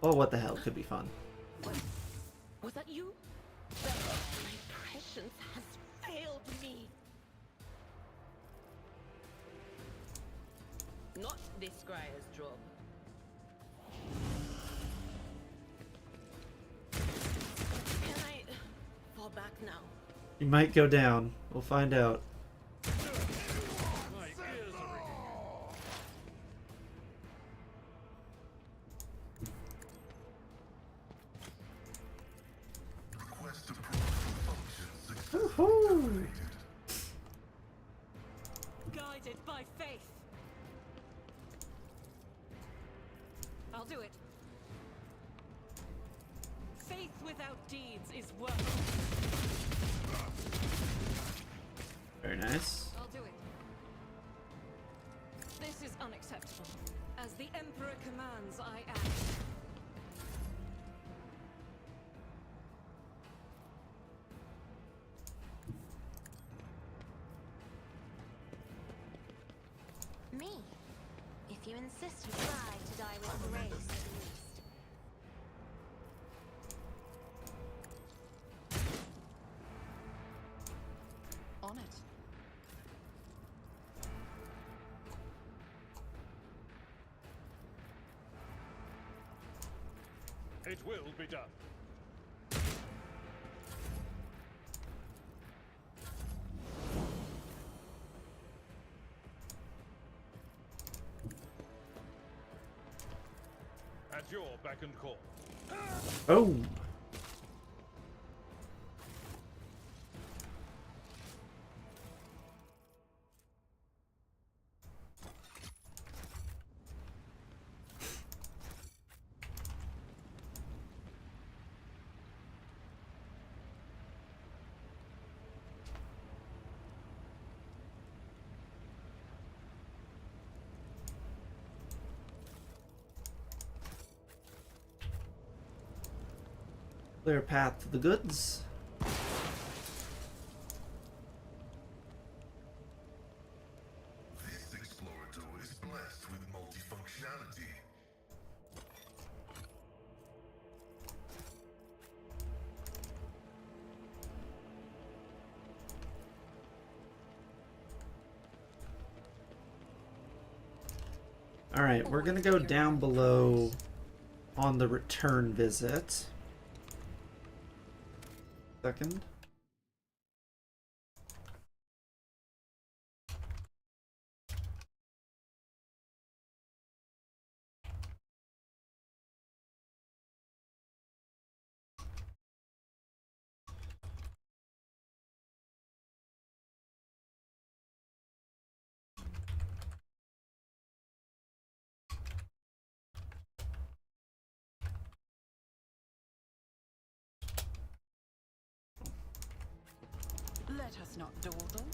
Oh, what the hell? Could be fun. Was that you? My prescience has failed me. Not this Scryer's job. Can I fall back now? You might go down. We'll find out. My ears are ringing. Request approval function successfully Woohoo! terminated. Guided by faith. I'll do it. Faith without deeds is worthless. Very nice. I'll do it. This is unacceptable. As the Emperor commands, I act. Me? If you insist, you try to die with grace, at least. On it. It will be done. At your beck and call. Oh! Clear path to the goods. This explorator is blessed with multifunctionality. Alright, we're gonna go down below on the return visit. Second. Let us not dawdle.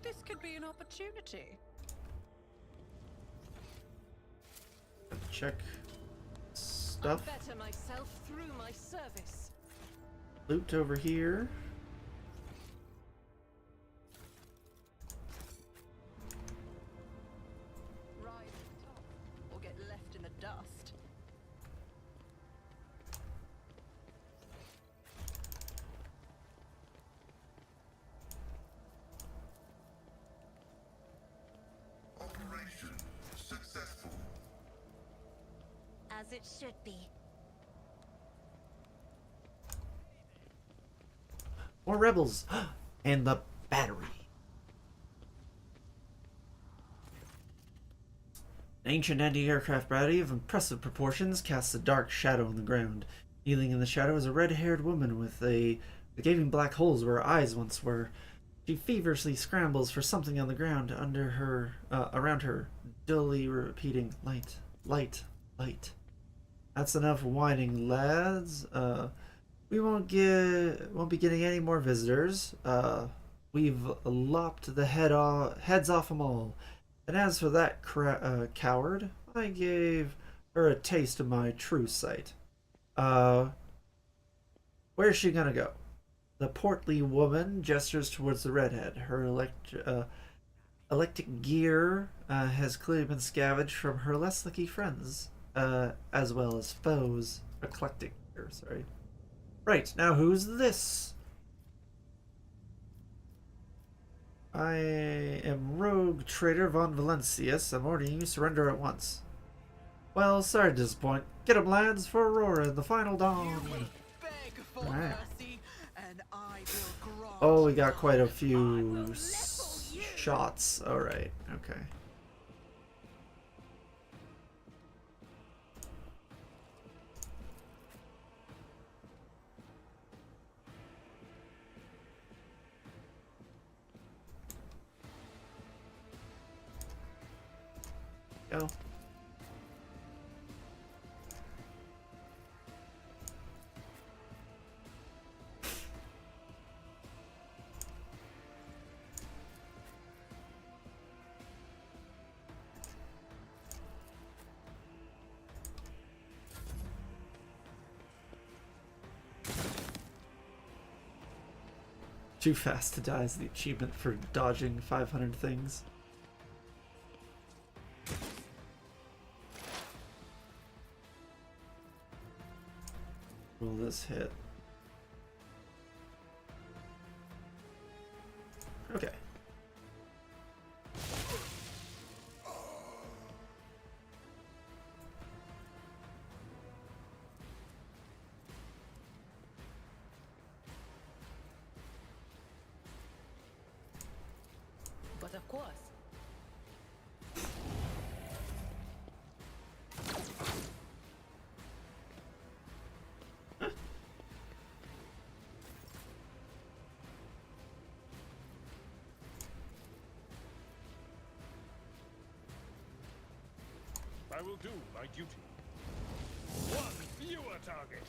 This could be an opportunity. Check I stuff. better myself through my service. Loot over here. Rise to the top, or get left in the dust. Operation successful. As it should be. More rebels! And the battery. An ancient anti-aircraft battery of impressive proportions casts a dark shadow on the ground. Kneeling in the shadow is a red-haired woman with gaping black holes where her eyes once were. She feverishly scrambles for something on the ground under her, around her, dully repeating, "Light, light, light." That's enough whining, lads. We won't be getting any more visitors. We've lopped the heads off them all. And as for that coward, I gave her a taste of my true sight. Where's she gonna go? The portly woman gestures towards the redhead. Her electric gear has clearly been scavenged from her less lucky friends, as well as foes. Eclectic gear, sorry. Right, now who's this? I am Rogue Trader von Valencius. I'm ordering you surrender at once. Well, sorry to disappoint. Get 'em, lads, for Aurora in the final dawn. Beg for Alright. mercy, and I will grant Oh, we got quite a few shots. All right. Okay. Go. Too fast to die is the achievement for dodging 500 things. Will this hit? Okay. But of course. I will do my duty. One fewer target.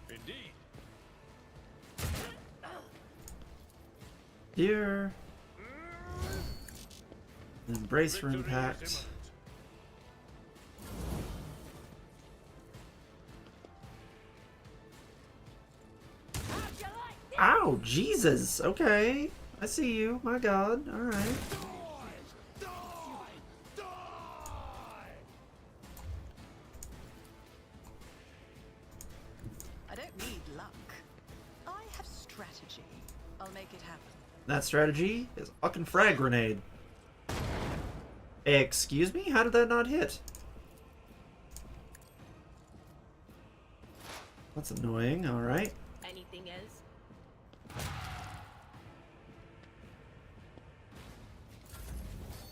Indeed. Here. Embrace for Victory is impact. imminent. Ow, Jesus. Okay. I see you. My God. All right. I don't need luck. I have strategy. I'll make it happen. That strategy is a fucking frag grenade. Excuse me? How did that not hit? That's annoying. All right. Anything else?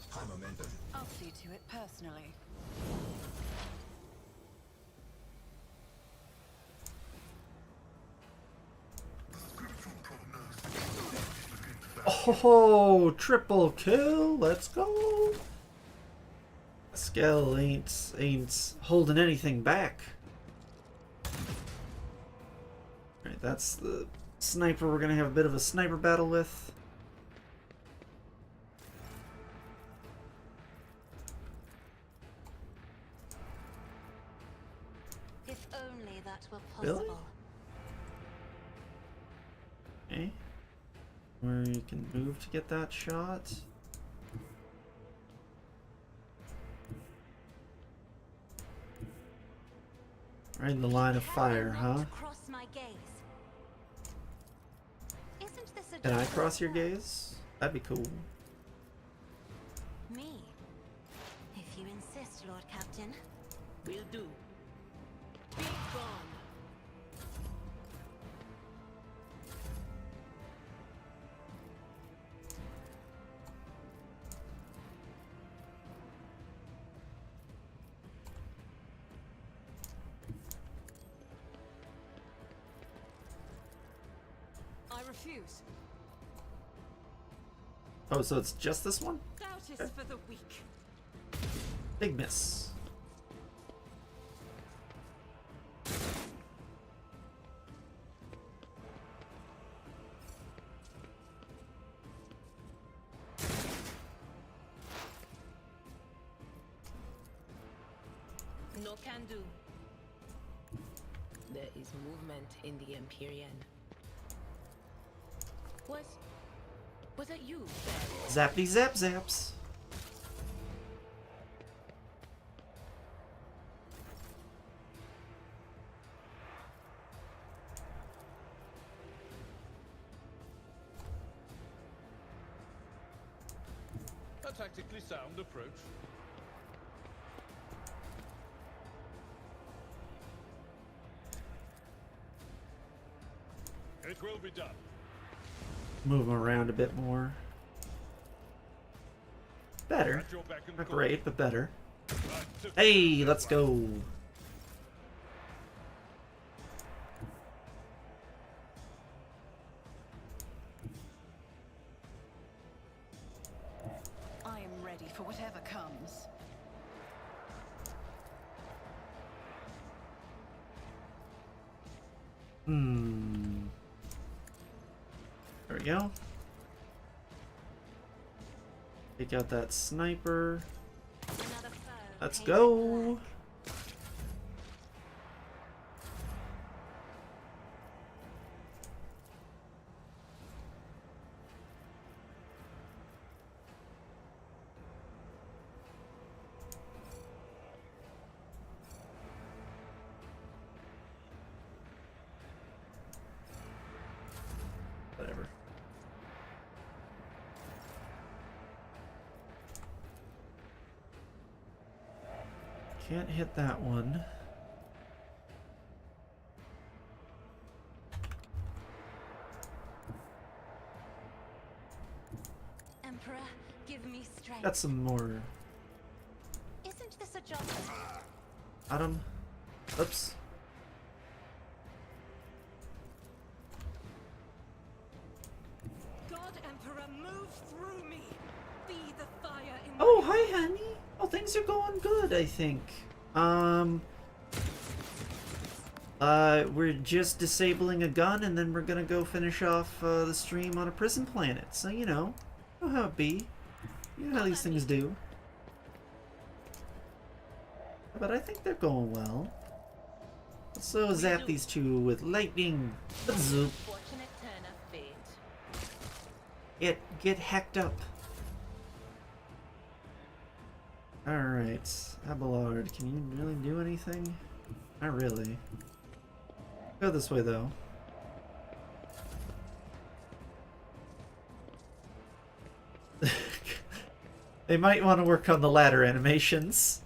High momentum. I'll see to it personally. Oh, triple kill. Let's go. Skell ain't holding anything back. Alright, that's the sniper we're gonna have a bit of a sniper battle with. If only that were Really? possible. Okay. Where you can move to get that shot. Right in the line of fire, Can you huh? not cross my gaze? Isn't this a Can I job cross your well done? gaze? That'd be cool. Me? If you insist, Lord Captain. Will do. Be gone. I refuse. Oh, so it's just this one? Doubt is for the weak. Big miss. No can do. There is movement in the Empyrean. Was it you, Barry? Zappity zap zaps. A tactically sound approach. will be done. Move them around a bit more. Better. At your beck and Not call. great, but better. Right to- Hey, let's go. I am ready for whatever comes. There we go. Take out that sniper. Another foe. Let's painted go. black. Whatever. Can't hit that one. Emperor, give me strength. Got some more. Isn't this a job? Adam. Oops. God Emperor, move through me. Be the fire in Oh, hi, honey. Oh, things are going good, I think. We're just disabling a gun, and then we're gonna go finish off the stream on a prison planet. So, you know how it be. You know how these things do. But I think they're going well. So zap these two with lightning. Zoop. Fortunate turn of fate. Get hacked up. Alright. Abelard, can you really do anything? Not really. Go this way, though. They might want to work on the ladder animations.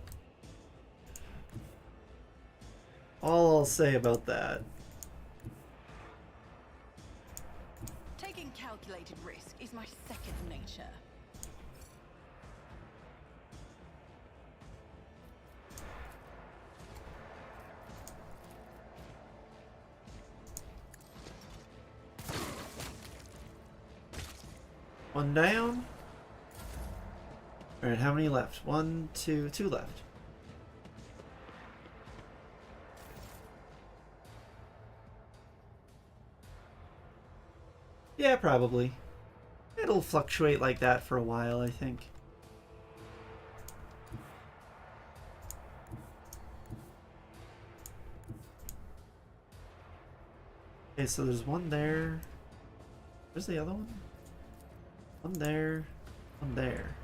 All I'll say about that. Taking calculated risk is my second nature. One down. Alright, how many left? One, two left. Yeah, probably. It'll fluctuate like that for a while, I think. Okay, so there's one there. Where's the other one? One there. One there.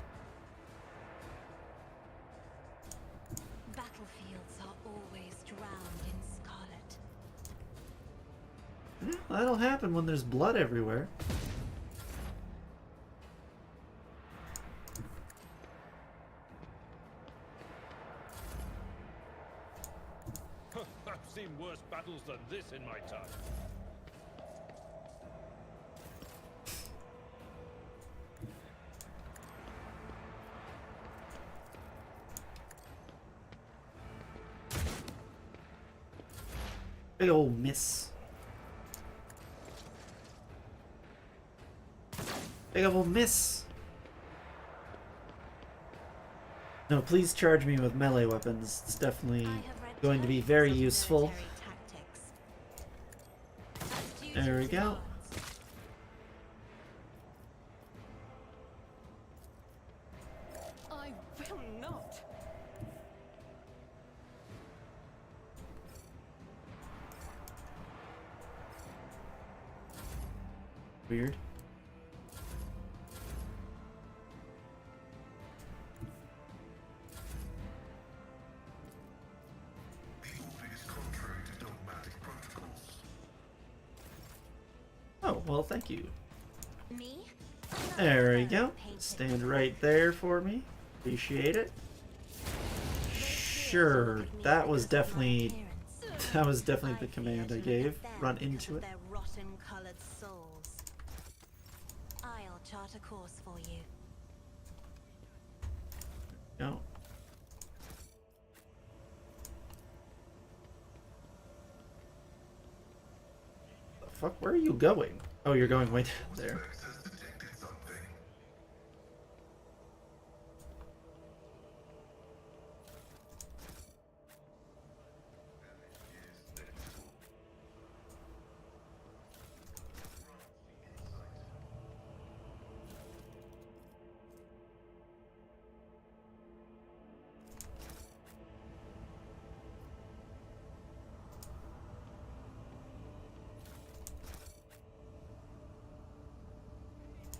Battlefields are always drowned in scarlet. Yeah, that'll happen when there's blood everywhere. I've seen worse battles than this in my time. Big ol' miss. Big ol' miss. No, please charge me with melee weapons. It's definitely going to be very useful. There we go. I will not. Weird. The order is contrary to dogmatic protocols. Oh, well, thank you. Me? There we go. Stand right there for me. Appreciate it. Sure, that was definitely the command I gave. Run into it. Their rotten-colored chart a course for you. No. The fuck? Where are you going? Oh, you're going way down there. Suspect has detected something.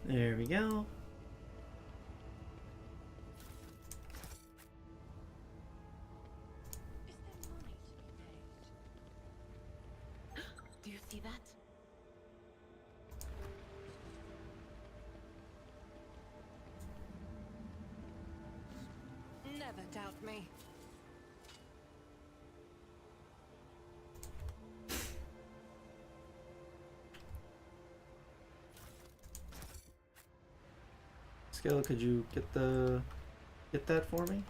There we go. Is there money to be paid? Do you see that? Never doubt me. Skill, could you get that for me?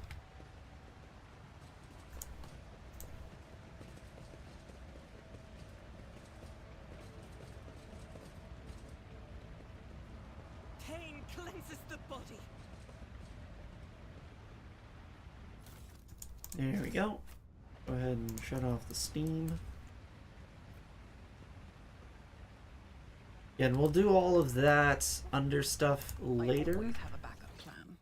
Pain cleanses the body. There we go. Go ahead and shut off the steam. And we'll do all of that under stuff later. I always have a backup plan.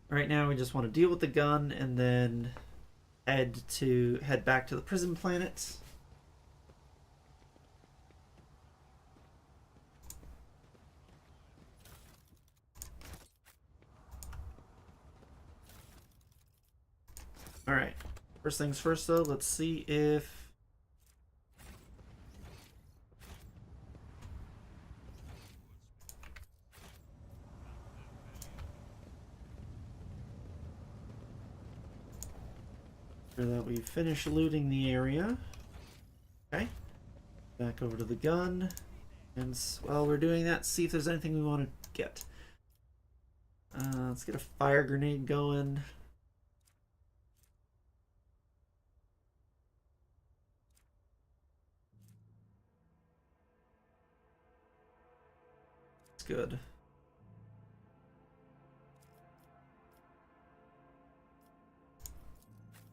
Right now we just want to deal with the gun and then head back to the prison planet. Alright. First things first though, let's see if that we finish looting the area. Okay. Back over to the gun. And while we're doing that, see if there's anything we want to get. Let's get a fire grenade going. It's good.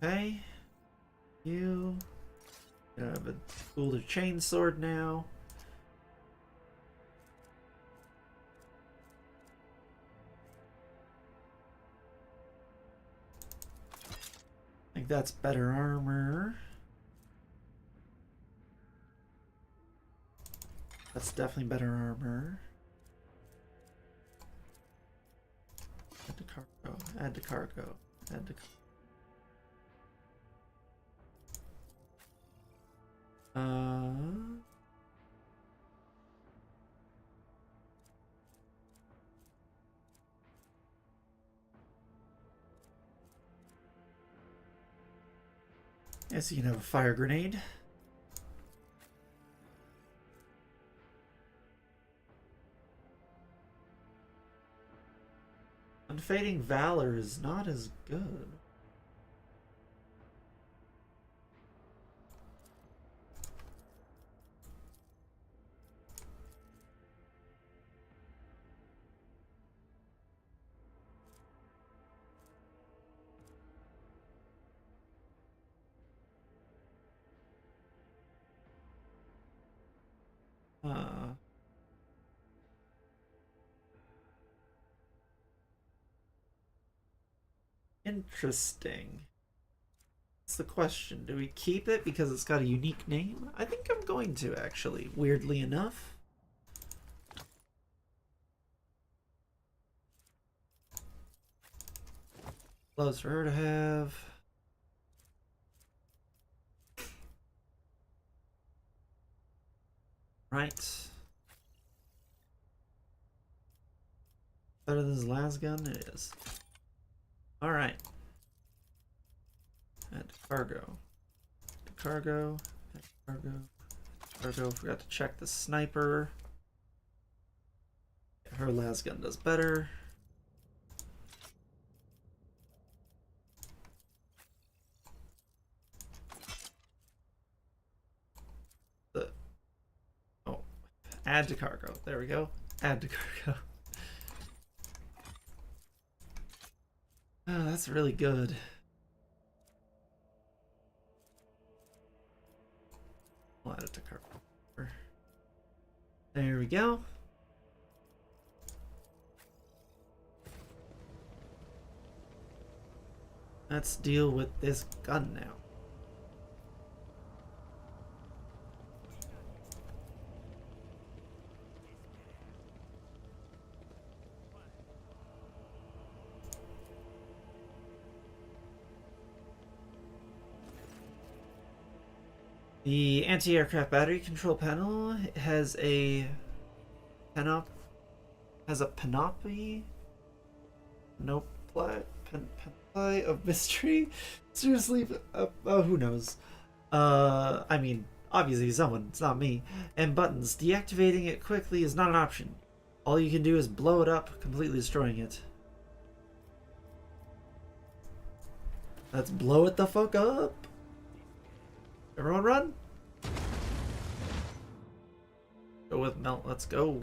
Okay, you have a cooler chainsword now. I think that's better armor. That's definitely better armor. Add to cargo. Add to cargo. Add to. Yes, you can have a fire grenade. Unfading Valor is not as good. Interesting. That's the question. Do we keep it because it's got a unique name? I think I'm going to, actually, weirdly enough. Gloves for her to have. Right. Better than his last gun? It is. Alright. Add to cargo. To cargo. Cargo. Forgot to check the sniper. Her las gun does better. Add to cargo. There we go. Add to cargo. Oh, that's really good. We'll add it to cargo. There we go. Let's deal with this gun now. The anti-aircraft battery control panel has a panoply. Nope. Panoply of mystery. Seriously, who knows? I mean, obviously someone. It's not me. And buttons. Deactivating it quickly is not an option. All you can do is blow it up, completely destroying it. Let's blow it the fuck up. Everyone run. Go with melt. Let's go.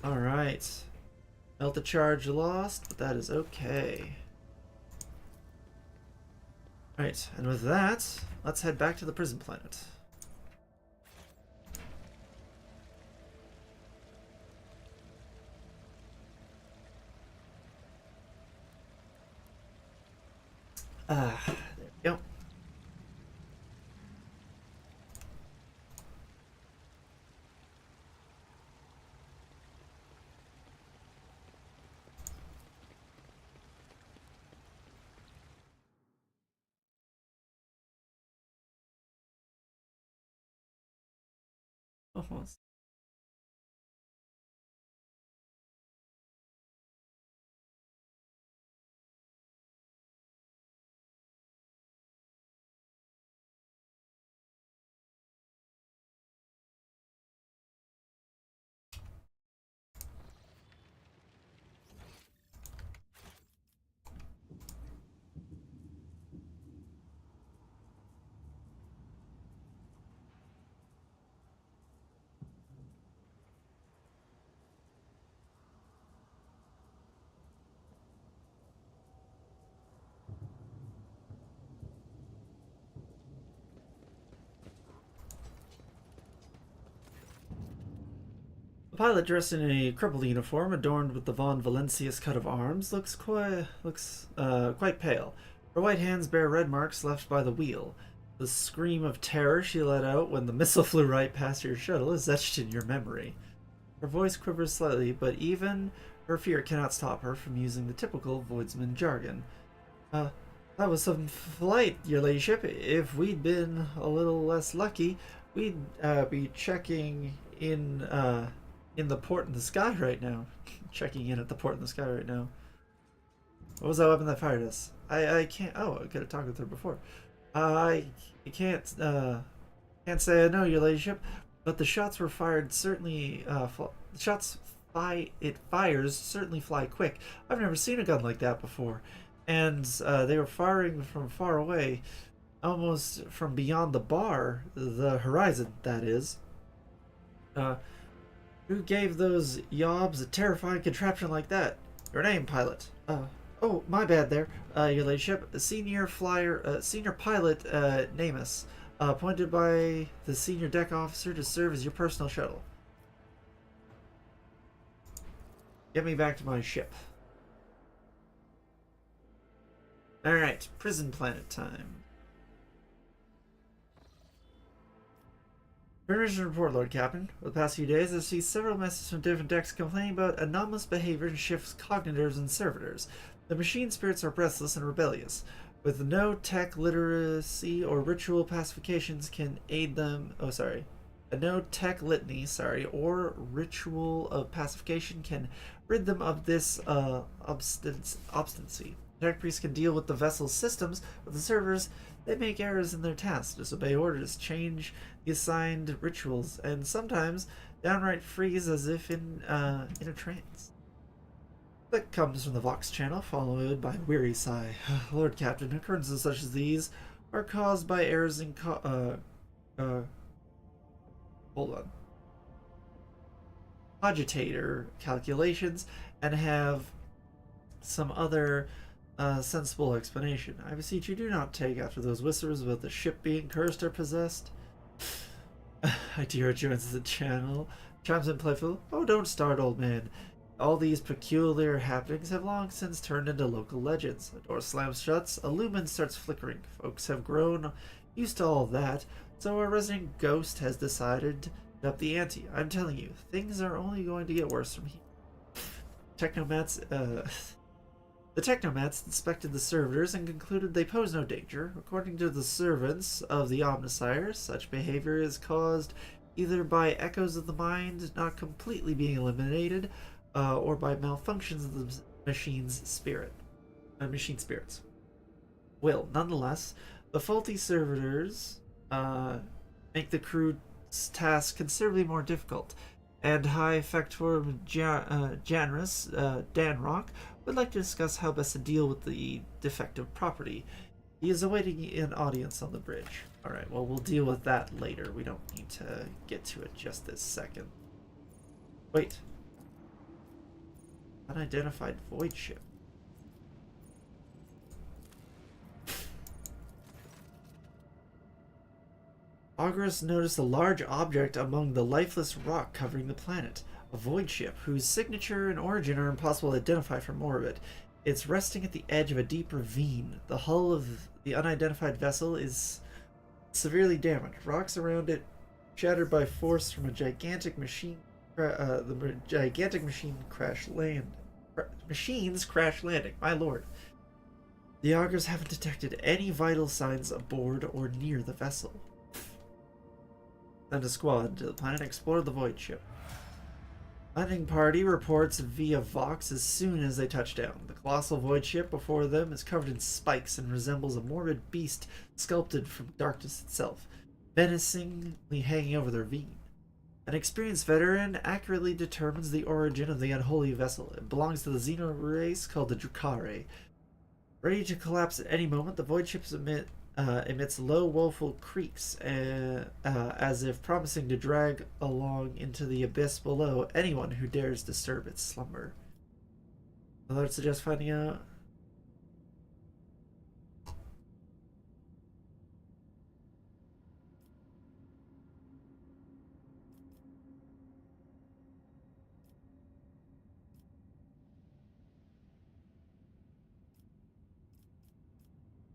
Alright. Melt the charge lost, but that is okay. Alright, and with that, let's head back to the prison planet. There we go. Almost. The pilot, dressed in a crippled uniform adorned with the Von Valencius cut of arms, looks quite pale. Her white hands bear red marks left by the wheel. The scream of terror she let out when the missile flew right past your shuttle is etched in your memory. Her voice quivers slightly, but even her fear cannot stop her from using the typical Voidsman jargon. That was some flight, your ladyship. If we'd been a little less lucky, we'd be checking in the port in the sky right now. Checking in at the port in the sky right now. What was that weapon that fired us? I can't. Oh, I could have talked with her before. I can't say I know, your ladyship, but the shots were fired certainly. It fires certainly fly quick. I've never seen a gun like that before, and they were firing from far away, almost from beyond the bar, the horizon. That is. Who gave those yobs a terrifying contraption like that? Your name, pilot. Oh, my bad there, your ladyship. Senior pilot, Namus, appointed by the senior deck officer to serve as your personal shuttle. Get me back to my ship. Alright, prison planet time. Permission report, Lord Captain. For the past few days, I've received several messages from different decks complaining about anomalous behavior in ship's cognitors and servitors. The machine spirits are restless and rebellious. With no tech literacy or ritual pacifications can aid them. Oh, sorry. No tech litany, or ritual of pacification can rid them of this obstinacy. Tech priests can deal with the vessel's systems, but the servers, they make errors in their tasks, disobey orders, change the assigned rituals, and sometimes downright freeze as if in a trance. That comes from the Vox channel, followed by a weary sigh. Lord Captain, occurrences such as these are caused by errors in hold on. Cogitator calculations and have some other sensible explanation. I beseech you, do not take after those whispers about the ship being cursed or possessed. Idira joins the channel, chimes in playful. Oh, don't start, old man. All these peculiar happenings have long since turned into local legends. A door slams shut, a lumen starts flickering. Folks have grown used to all that, so our resident ghost has decided to up the ante. I'm telling you, things are only going to get worse from here. The Technomats inspected the servitors and concluded they pose no danger. According to the servants of the Omnisire, such behavior is caused either by echoes of the mind not completely being eliminated, or by malfunctions of the machine spirits. Well, nonetheless, the faulty servitors make the crew's task considerably more difficult, and High Factor Janus Danrock would like to discuss how best to deal with the defective property. He is awaiting an audience on the bridge. Alright, well, we'll deal with that later. We don't need to get to it just this second. Wait. Unidentified void ship. August noticed a large object among the lifeless rock covering the planet. A void ship, whose signature and origin are impossible to identify from orbit. It's resting at the edge of a deep ravine. The hull of the unidentified vessel is severely damaged. Rocks around it shattered by force from a gigantic machine. Machines crash landing. My lord. The augurs haven't detected any vital signs aboard or near the vessel. Send a squad to the planet and explore the void ship. Landing party reports via Vox as soon as they touch down. The colossal void ship before them is covered in spikes and resembles a morbid beast sculpted from darkness itself, menacingly hanging over the ravine. An experienced veteran accurately determines the origin of the unholy vessel. It belongs to the Xeno race called the Drukhari. Ready to collapse at any moment, the void ship emits low, woeful creaks, as if promising to drag along into the abyss below anyone who dares disturb its slumber. I would suggest finding out.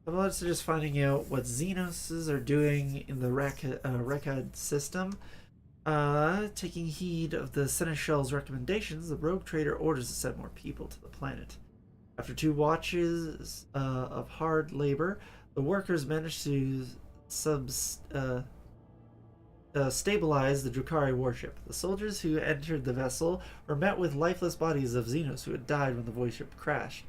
I'm also just finding out what Xenoses are doing in the Rykad system. Taking heed of the Seneschal's recommendations, the rogue trader orders to send more people to the planet. After 2 watches of hard labor, the workers managed to stabilize the Drukhari warship. The soldiers who entered the vessel were met with lifeless bodies of Xenos who had died when the void ship crashed.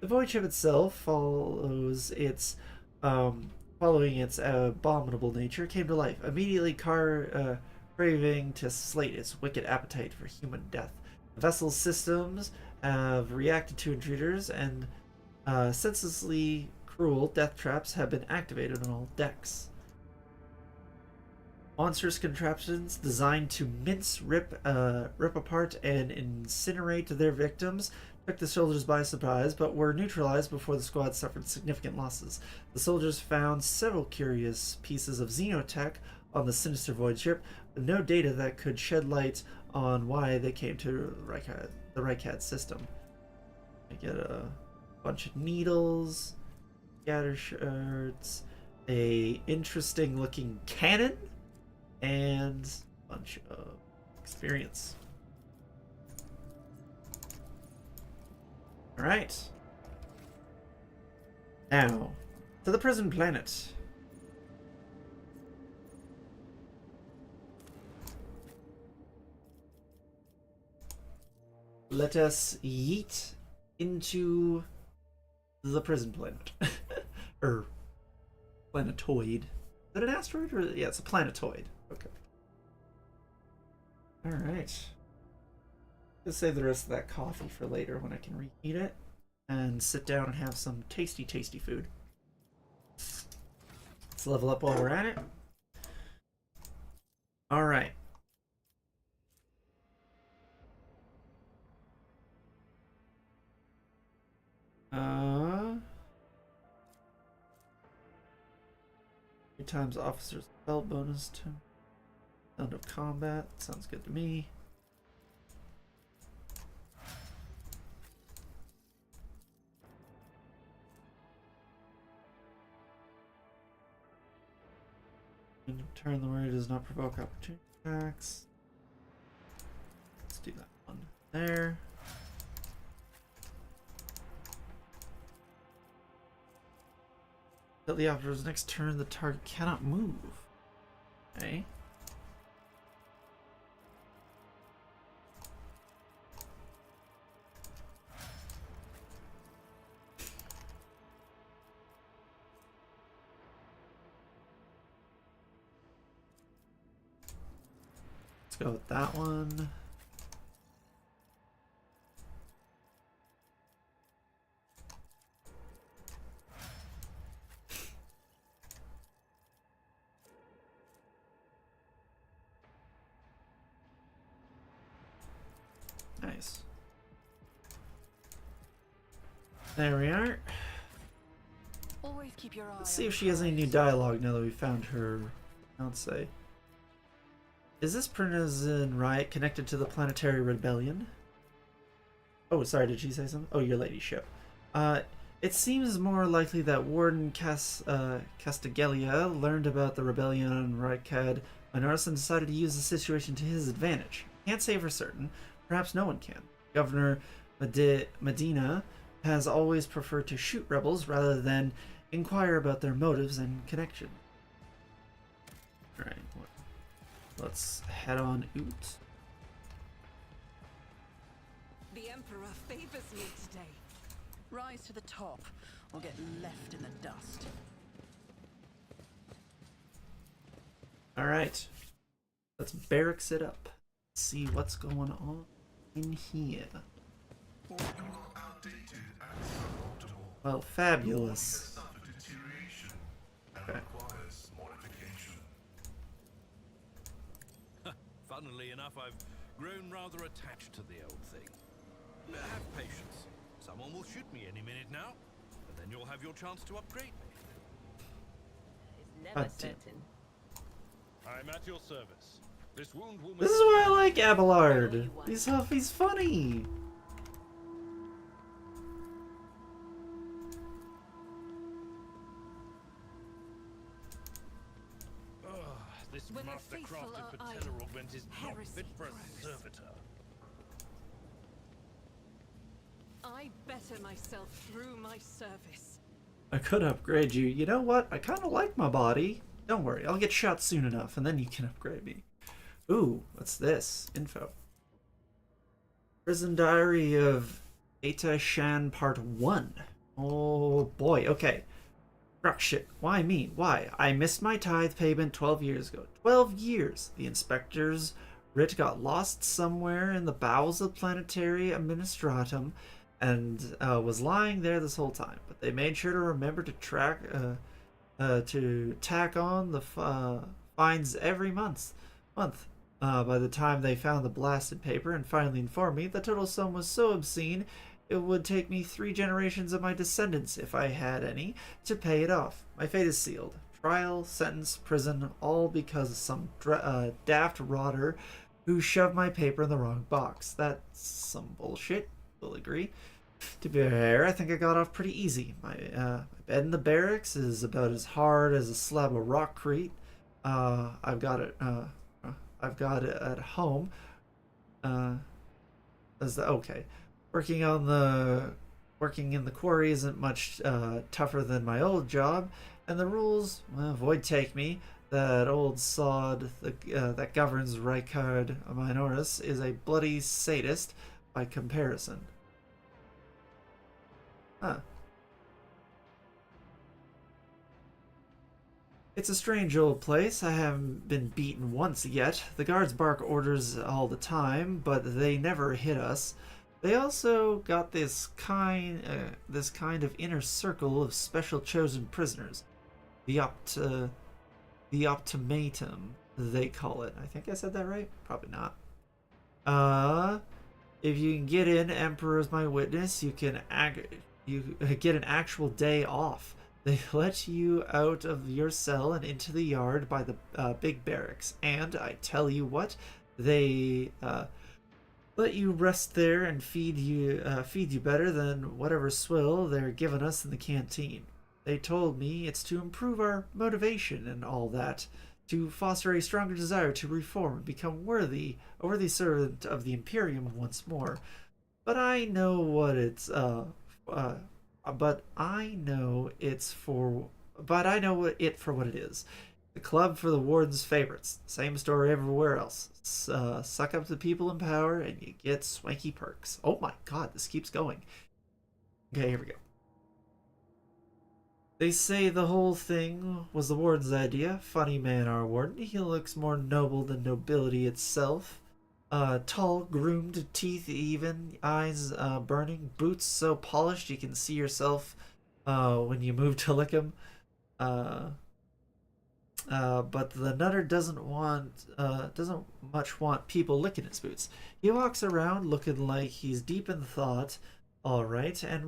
The void ship itself following its abominable nature, came to life, immediately craving to slate its wicked appetite for human death. The vessel's systems have reacted to intruders, and senselessly cruel death traps have been activated on all decks. Monstrous contraptions designed to mince, rip apart, and incinerate their victims took the soldiers by surprise, but were neutralized before the squad suffered significant losses. The soldiers found several curious pieces of xenotech on the sinister void ship, but no data that could shed light on why they came to the Rykad system. I get a bunch of needles, scatter shirts, a interesting looking cannon, and a bunch of experience. Alright. Now, to the prison planet. Let us yeet into the prison planet. Or planetoid. Is it an asteroid? Or yeah, it's a planetoid. Okay. Alright. Let's save the rest of that coffee for later when I can reheat it. And sit down and have some tasty, tasty food. Let's level up while we're at it. Alright. Three times officer's belt bonus to sound of combat. Sounds good to me. Turn the word does not provoke opportunity attacks. Let's do that one there. Until the operator's next turn, the target cannot move. Okay. Let's go with that one. Nice. There we are. Always keep your eye. Let's see if she has any new dialogue now that we found her fiance. Is this partisan riot connected to the planetary rebellion? Oh, sorry, did she say something? Oh, your ladyship. It seems more likely that Warden Castigelia learned about the rebellion on Rykad Minoris and decided to use the situation to his advantage. Can't say for certain. Perhaps no one can. Governor Medina has always preferred to shoot rebels rather than inquire about their motives and connection. Alright, let's head on out. The Emperor favors me today. Rise to the top, or get left in the dust. Alright. Let's barracks it up. See what's going on in here. You are outdated and suboptimal. Well, fabulous. Suffer deterioration and Okay. requires modification. Funnily enough, I've grown rather attached to the old thing. Have patience. Someone will shoot me any minute now, and then you'll have your chance to upgrade me. It's never God damn. certain. I'm at your service. This wound will This is why I like Abelard. He's funny. This When the faithful master-crafted are patella idle, augment is not heresy fit for a grows. servitor. I better myself through my service. I could upgrade you. You know what? I kind of like my body. Don't worry, I'll get shot soon enough, and then you can upgrade me. Ooh, what's this? Info. Prison Diary of Eta Shan Part 1. Oh boy, okay. Rock shit. Why me? Why? I missed my tithe payment 12 years ago. 12 years! The inspector's writ got lost somewhere in the bowels of Planetary Administratum and was lying there this whole time. But they made sure to remember to tack on the fines every month. By the time they found the blasted paper and finally informed me, the total sum was so obscene it would take me 3 generations of my descendants, if I had any, to pay it off. My fate is sealed. Trial, sentence, prison, all because of some daft rotter who shoved my paper in the wrong box. That's some bullshit, we'll agree. To be fair, I think I got off pretty easy. My bed in the barracks is about as hard as a slab of rockcrete. I've got it at home. Okay. Working in the quarry isn't much tougher than my old job, and the rules, well, void take me. That old sod that governs Rykad Minoris is a bloody sadist by comparison. Huh. It's a strange old place. I haven't been beaten once yet. The guards bark orders all the time, but they never hit us. They also got this kind of inner circle of special chosen prisoners. The the optimatum, they call it. I think I said that right? Probably not. If you can get in, Emperor's my witness, you get an actual day off. They let you out of your cell and into the yard by the big barracks. And I tell you what, they let you rest there and feed you better than whatever swill they're giving us in the canteen. They told me it's to improve our motivation and all that, to foster a stronger desire to reform and become a worthy servant of the Imperium once more. But I know what it's but I know it's for but I know it for what it is. The club for the warden's favorites. Same story everywhere else. Suck up the people in power and you get swanky perks. Oh my god, this keeps going. Okay, here we go. They say the whole thing was the warden's idea. Funny man, our warden. He looks more noble than nobility itself. Tall, groomed, teeth even, eyes burning, boots so polished you can see yourself when you move to lick him. But the nutter doesn't much want people licking his boots. He walks around looking like he's deep in thought, all right, and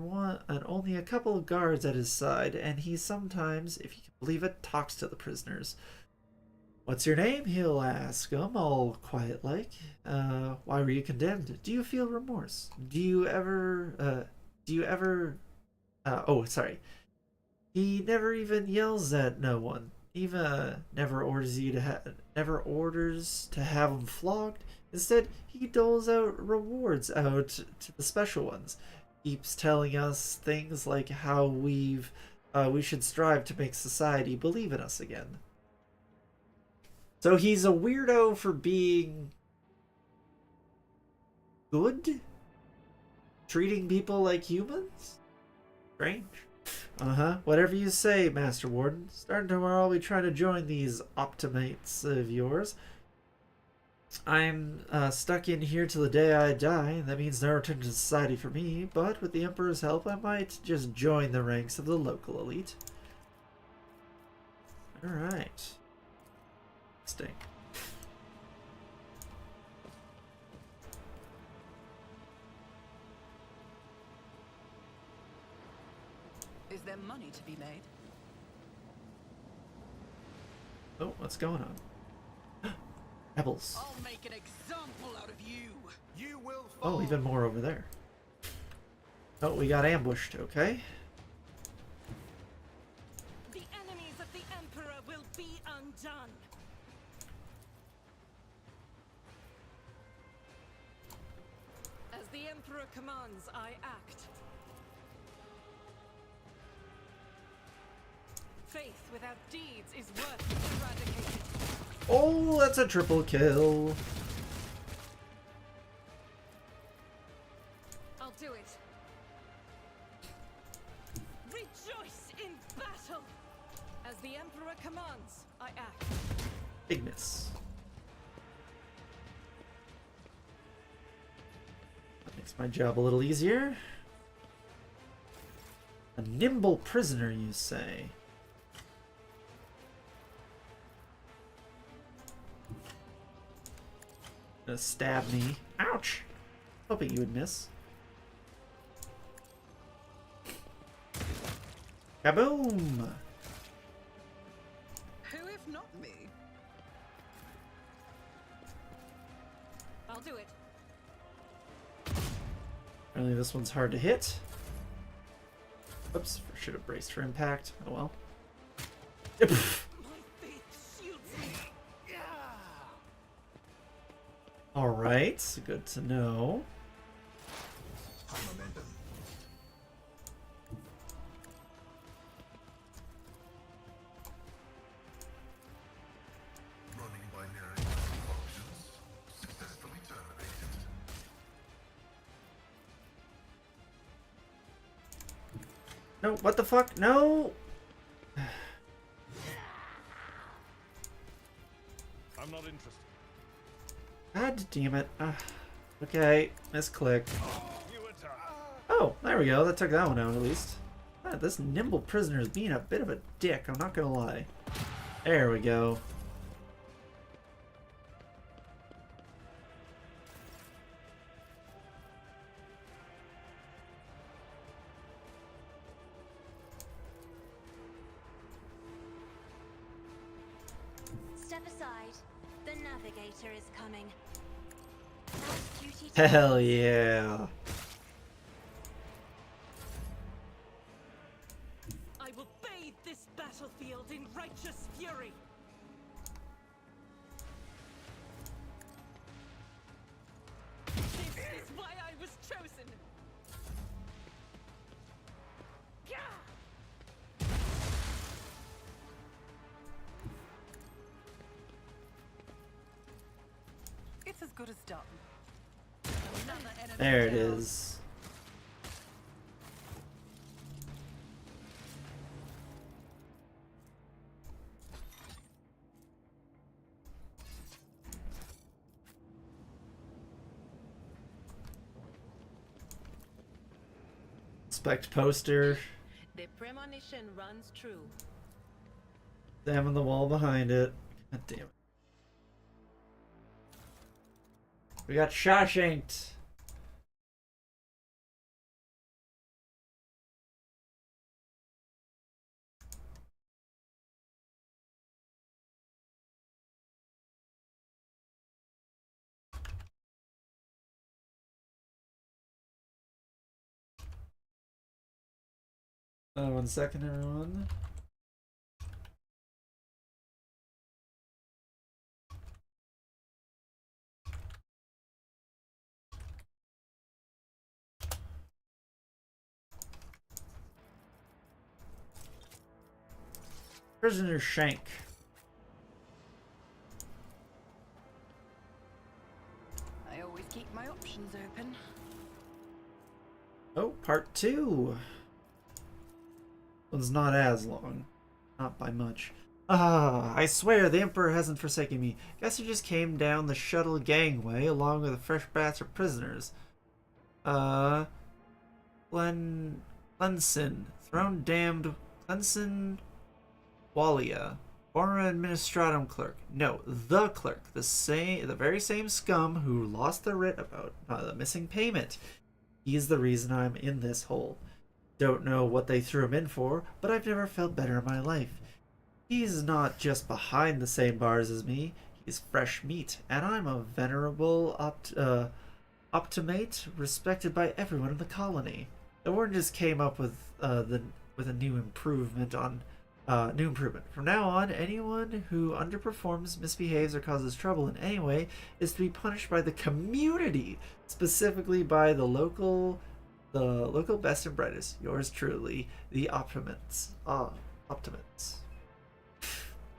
only a couple of guards at his side, and he sometimes, if you can believe it, talks to the prisoners. What's your name? He'll ask them, all quiet like. Why were you condemned? Do you feel remorse? Do you ever, oh, sorry. He never even yells at no one. Even never orders to have him flogged. Instead, he doles out rewards out to the special ones. Keeps telling us things like how we should strive to make society believe in us again. So he's a weirdo for being good? Treating people like humans? Strange. Whatever you say, Master Warden. Starting tomorrow, I'll be trying to join these optimates of yours. I'm stuck in here till the day I die, and that means no return to society for me, but with the Emperor's help, I might just join the ranks of the local elite. Alright. Interesting. Is there money to be made? Oh, what's going on? Rebels. I'll make an example out of you. You will fall. Oh, even more over there. Oh, we got ambushed, okay. The enemies of the Emperor will be undone. As the Emperor commands, I act. Faith without deeds is worth eradicating. Oh, that's a triple kill. I'll do it. Rejoice in battle! As the Emperor commands, I act. Big miss. That makes my job a little easier. A nimble prisoner, you say? Gonna stab me. Ouch! Hoping you would miss. Kaboom! Who if not me? I'll do it. Apparently this one's hard to hit. Oops, should have braced for impact. Oh well. My faith shields me. Alright, good to know. Momentum. Running binary functions successfully terminated. No, what the fuck? No! system. God damn it. Okay, misclick. New attack. Oh, there we go. That took that one out at least. This nimble prisoner is being a bit of a dick, I'm not gonna lie. There we go. Step aside. The Navigator is coming. Last duty to Hell yeah. I will bathe this battlefield in righteous fury. This is why I was chosen. Gah! It's as good as done. Another enemy There it down. is. Spect poster. The premonition runs true. Examine the wall behind it. God damn it. We got Shawshanked. One second, everyone. Prisoner Shank. I always keep my options open. Oh, part 2. One's not as long. Not by much. I swear the Emperor hasn't forsaken me. Guess he just came down the shuttle gangway along with a fresh batch of prisoners. Clenson. Throne damned Clenson Walia. Former administratum clerk. No, the clerk. The very same scum who lost the writ about the missing payment. He's the reason I'm in this hole. Don't know what they threw him in for, but I've never felt better in my life. He's not just behind the same bars as me, he's fresh meat, and I'm a venerable optimate respected by everyone in the colony. The warden just came up with a new improvement. From now on, anyone who underperforms, misbehaves, or causes trouble in any way is to be punished by the community, specifically by the local best and brightest. Yours truly, the Optimates. Optimates.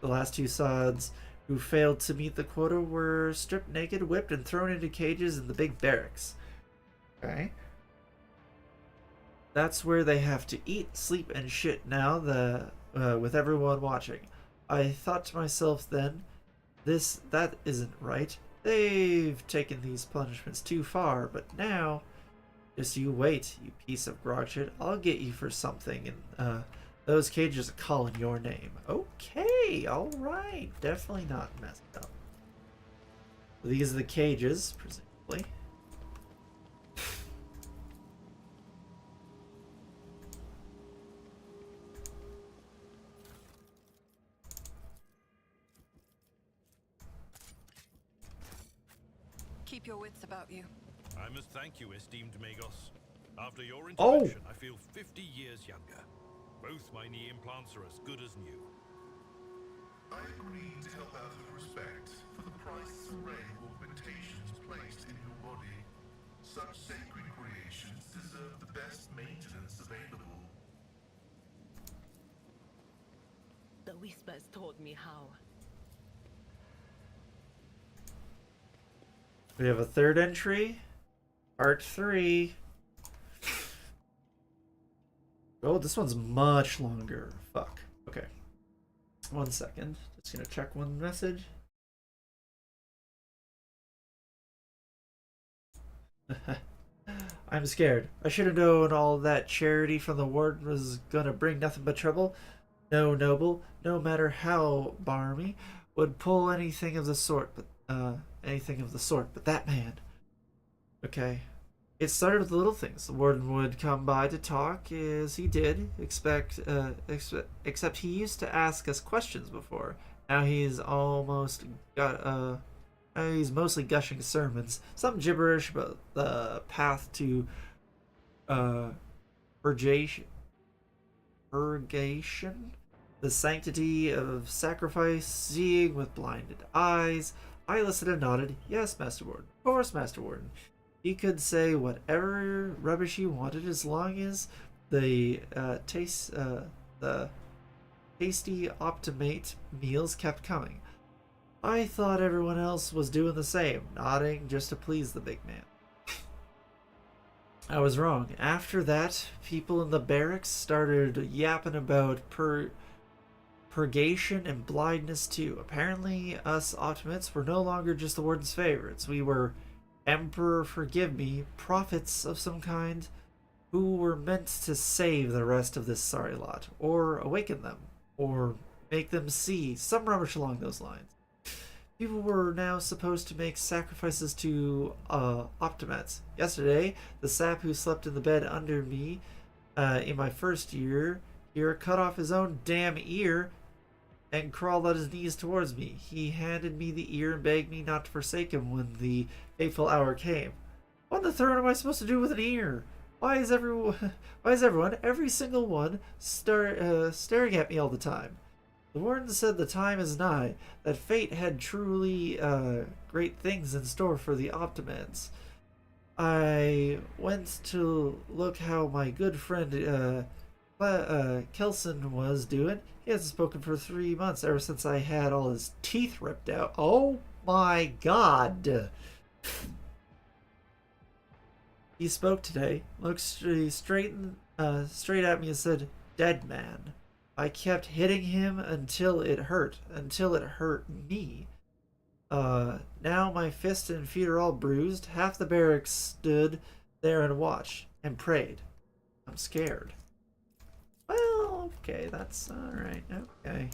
The last two sods who failed to meet the quota were stripped naked, whipped, and thrown into cages in the big barracks. Okay. That's where they have to eat, sleep, and shit now, with everyone watching. I thought to myself then, that isn't right. They've taken these punishments too far, but now, just you wait, you piece of grog shit. I'll get you for something, and those cages are calling your name. Okay, alright. Definitely not messed up. These are the cages, presumably. Keep your wits about you. I must thank you, esteemed Magos. After your Oh. intervention, I feel 50 years younger. Both my knee implants are as good as new. I agreed to help out with respect for the priceless array of augmentations placed in your body. Such sacred creations deserve the best maintenance available. The whispers told me how. We have a third entry. Part 3. Oh, this one's much longer. Fuck. Okay. 1 second. Just gonna check one message. I'm scared. I should have known all that charity from the warden was gonna bring nothing but trouble. No noble, no matter how barmy, would pull anything of the sort, but that man. Okay. It started with little things. The warden would come by to talk, as he did, except he used to ask us questions before. Now he's mostly gushing sermons, some gibberish about the path to uh, purgation, the sanctity of sacrifice, seeing with blinded eyes. I listened and nodded. Yes, Master Warden. Of course, Master Warden. He could say whatever rubbish he wanted as long as the the tasty optimate meals kept coming. I thought everyone else was doing the same, nodding just to please the big man. I was wrong. After that, people in the barracks started yapping about purgation and blindness too. Apparently, us Optimates were no longer just the warden's favorites. We were, Emperor forgive me, prophets of some kind, who were meant to save the rest of this sorry lot, or awaken them, or make them see, some rubbish along those lines. People were now supposed to make sacrifices to Optimats. Yesterday, the sap who slept in the bed under me in my first year here cut off his own damn ear and crawled on his knees towards me. He handed me the ear and begged me not to forsake him when the fateful hour came. What in the throne am I supposed to do with an ear? Why is everyone, every single one, staring at me all the time? The warden said the time is nigh, that fate had truly great things in store for the Optimans. I went to look how my good friend Kelson was doing. He hasn't spoken for 3 months, ever since I had all his teeth ripped out. Oh my god! He spoke today, looked straight at me and said, "Dead man." I kept hitting him until it hurt me. Now my fists and feet are all bruised. Half the barracks stood there and watched and prayed. I'm scared. Well, okay, that's alright. Okay.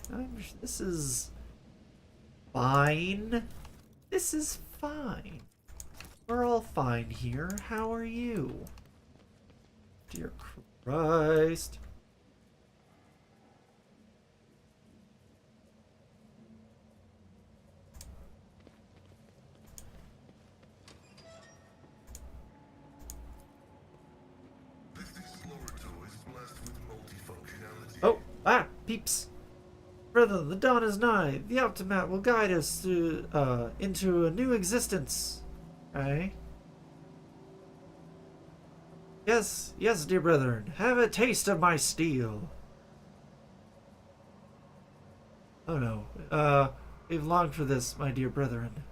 This is fine. This is fine. We're all fine here. How are you? Dear Christ. Oh, peeps! Brother, the dawn is nigh. The Optimat will guide us into a new existence. Okay? Yes, dear brethren, have a taste of my steel. Oh no, we've longed for this, my dear brethren.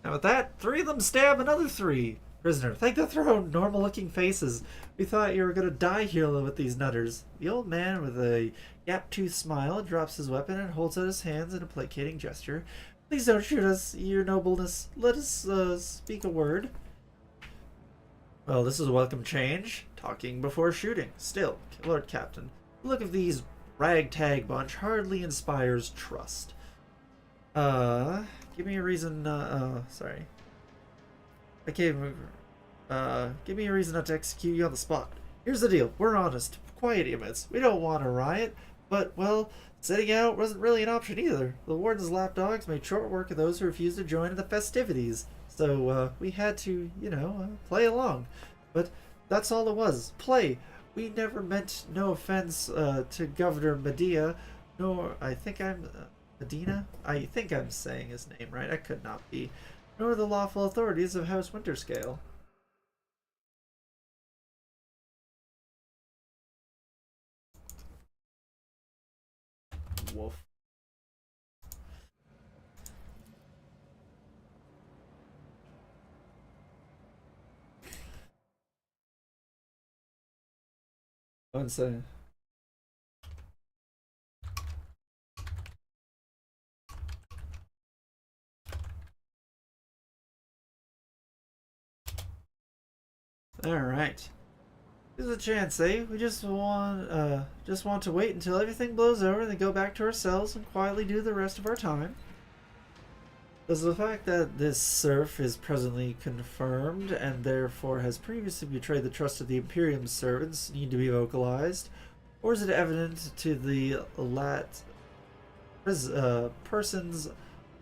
Now with that, 3 of them stab another 3. Prisoner, thank the throne, normal-looking faces. We thought you were gonna die here with these nutters. The old man, with a gap-toothed smile, drops his weapon and holds out his hands in a placating gesture. Please don't shoot us, your nobleness. Let us speak a word. Well, this is a welcome change. Talking before shooting. Still, Lord Captain, the look of these ragtag bunch hardly inspires trust. Give me a reason, sorry. Give me a reason not to execute you on the spot. Here's the deal. We're honest. Quiet idiots. We don't want a riot. But, well, sitting out wasn't really an option either. The warden's lapdogs made short work of those who refused to join in the festivities. So, we had to, play along. But that's all it was. Play. We never meant no offense to Governor Medea, nor, Medina? I think I'm saying his name right. I could not be. Nor the lawful authorities of House Winterscale. Wolf. One second. Alright. There's a chance, eh? We just want to wait until everything blows over and then go back to our cells and quietly do the rest of our time. Does the fact that this serf is presently confirmed and therefore has previously betrayed the trust of the Imperium's servants need to be vocalized? Or is it evident to the persons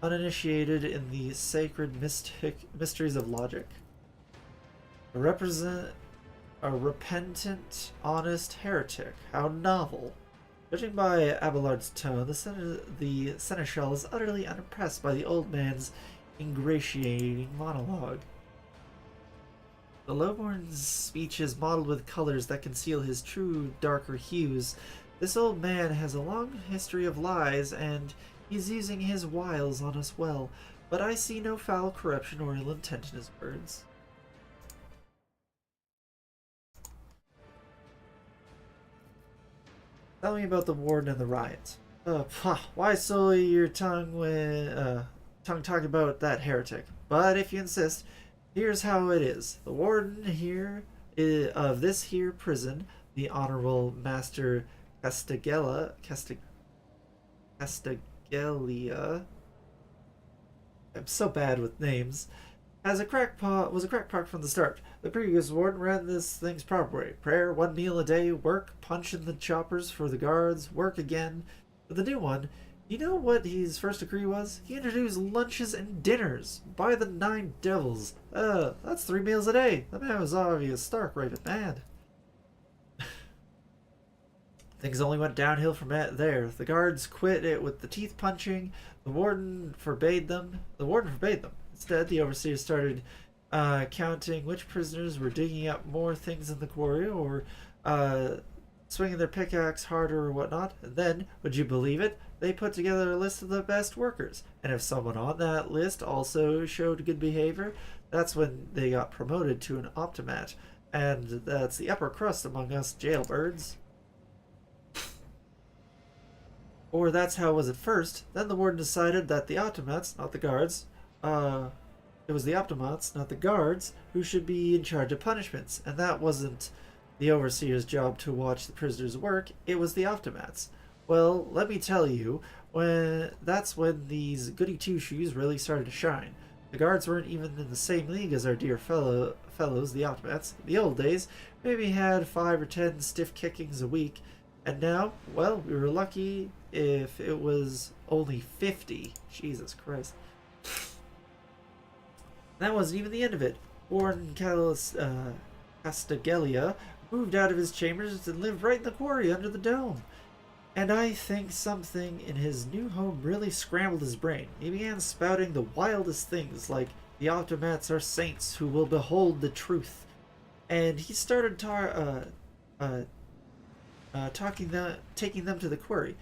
uninitiated in the sacred mysteries of logic? A repentant, honest heretic. How novel. Judging by Abelard's tone, the seneschal is utterly unimpressed by the old man's ingratiating monologue. The lowborn's speech is mottled with colors that conceal his true, darker hues. This old man has a long history of lies, and he's using his wiles on us well, but I see no foul corruption or ill intent in his words. Tell me about the warden and the riot. Why sully your tongue when talking about that heretic? But if you insist, here's how it is. The warden here of this here prison, the Honorable Master Castigelia, I'm so bad with names, was a crackpot from the start. The previous warden ran this thing's proper way. Prayer, 1 meal a day, work, punch in the choppers for the guards, work again. But the new one, you know what his first decree was? He introduced lunches and dinners. By the 9 devils. That's 3 meals a day. The man was obvious stark raving mad. Things only went downhill from there. The guards quit it with the teeth punching. The warden forbade them. Instead, the overseers started counting which prisoners were digging up more things in the quarry or swinging their pickaxe harder or whatnot. And then, would you believe it, they put together a list of the best workers. And if someone on that list also showed good behavior, that's when they got promoted to an optimat. And that's the upper crust among us jailbirds. Or that's how it was at first. Then the warden decided that the optimats, not the guards, it was the optimats, not the guards, who should be in charge of punishments. And that wasn't the overseer's job to watch the prisoners work, it was the optimats. Well, let me tell you, that's when these goody two-shoes really started to shine. The guards weren't even in the same league as our dear fellows, the optimats. In the old days, maybe had 5 or 10 stiff kickings a week. And now, well, we were lucky if it was only 50. Jesus Christ. That wasn't even the end of it. Warden Castigelia moved out of his chambers and lived right in the quarry under the dome. And I think something in his new home really scrambled his brain. He began spouting the wildest things like the optimats are saints who will behold the truth. And he started taking them to the quarry.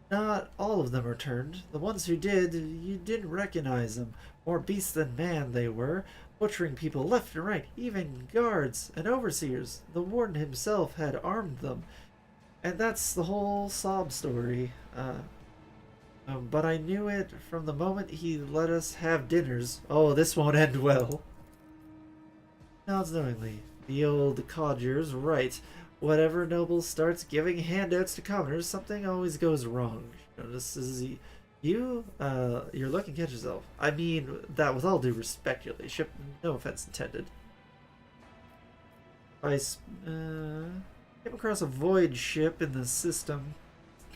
Not all of them returned. The ones who did, you didn't recognize them. More beasts than man they were, butchering people left and right, even guards and overseers. The warden himself had armed them. And that's the whole sob story. But I knew it from the moment he let us have dinners. Oh, this won't end well. Nods knowingly. The old codger's right. Whatever noble starts giving handouts to commoners, something always goes wrong. This is you're looking at yourself. I mean that with all due respect, your ladyship. No offense intended. I came across a void ship in the system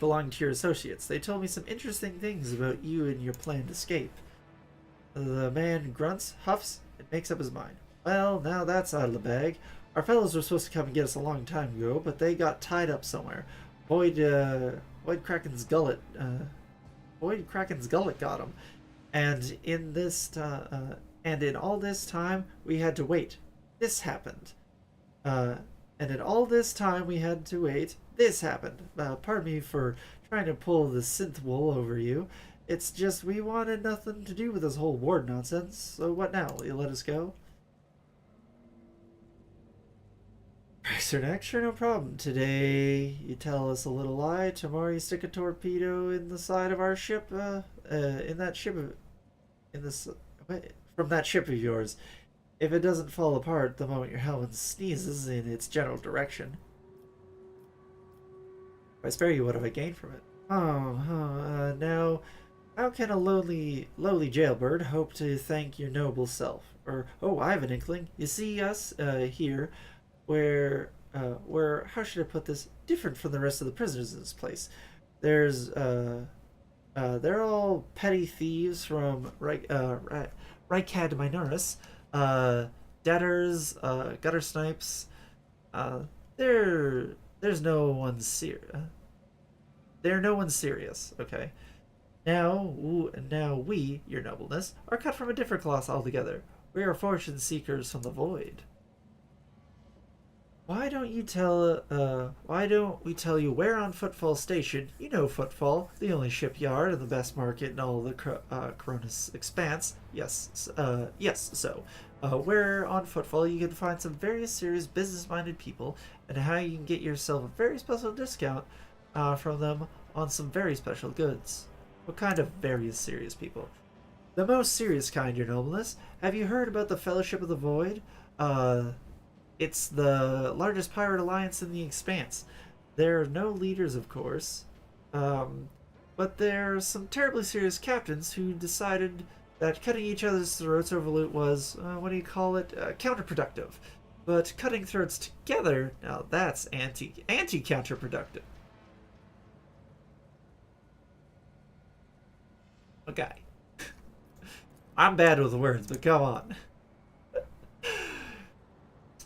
belonging to your associates. They told me some interesting things about you and your planned escape. The man grunts, huffs, and makes up his mind. Well, now that's out of the bag. Our fellows were supposed to come and get us a long time ago, but they got tied up somewhere. Void Kraken's gullet got them. And in all this time, we had to wait. This happened. And in all this time we had to wait, this happened. Pardon me for trying to pull the synth wool over you. It's just we wanted nothing to do with this whole ward nonsense. So what now? Will you let us go? Sure, no problem. Today you tell us a little lie. Tomorrow you stick a torpedo in the side of our ship. From that ship of yours. if it doesn't fall apart the moment your helmet sneezes in its general direction. If I spare you, what have I gained from it? Now, how can a lowly jailbird hope to thank your noble self? Or, oh, I have an inkling. You see us, here, we're, how should I put this, different from the rest of the prisoners in this place. There's, they're all petty thieves from Rykad Minoris, debtors, gutter snipes. There's no one they're no one serious, okay? Now we, your nobleness, are cut from a different cloth altogether. We are fortune seekers from the void. Why don't we tell you where on Footfall Station? You know Footfall, the only shipyard and the best market in all the Cronus expanse. Yes, where on Footfall you can find some very serious business-minded people, and how you can get yourself a very special discount from them on some very special goods. What kind of very serious people? The most serious kind, your nobleness. Have you heard about the Fellowship of the Void? It's the largest pirate alliance in the Expanse. There are no leaders, of course, but there are some terribly serious captains who decided that cutting each other's throats over loot was, counterproductive. But cutting throats together, now that's anti-counterproductive. Okay. I'm bad with words, but come on.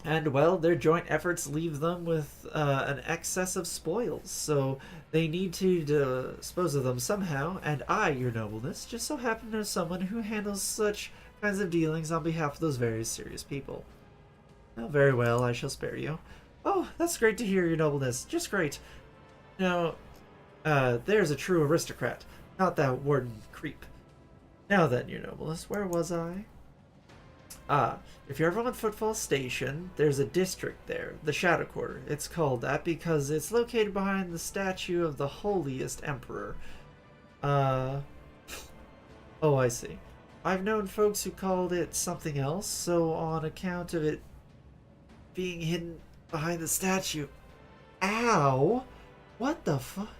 And, well, their joint efforts leave them with an excess of spoils, so they need to dispose of them somehow, and I, your nobleness, just so happen to know someone who handles such kinds of dealings on behalf of those very serious people. Oh, very well, I shall spare you. Oh, that's great to hear, your nobleness. Just great. Now, there's a true aristocrat, not that warden creep. Now then, your nobleness, where was I? If you're ever on Footfall Station, there's a district there, the Shadow Quarter. It's called that because it's located behind the statue of the holiest emperor. Oh, I see. I've known folks who called it something else, so on account of it being hidden behind the statue. Ow! What the fuck?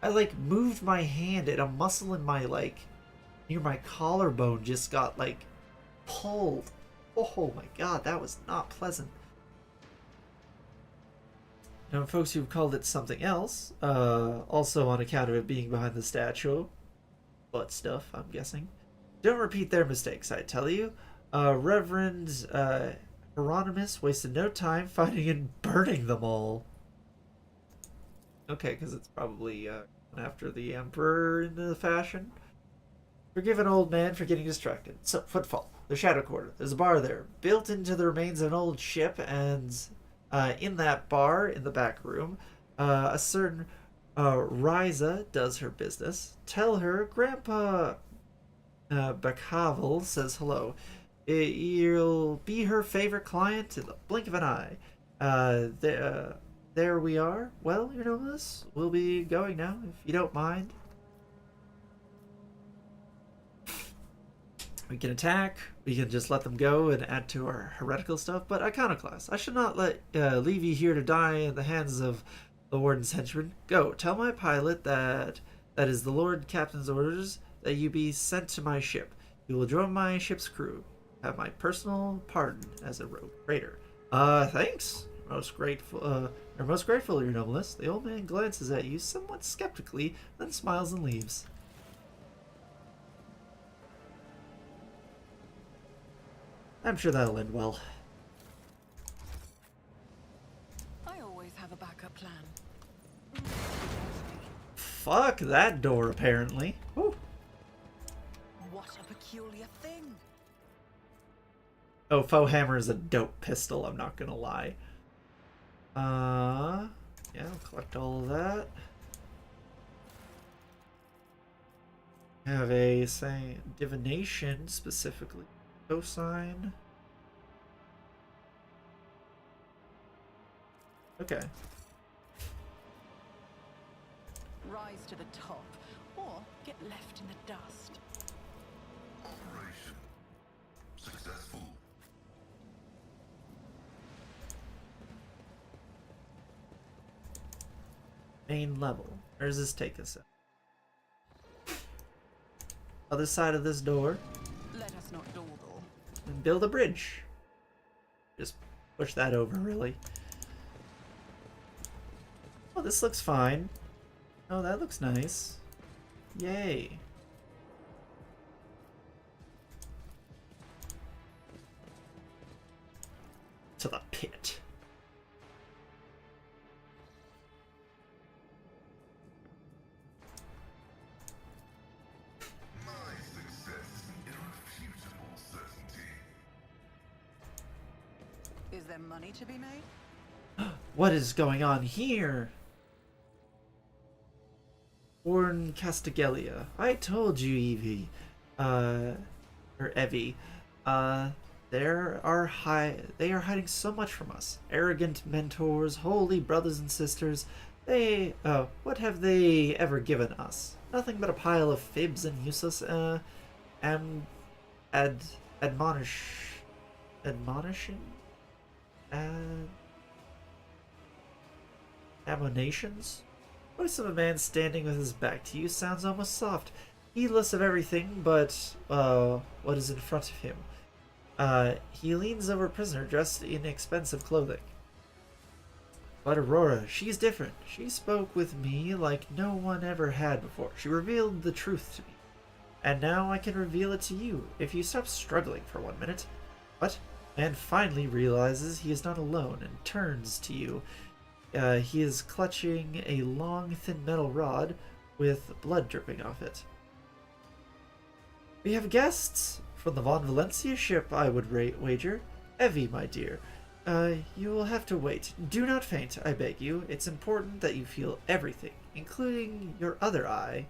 I, moved my hand and a muscle in my, near my collarbone just got, pulled. Oh my god, that was not pleasant. Now, folks who've called it something else, also on account of it being behind the statue, butt stuff, I'm guessing. Don't repeat their mistakes, I tell you. Reverend Hieronymus wasted no time finding and burning them all. Okay, because it's probably after the Emperor in the fashion. Forgive an old man for getting distracted. So, Footfall, the Shadow Quarter. There's a bar there, built into the remains of an old ship, and in that bar, in the back room, a certain Ryza does her business. Tell her Grandpa Bakavel says hello. You'll be her favorite client in the blink of an eye. There we are. Well, your nobleness, we'll be going now, if you don't mind. We can attack, we can just let them go and add to our heretical stuff, but Iconoclast, I should not leave you here to die in the hands of the Warden's henchmen. Go, tell my pilot that is the Lord Captain's orders, that you be sent to my ship. You will join my ship's crew. Have my personal pardon as a rogue raider. Thanks. Most grateful, your nobleness. The old man glances at you somewhat skeptically, then smiles and leaves. I'm sure that'll end well. I always have a backup plan. Fuck that door, apparently. Whew. What a peculiar thing. Oh, Faux Hammer is a dope pistol, I'm not gonna lie. Yeah, I'll collect all of that. Have a, say, divination, specifically. Cosine. Okay. Rise to the top, or get left in the dust. Operation successful. main level. Where does this take us? Other side of this door. Let us not dawdle. And build a bridge. Just push that over, really. Oh, this looks fine. Oh, that looks nice. Yay. To the pit. My success is an irrefutable certainty. Is there money to be made? What is going on here? Warren Castigelia. I told you, Evie. Or Evie. They are hiding so much from us. Arrogant mentors, holy brothers and sisters. What have they ever given us? Nothing but a pile of fibs and useless, admonitions? Voice of a man standing with his back to you sounds almost soft, heedless of everything but what is in front of him. He leans over a prisoner dressed in expensive clothing. But Aurora, she's different. She spoke with me like no one ever had before. She revealed the truth to me. And now I can reveal it to you, if you stop struggling for 1 minute. What? Man finally realizes he is not alone and turns to you. He is clutching a long, thin metal rod with blood dripping off it. We have guests from the Von Valencia ship, I would wager. Evie, my dear. You will have to wait. Do not faint, I beg you. It's important that you feel everything, including your other eye.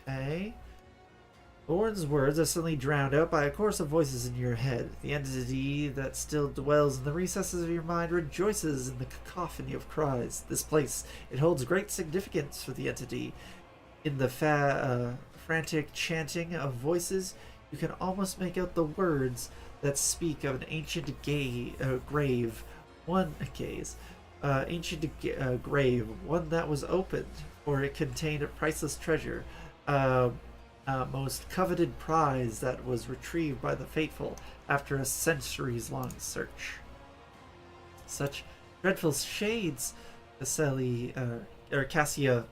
Okay. Lauren's words are suddenly drowned out by a chorus of voices in your head. The entity that still dwells in the recesses of your mind rejoices in the cacophony of cries. This place, it holds great significance for the entity. In the frantic chanting of voices, you can almost make out the words that speak of an ancient grave, one that was opened, for it contained a priceless treasure, most coveted prize that was retrieved by the faithful after a centuries-long search. Such dreadful shades, Cassia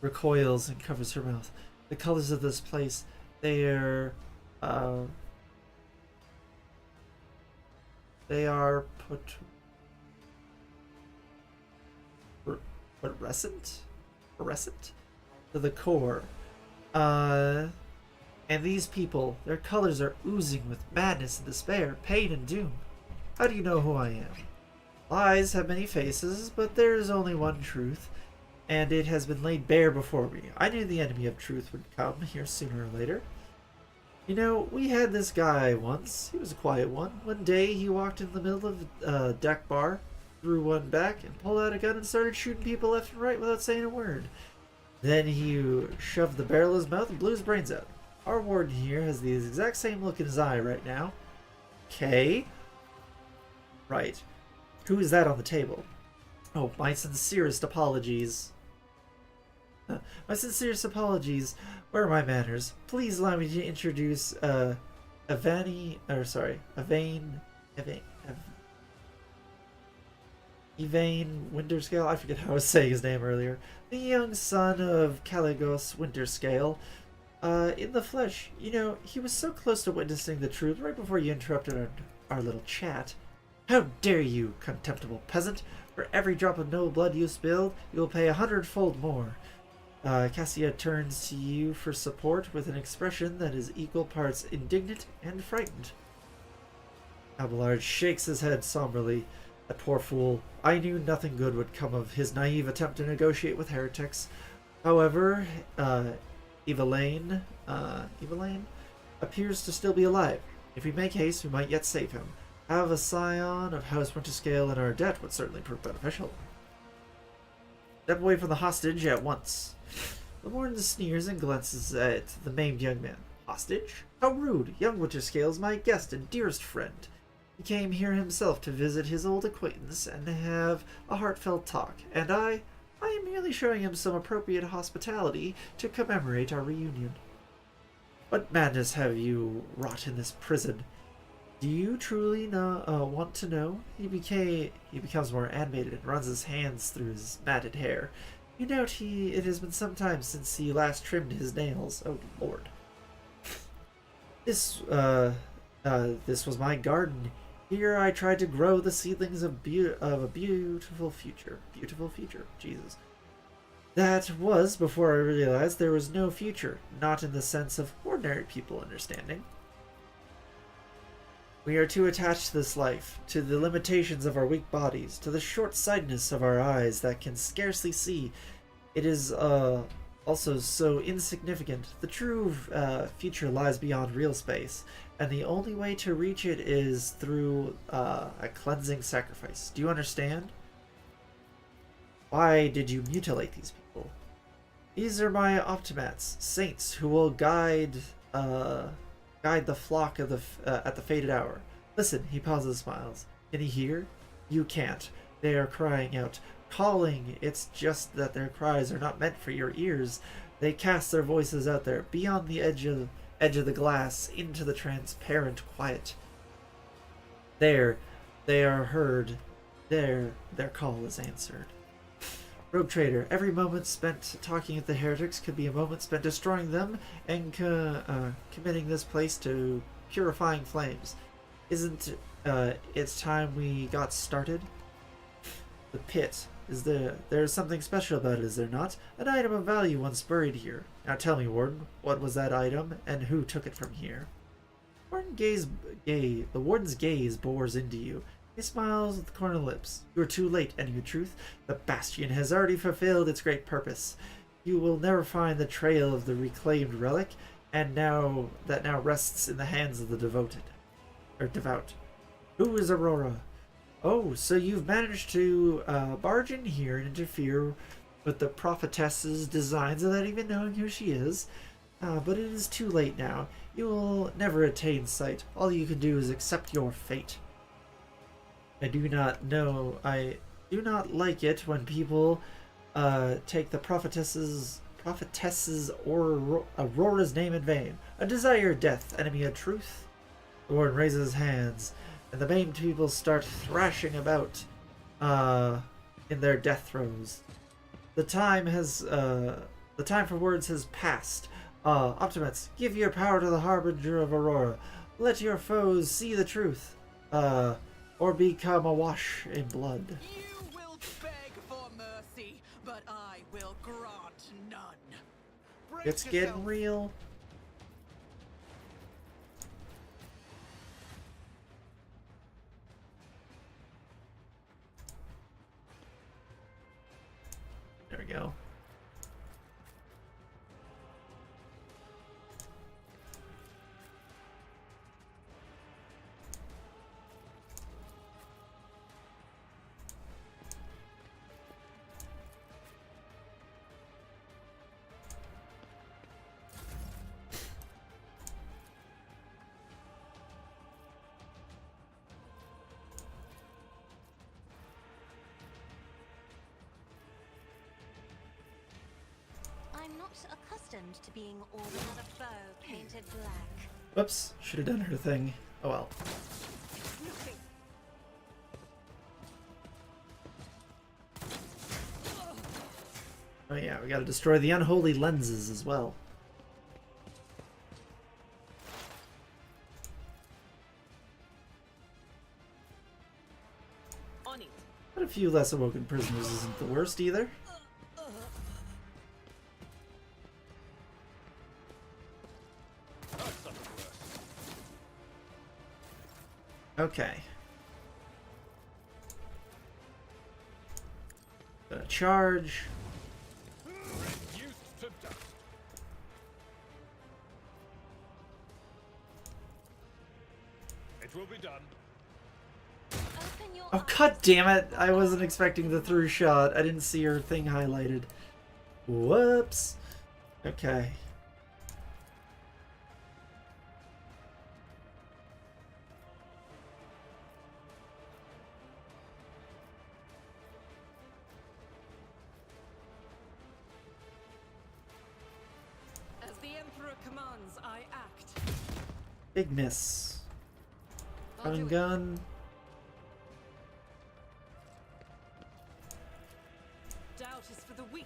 recoils and covers her mouth. The colors of this place, they are fluorescent to the core. And these people, their colors are oozing with madness and despair, pain and doom. How do you know who I am? Lies have many faces, but there is only one truth, and it has been laid bare before me. I knew the enemy of truth would come here sooner or later. You know, we had this guy once. He was a quiet one. One day he walked in the middle of a deck bar, threw one back, and pulled out a gun and started shooting people left and right without saying a word. Then he shoved the barrel in his mouth and blew his brains out. Our warden here has the exact same look in his eye right now. Okay. Right. Who is that on the table? Oh, my sincerest apologies. My sincerest apologies. Where are my manners? Please allow me to introduce Evane Winterscale. I forget how I was saying his name earlier. The young son of Caligos Winterscale. In the flesh, you know, he was so close to witnessing the truth right before you interrupted our little chat. How dare you, contemptible peasant! For every drop of noble blood you spilled, you will pay 100-fold more. Cassia turns to you for support with an expression that is equal parts indignant and frightened. Abelard shakes his head somberly. That poor fool. I knew nothing good would come of his naive attempt to negotiate with heretics. However, Evelyn appears to still be alive. If we make haste, we might yet save him. Have a scion of House Winterscale in our debt would certainly prove beneficial. Step away from the hostage at once. The warden sneers and glances at the maimed young man. Hostage? How rude! Young Winterscale is my guest and dearest friend. He came here himself to visit his old acquaintance and have a heartfelt talk, and I I am merely showing him some appropriate hospitality to commemorate our reunion. What madness have you wrought in this prison? Do you truly want to know? He becomes more animated and runs his hands through his matted hair. You note it has been some time since he last trimmed his nails. Oh Lord. This was my garden. Here I tried to grow the seedlings of a beautiful future. Beautiful future. Jesus. That was before I realized there was no future, not in the sense of ordinary people understanding. We are too attached to this life, to the limitations of our weak bodies, to the short-sightedness of our eyes that can scarcely see. It is also so insignificant. The true future lies beyond real space, and the only way to reach it is through a cleansing sacrifice. Do you understand? Why did you mutilate these people? These are my optimats, saints who will guide the flock of at the fated hour. Listen, he pauses, smiles. Can he hear? You can't. They are crying out, calling. It's just that their cries are not meant for your ears. They cast their voices out there, beyond the edge of the glass, into the transparent quiet. There, they are heard. There, their call is answered. Rogue Trader, every moment spent talking with the heretics could be a moment spent destroying them and committing this place to purifying flames. Isn't it's time we got started? The pit. There's something special about it, is there not? An item of value once buried here. Now tell me, Warden, what was that item, and who took it from here? The Warden's gaze bores into you. He smiles with corner lips. You are too late, and in truth, the Bastion has already fulfilled its great purpose. You will never find the trail of the reclaimed relic, and now rests in the hands of the devout. Who is Aurora? Oh, so you've managed to barge in here and interfere with the prophetess's designs without even knowing who she is. But it is too late now. You will never attain sight. All you can do is accept your fate. I do not like it when people take the prophetess's Aurora's name in vain. A desire death, enemy of truth. The Warden raises his hands, and the maimed people start thrashing about in their death throes. The time for words has passed. Optimates, give your power to the Harbinger of Aurora. Let your foes see the truth. Or become awash in blood. You will beg for mercy, but I will grant none. It's getting real. There we go. I'm not accustomed to being ordered on a foe painted black. Whoops, should have done her thing. Oh well. Oh yeah, we gotta destroy the unholy lenses as well. On it. But a few less awoken prisoners isn't the worst either. Okay. Gonna charge. Reduced to dust. It will be done. Open your Oh god damn it! I wasn't expecting the through shot. I didn't see her thing highlighted. Whoops. Okay. Emperor commands, I act. Big miss. I'll Run do and it. gun. Doubt is for the weak.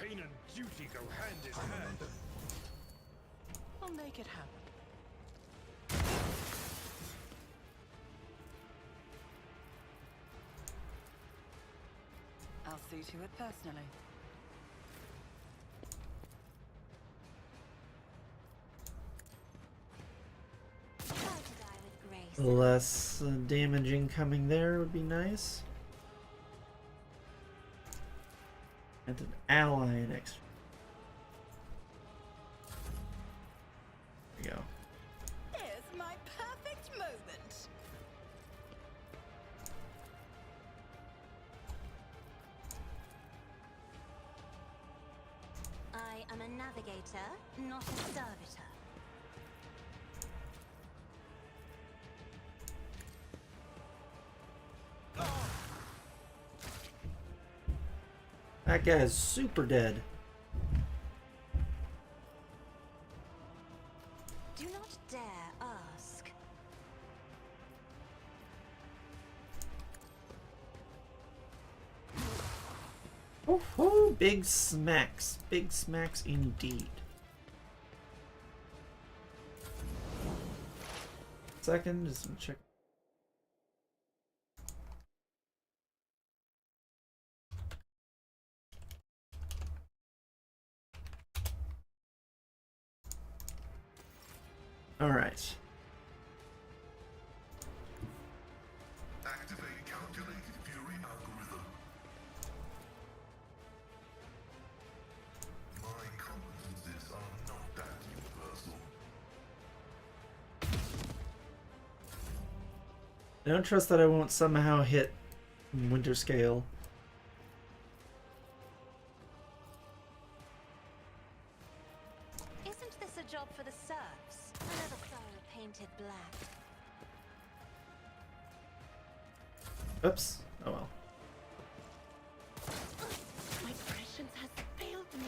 Pain and duty go hand in hand. I'll make it happen. I'll see to it personally. Try to die with grace. Less damage incoming there would be nice. And an ally next. There we go. Here's my perfect moment. I am a navigator, not a servitor. That guy is super dead. Do not dare ask. Oh, big smacks. Big smacks indeed. Second, just gonna check. All right. Activate calculated fury algorithm. My competences are not that universal. I don't trust that I won't somehow hit Winter Scale. Isn't this a job for the serfs? Another foe painted black. Oops. Oh well. My prescience has failed me.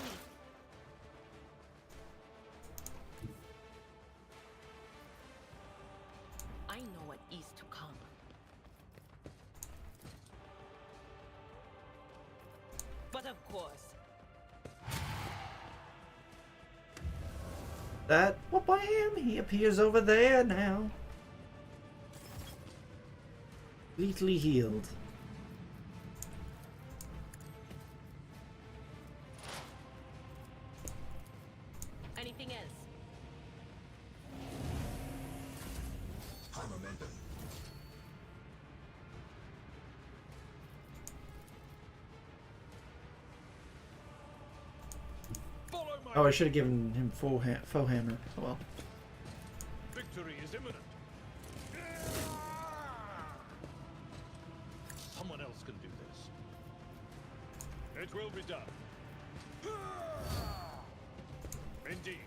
I know what is to come. But of course, That, well, by him, he appears over there now. Completely healed. anything else? High momentum. Follow my Oh, I should have given him full faux hammer. Oh well. victory is imminent. Someone else can do this. It will be done. Indeed.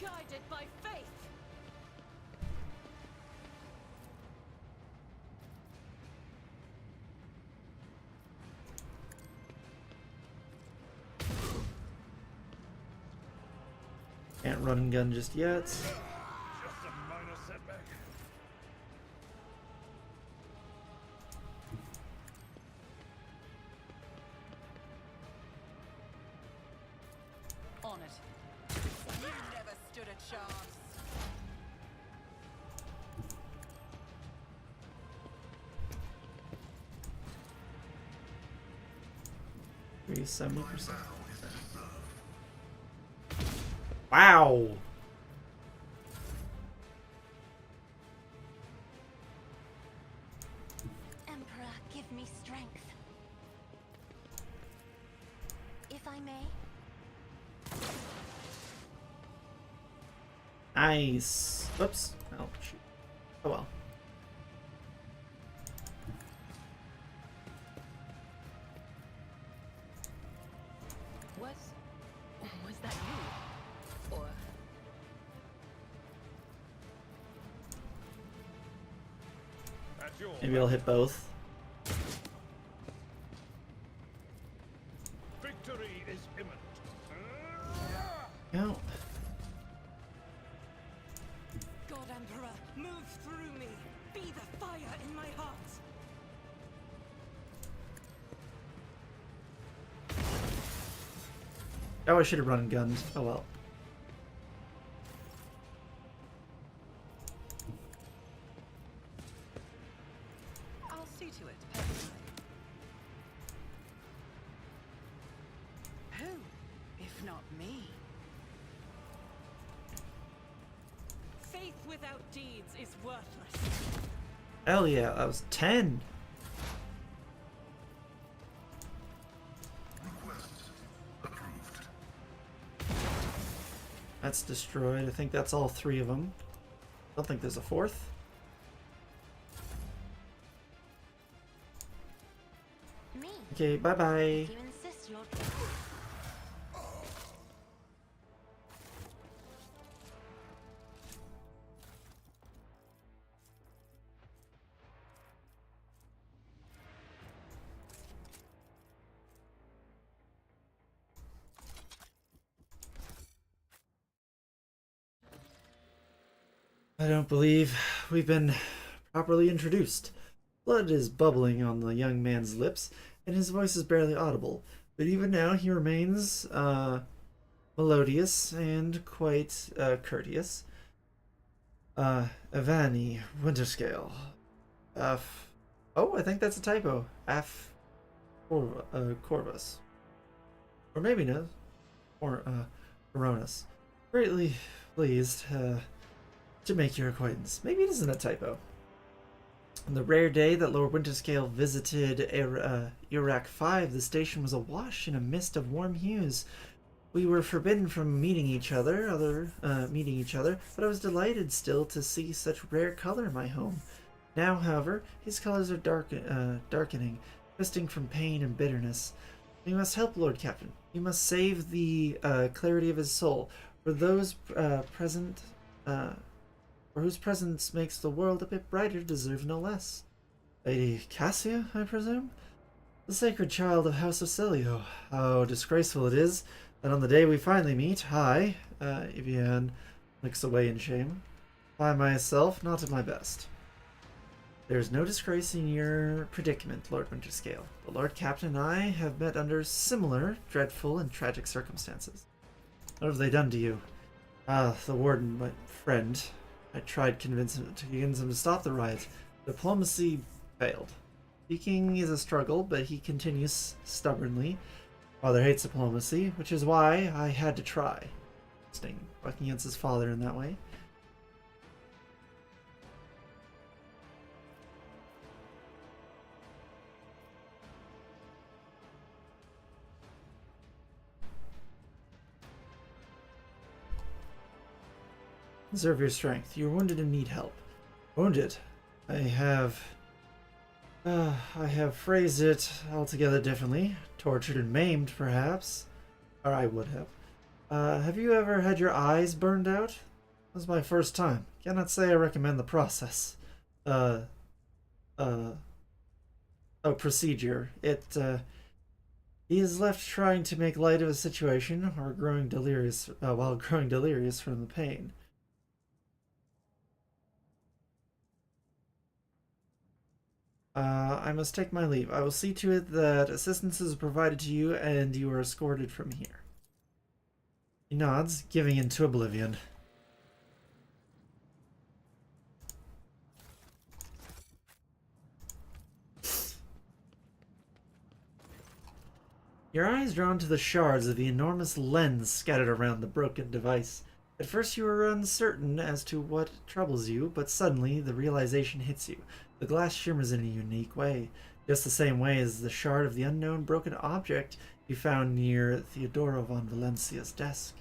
Guided by faith. Can't run and gun just yet. Just a minor setback. On it. You never stood a chance. My 70%. vow is to serve. Wow. Emperor, give me strength. If I may. Nice. Oops. Oh, shoot. Oh well. Was that you? Or At your Maybe I'll hit both. victory is imminent. No. God Emperor, move through me. Be the fire in my heart. Oh, I should have run and gunned. Oh well. I'll see to it personally. Who, if not me? Faith without deeds is worthless. Hell yeah, that was 10. Request approved. That's destroyed. I think that's all 3 of them. Don't think there's a 4th. Me. Okay, bye-bye. If you insist, you'll... I don't believe we've been properly introduced. Blood is bubbling on the young man's lips, and his voice is barely audible. But even now he remains melodious and quite courteous. Avani Winterscale. Oh, I think that's a typo. Corvus. Or maybe no. Or Coronas. Greatly pleased to make your acquaintance. Maybe it isn't a typo. On the rare day that Lord Winterscale visited Iraq 5, the station was awash in a mist of warm hues. We were forbidden from meeting each other, but I was delighted still to see such rare color in my home. Now, however, his colors are darkening, twisting from pain and bitterness. We must help Lord Captain. We must save the clarity of his soul, for those present, for whose presence makes the world a bit brighter, deserve no less. Lady Cassia, I presume? The sacred child of House of Celio. How disgraceful it is that on the day we finally meet, I, Evian, looks away in shame. I myself, not at my best. There is no disgrace in your predicament, Lord Winterscale. The Lord Captain and I have met under similar, dreadful, and tragic circumstances. What have they done to you? Ah, the warden, my friend. I tried to convince him to stop the riot. Diplomacy failed. Speaking is a struggle, but he continues stubbornly. Father hates diplomacy, which is why I had to try. Interesting. Bucking against his father in that way. Preserve your strength. You're wounded and need help. Wounded? I have phrased it altogether differently. Tortured and maimed, perhaps. Or I would have. Have you ever had your eyes burned out? This is my first time. Cannot say I recommend the process. Procedure. He is left trying to make light of a situation or growing delirious, while growing delirious from the pain. I must take my leave. I will see to it that assistance is provided to you and you are escorted from here. He nods, giving into oblivion. Your eye is drawn to the shards of the enormous lens scattered around the broken device. At first you are uncertain as to what troubles you, but suddenly the realization hits you. The glass shimmers in a unique way, just the same way as the shard of the unknown broken object you found near Theodora von Valencia's desk.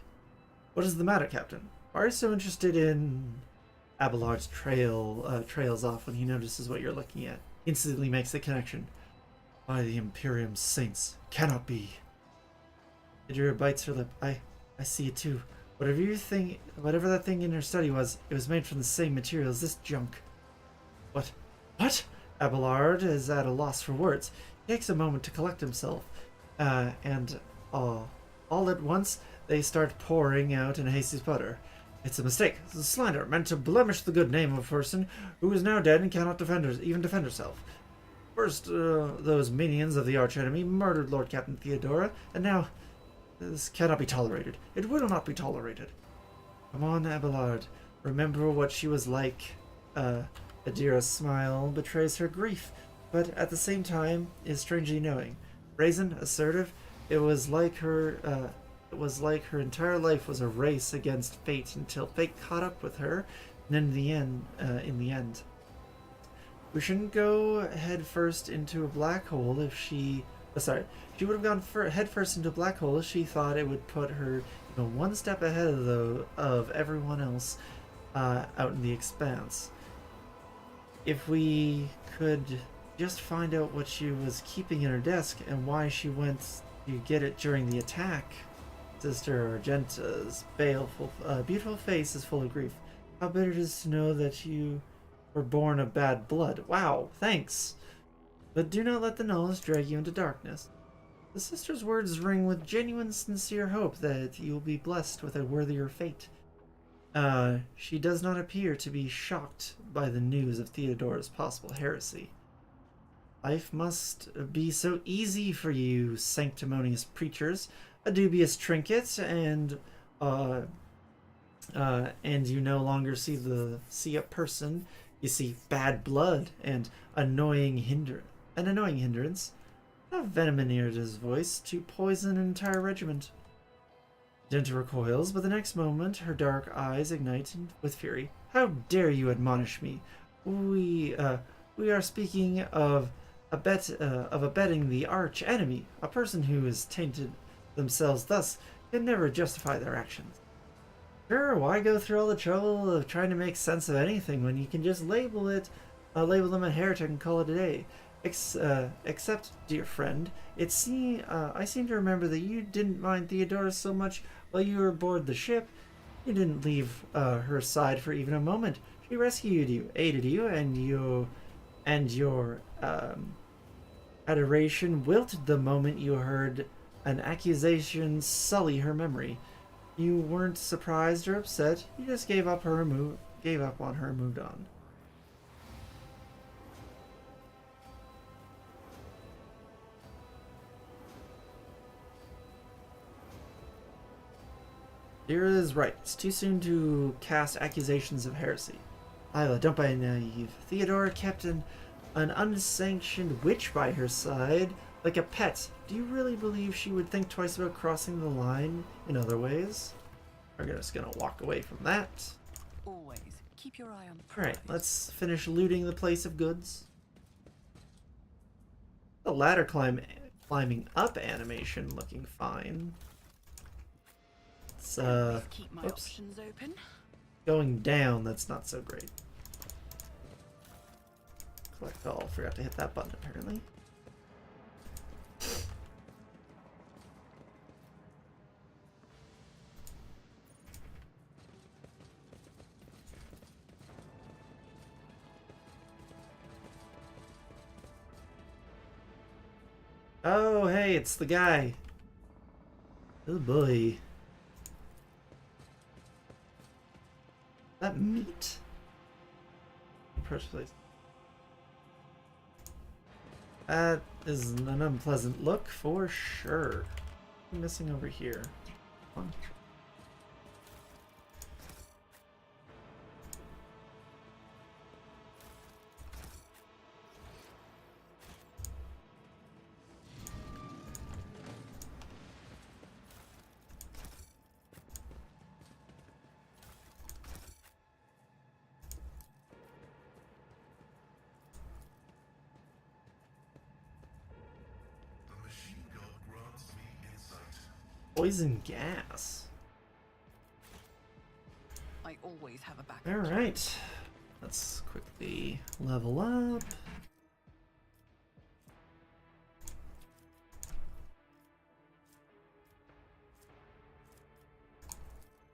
What is the matter, Captain? Why are you so interested in Abelard's trails off when he notices what you're looking at. Instantly makes the connection. By the Imperium's saints, cannot be. Idira bites her lip. I see it too. Whatever that thing in her study was, it was made from the same material as this junk. What? What? Abelard is at a loss for words. He takes a moment to collect himself, and all at once they start pouring out in a hasty sputter. It's a mistake. It's a slander meant to blemish the good name of a person who is now dead and cannot even defend herself. First, those minions of the archenemy murdered Lord Captain Theodora, and now this cannot be tolerated. It will not be tolerated. Come on, Abelard. Remember what she was like. Adira's smile betrays her grief, but at the same time is strangely knowing. Brazen, assertive, it was like her entire life was a race against fate until fate caught up with her, and in the end. We shouldn't go head first into a black hole if she... she would have gone head first into a black hole if she thought it would put her one step ahead of everyone else out in the expanse. If we could just find out what she was keeping in her desk and why she went to get it during the attack. Sister Argenta's beautiful face is full of grief. How bitter it is to know that you were born of bad blood. Wow, thanks. But do not let the knowledge drag you into darkness. The sister's words ring with genuine, sincere hope that you will be blessed with a worthier fate. She does not appear to be shocked by the news of Theodora's possible heresy. Life must be so easy for you, sanctimonious preachers. A dubious trinket, and you no longer see a person. You see bad blood and an annoying hindrance. Not venom in Irida's voice to poison an entire regiment. Genta recoils, but the next moment her dark eyes ignite with fury. How dare you admonish me? We are speaking of abetting the arch enemy. A person who is tainted themselves thus can never justify their actions. Sure, why go through all the trouble of trying to make sense of anything when you can just label them a heretic and call it a day? Except, dear friend, I seem to remember that you didn't mind Theodora so much while you were aboard the ship. You didn't leave her side for even a moment. She rescued you, aided you, and your adoration wilted the moment you heard an accusation sully her memory. You weren't surprised or upset. You just gave up on her and moved on. Dira is right. It's too soon to cast accusations of heresy. Isla, don't be naive. Theodora kept an unsanctioned witch by her side like a pet. Do you really believe she would think twice about crossing the line in other ways? We're just gonna walk away from that. Always keep your eye on the prize. Alright, let's finish looting the place of goods. The ladder climbing up animation looking fine. It's keep my options open. Going down, that's not so great. Collect all. Forgot to hit that button apparently. Oh, hey, it's the guy. Oh boy. That meat? Press place. That is an unpleasant look for sure. What's missing over here? Come on. Poison gas. I always have a backup. Alright. Let's quickly level up.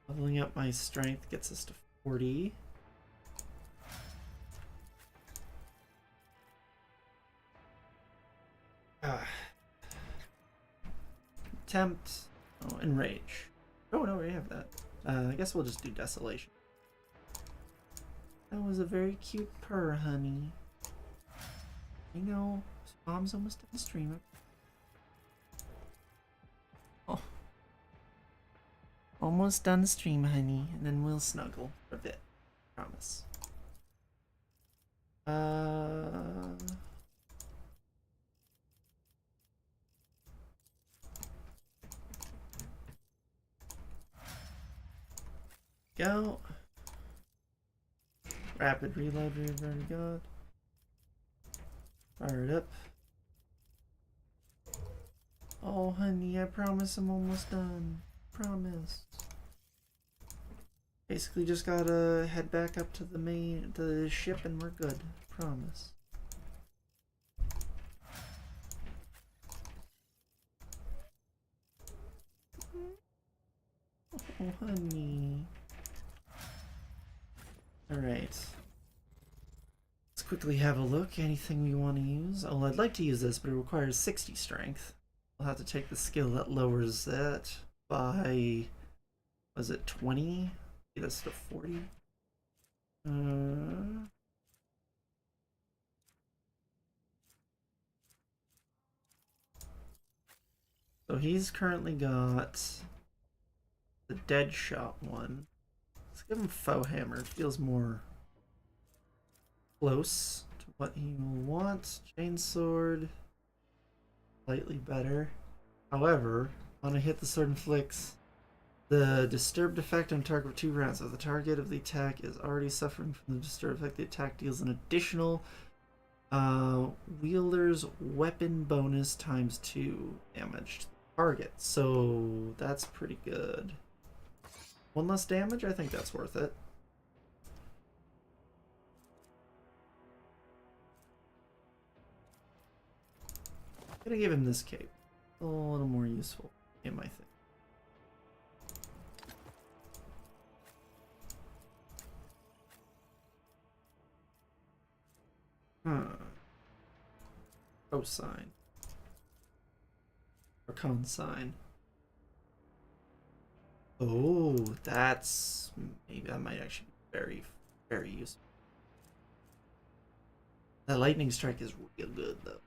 Leveling up my strength gets us to 40. Tempt. Oh, enrage. Oh no, we have that. I guess we'll just do desolation. That was a very cute purr, honey. I know. Mom's almost done streaming. Oh. Almost done stream, honey. And then we'll snuggle for a bit. Promise. Go. Rapid reload we've already got. Fire it up. Oh honey, I promise I'm almost done. Promise. Basically just gotta head back up to the ship and we're good. Promise. Oh honey. Alright. Let's quickly have a look. Anything we want to use? Oh, I'd like to use this, but it requires 60 strength. We'll have to take the skill that lowers that by... was it 20? Get us to 40? So he's currently got the dead shot one. Let's give him foe hammer. It feels more close to what he will want. Chainsword, slightly better. However, when I hit the sword inflicts the disturbed effect on target for 2 rounds. If the target of the attack is already suffering from the disturbed effect, the attack deals an additional wielder's weapon bonus times 2 damage to the target. So that's pretty good. 1 less damage? I think that's worth it. I'm gonna give him this cape. A little more useful in my thing. Cosine. Or consine. Oh, that's... maybe that might actually be very, very useful. That lightning strike is real good, though.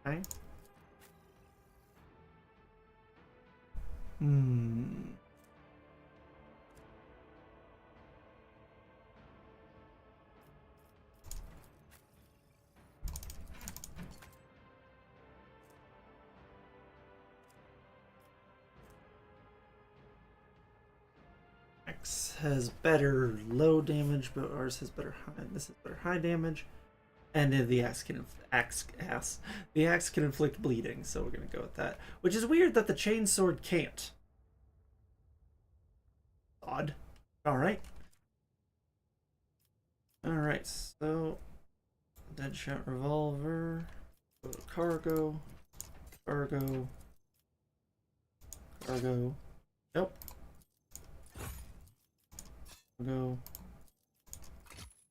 Okay. X has better low damage, but ours has better high. This is better high damage. And the axe can inflict bleeding, so we're gonna go with that. Which is weird that the chainsword can't. Odd. Alright. Alright, so Deadshot revolver. Go to cargo. Cargo. Cargo. Nope. Go.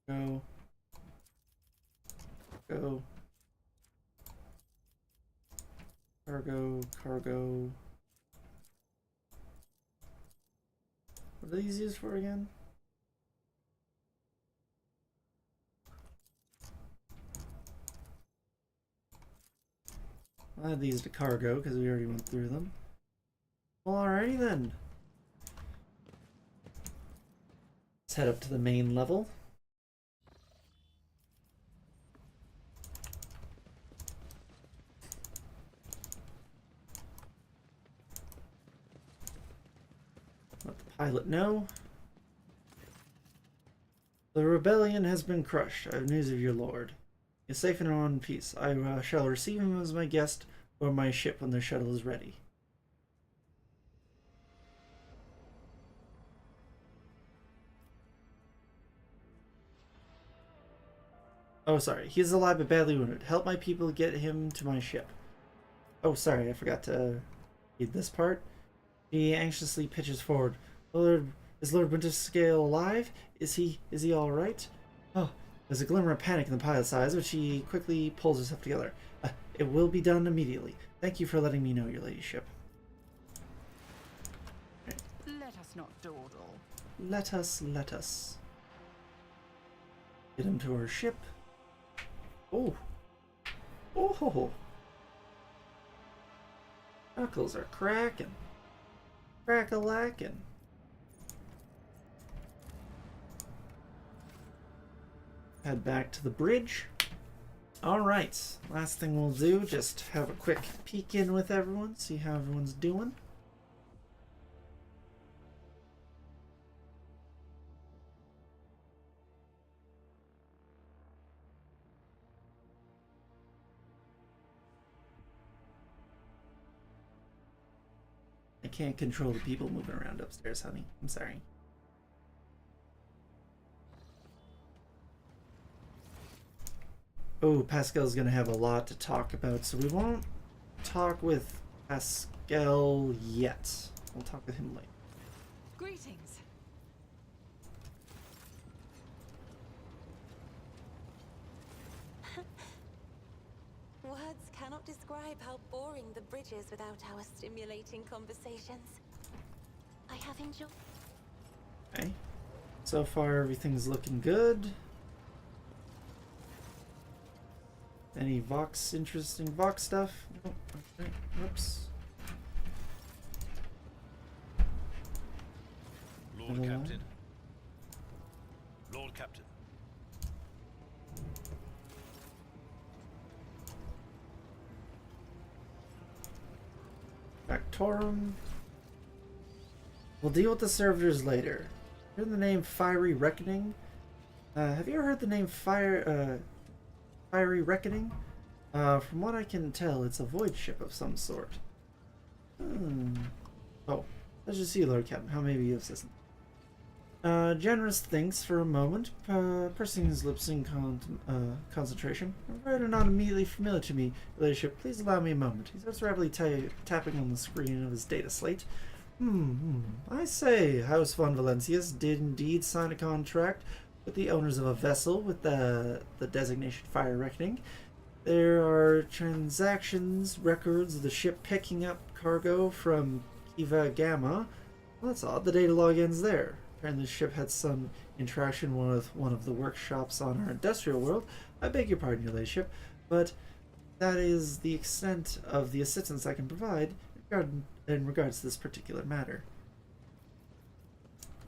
Go. Go. Cargo, cargo. What are these used for again? I'll add these to cargo because we already went through them. Well, alrighty then. Let's head up to the main level. Let the pilot know. The rebellion has been crushed. I have news of your lord. He is safe and in one piece. I shall receive him as my guest or my ship when their shuttle is ready. Oh, sorry. He is alive but badly wounded. Help my people get him to my ship. Oh, sorry. I forgot to read this part. He anxiously pitches forward. Is Lord Winterscale alive? Is he all right? Oh, there's a glimmer of panic in the pilot's eyes, but she quickly pulls herself together. It will be done immediately. Thank you for letting me know, your ladyship. Let us not dawdle. Let us. Get him to our ship. Oh. Oh. Knuckles are cracking. Crack-a-lackin'. Head back to the bridge. Alright, last thing we'll do, just have a quick peek in with everyone, see how everyone's doing. I can't control the people moving around upstairs, honey. I'm sorry. Oh, Pascal's gonna have a lot to talk about, so we won't talk with Pascal yet. We'll talk with him later. Greetings. Words cannot describe how boring the bridge is without our stimulating conversations. I have enjoyed. Okay. So far, everything's looking good. Any interesting Vox stuff? Oh, okay. Whoops. Lord Captain. Lord Captain. Factorum. We'll deal with the servitors later. Heard the name Fiery Reckoning? Have you ever heard the name Fiery Reckoning? From what I can tell, it's a void ship of some sort. Oh, let's just see, Lord Captain. How may we use this? Generous thinks for a moment, pursing his lips in concentration. Word are not immediately familiar to me, Your Ladyship. Please allow me a moment. He starts rapidly tapping on the screen of his data slate. I say, House von Valencius did indeed sign a contract with the owners of a vessel with the designation Fire Reckoning. There are transactions, records of the ship picking up cargo from Kiva Gamma. Well, that's odd. The data log ends there. Apparently the ship had some interaction with one of the workshops on our industrial world. I beg your pardon, Your Ladyship, but that is the extent of the assistance I can provide in regards to this particular matter.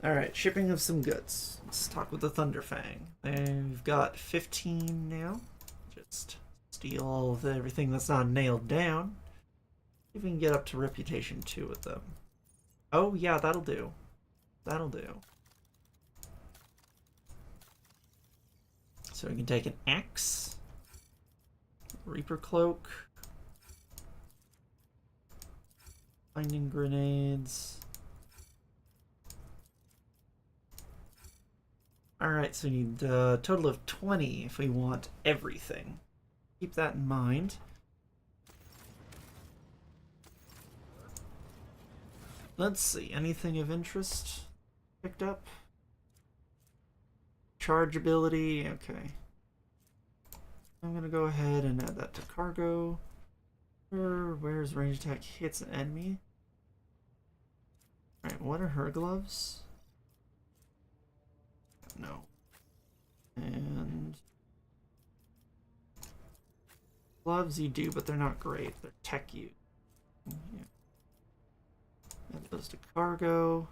Alright, shipping of some goods. Let's talk with the Thunderfang. They've got 15 now. Just steal all of everything that's not nailed down. See if we can get up to reputation 2 with them. Oh yeah, that'll do. That'll do. So we can take an axe, Reaper Cloak, Binding Grenades. Alright, so we need a total of 20 if we want everything. Keep that in mind. Let's see, anything of interest picked up? Chargeability, okay. I'm gonna go ahead and add that to cargo. Where's range attack hits an enemy? Alright, what are her gloves? No. And gloves you do, but they're not great. They're tech use. Yeah. That goes to cargo.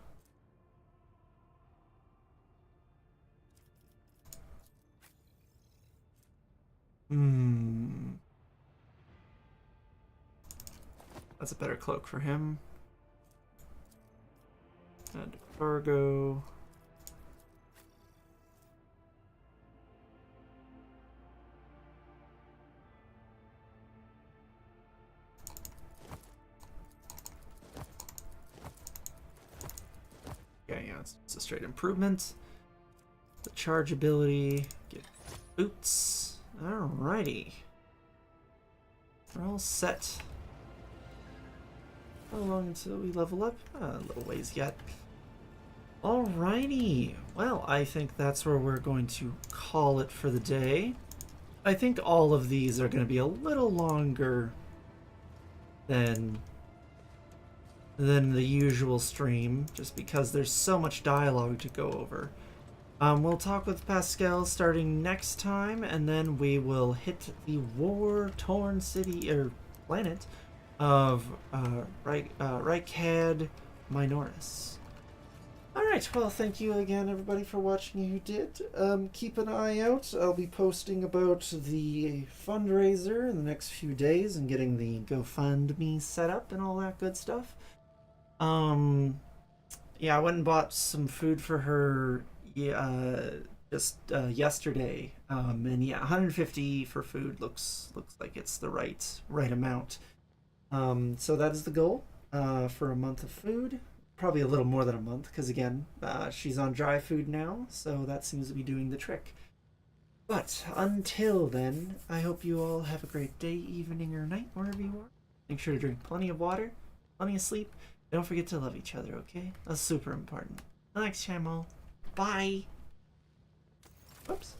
That's a better cloak for him. And Fargo. Yeah, yeah, it's a straight improvement. The charge ability, get boots. Alrighty. We're all set. How long until we level up? A little ways yet. Alrighty. Well, I think that's where we're going to call it for the day. I think all of these are going to be a little longer than the usual stream, just because there's so much dialogue to go over. We'll talk with Pascal starting next time, and then we will hit the war-torn city, or planet, of Rykad Minoris. Alright, well, thank you again, everybody, for watching who did. Keep an eye out. I'll be posting about the fundraiser in the next few days and getting the GoFundMe set up and all that good stuff. Yeah, I went and bought some food for her just yesterday. And yeah, 150 for food looks like it's the right amount. So that is the goal for a month of food. Probably a little more than a month, because again, she's on dry food now, so that seems to be doing the trick. But until then, I hope you all have a great day, evening, or night, wherever you are. Make sure to drink plenty of water, plenty of sleep. Don't forget to love each other, okay? That's super important. Till next time, all. Bye! Whoops.